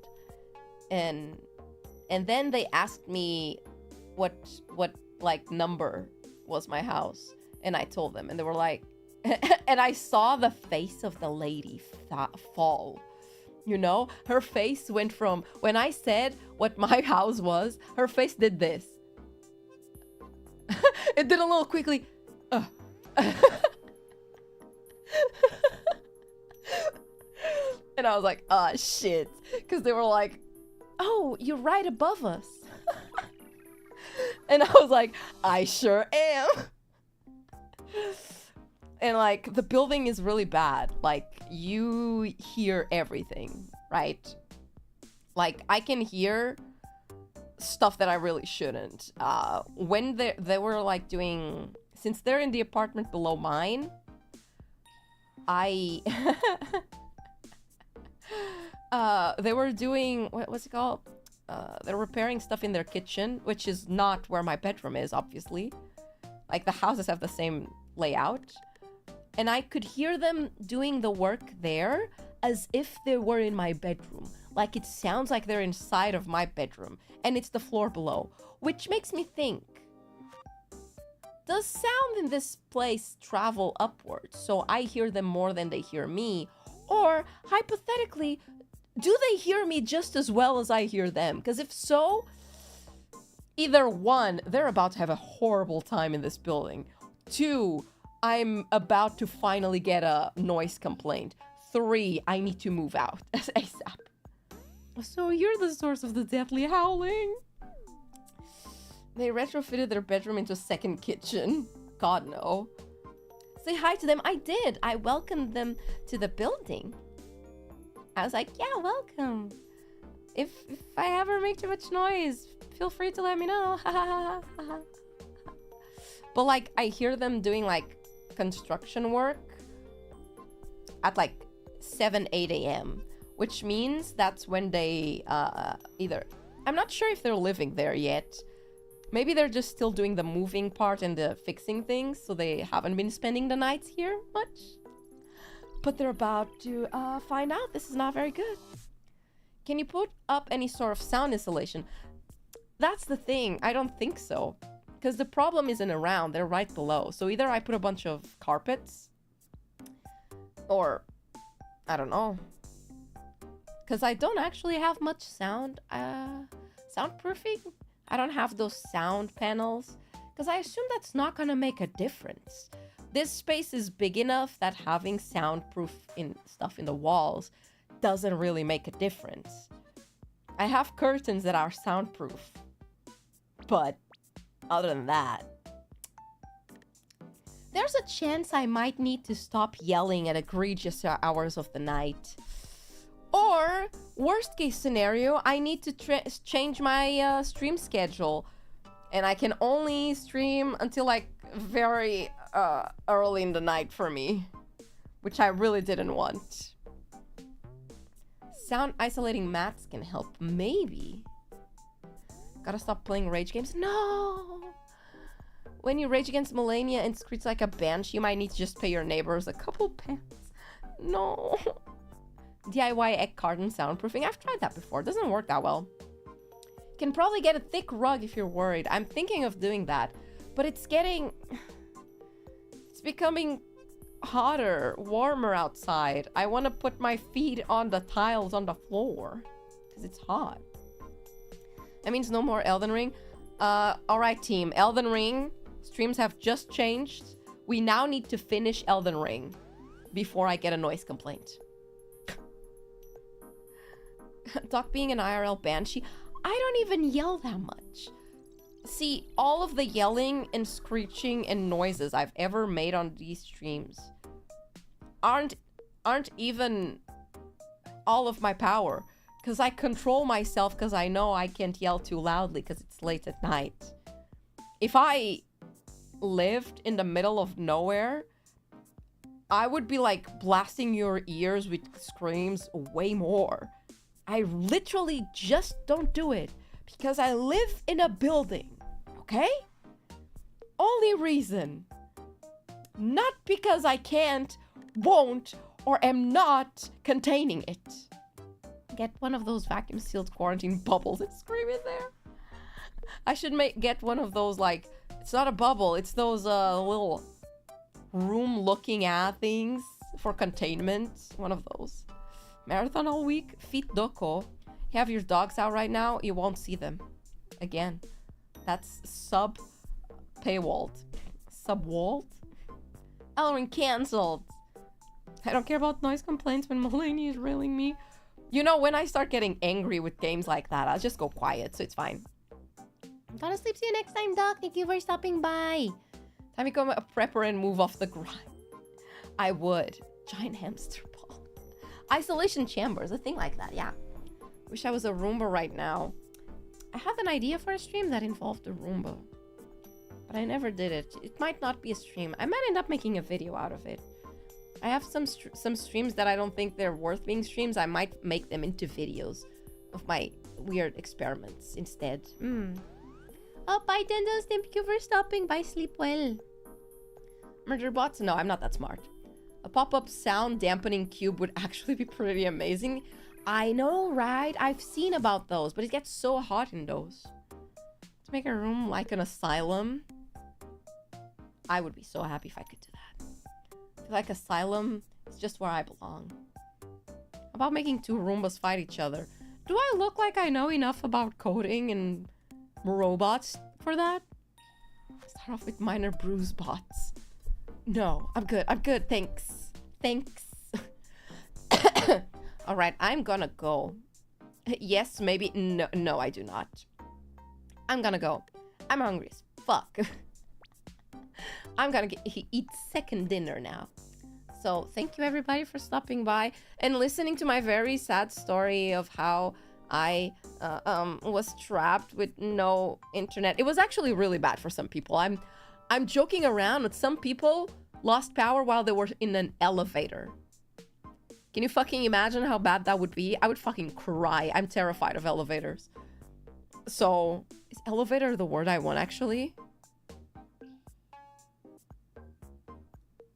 And then they asked me what like number was my house. And I told them, and they were like, and I saw the face of the lady fall. You know, her face went from, when I said what my house was, her face did this. It did a little quickly. And I was like, shit. Because they were like, oh, you're right above us. And I was like, I sure am. And like, the building is really bad. Like, you hear everything, right? Like, I can hear stuff that I really shouldn't. When they were like doing, since they're in the apartment below mine, they were doing, what's it called? They're repairing stuff in their kitchen, which is not where my bedroom is, obviously. Like, the houses have the same layout. And I could hear them doing the work there as if they were in my bedroom. Like, it sounds like they're inside of my bedroom. And it's the floor below. Which makes me think, does sound in this place travel upwards? So I hear them more than they hear me? Or, hypothetically, do they hear me just as well as I hear them? Because if so, either one, they're about to have a horrible time in this building. 2, I'm about to finally get a noise complaint. 3, I need to move out ASAP. So you're the source of the deathly howling. They retrofitted their bedroom into a second kitchen. God, no. Say hi to them. I did. I welcomed them to the building. I was like, yeah, welcome. If I ever make too much noise, feel free to let me know. But like, I hear them doing like construction work at like 7, 8 a.m. Which means that's when they either... I'm not sure if they're living there yet. Maybe they're just still doing the moving part and the fixing things, so they haven't been spending the nights here much. But they're about to find out. This is not very good. Can you put up any sort of sound insulation? That's the thing. I don't think so. Because the problem isn't around. They're right below. So either I put a bunch of carpets, or I don't know. Because I don't actually have much soundproofing. I don't have those sound panels. Because I assume that's not going to make a difference. This space is big enough that having soundproof stuff in the walls doesn't really make a difference. I have curtains that are soundproof. But other than that, there's a chance I might need to stop yelling at egregious hours of the night. Or, worst case scenario, I need to change my stream schedule. And I can only stream until like very early in the night for me. Which I really didn't want. Sound isolating mats can help, maybe. Gotta stop playing rage games. No! When you rage against Melania and screech like a banshee, you might need to just pay your neighbors a couple pence. No. DIY egg carton soundproofing. I've tried that before. It doesn't work that well. Can probably get a thick rug if you're worried. I'm thinking of doing that. But it's becoming hotter, warmer outside. I want to put my feet on the tiles on the floor. Because it's hot. That means no more Elden Ring. Alright team. Elden Ring. Streams have just changed. We now need to finish Elden Ring before I get a noise complaint. Doc being an IRL banshee. I don't even yell that much. See, all of the yelling and screeching and noises I've ever made on these streams aren't even all of my power. Because I control myself because I know I can't yell too loudly because it's late at night. If I lived in the middle of nowhere, I would be like blasting your ears with screams way more. I literally just don't do it because I live in a building, okay? Only reason. Not because I can't, won't, or am not containing it. Get one of those vacuum sealed quarantine bubbles and scream in there. I should get one of those, like, it's not a bubble, it's those little room looking at things for containment. One of those. Marathon all week. Feet doko. You have your dogs out right now, you won't see them. Again. That's paywalled. Subwalled? Elden Ring cancelled. I don't care about noise complaints when Melania is railing me. You know, when I start getting angry with games like that, I'll just go quiet, so it's fine. I'm gonna sleep. See you next time, Doc. Thank you for stopping by. Time to become a prepper and move off the grind. I would. Giant hamster ball. Isolation chambers, a thing like that, yeah. Wish I was a Roomba right now. I have an idea for a stream that involved a Roomba. But I never did it. It might not be a stream. I might end up making a video out of it. I have some streams that I don't think they're worth being streams. I might make them into videos of my weird experiments instead. Oh, bye, Dendels. Thank you for stopping by. Sleep well. Murder bots? No, I'm not that smart. A pop-up sound dampening cube would actually be pretty amazing. I know, right? I've seen about those, but it gets so hot in those. To make a room like an asylum, I would be so happy if I could do that. I feel like asylum is just where I belong. How about making two Roombas fight each other? Do I look like I know enough about coding and robots for that? Start off with minor bruise bots. No, I'm good. I'm good. Thanks. Thanks. All right, I'm gonna go. Yes, maybe. No, no, I do not. I'm gonna go. I'm hungry as fuck. I'm gonna eat second dinner now. So thank you everybody for stopping by and listening to my very sad story of how I was trapped with no internet. It was actually really bad for some people. I'm joking around, but some people lost power while they were in an elevator. Can you fucking imagine how bad that would be? I would fucking cry. I'm terrified of elevators. So, is elevator the word I want actually?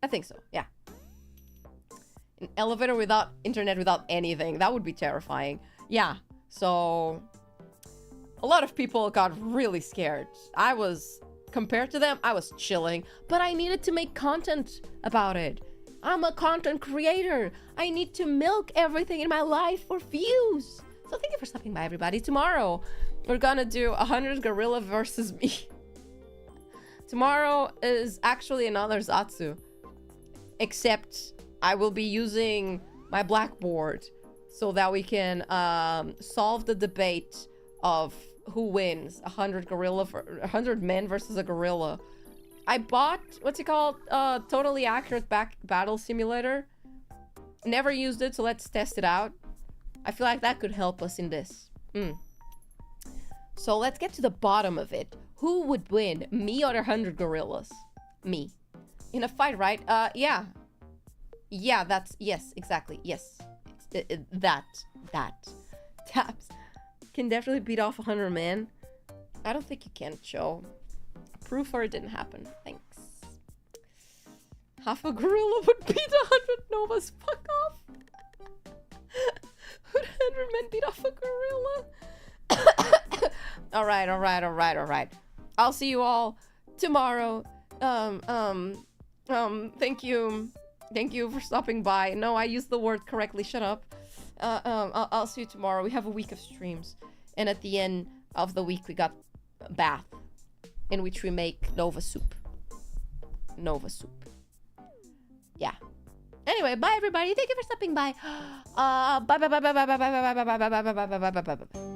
I think so, yeah. An elevator without internet, without anything. That would be terrifying. Yeah, so a lot of people got really scared. Compared to them, I was chilling, but I needed to make content about it. I'm a content creator. I need to milk everything in my life for views. So thank you for stopping by, everybody. Tomorrow, we're gonna do 100 gorilla versus me. Tomorrow is actually another Zatsu. Except I will be using my blackboard so that we can solve the debate of who wins, 100 men versus a gorilla. I bought, what's it called? Totally accurate battle simulator. Never used it, so let's test it out. I feel like that could help us in this. So let's get to the bottom of it. Who would win, me or 100 gorillas? Me. In a fight, right? Yeah. Yeah, yes, exactly, yes. That. Taps. Can definitely beat off 100 men. I don't think you can, Joe. Proof or it didn't happen. Thanks. Half a gorilla would beat 100 Novas. Fuck off. Would 100 men beat off a gorilla? Alright. I'll see you all tomorrow. Thank you for stopping by. No, I used the word correctly. Shut up. I'll see you tomorrow. We have a week of streams. And at the end of the week, we got a bath in which we make Nova soup. Yeah. Anyway, bye everybody. Thank you for stopping by. Bye.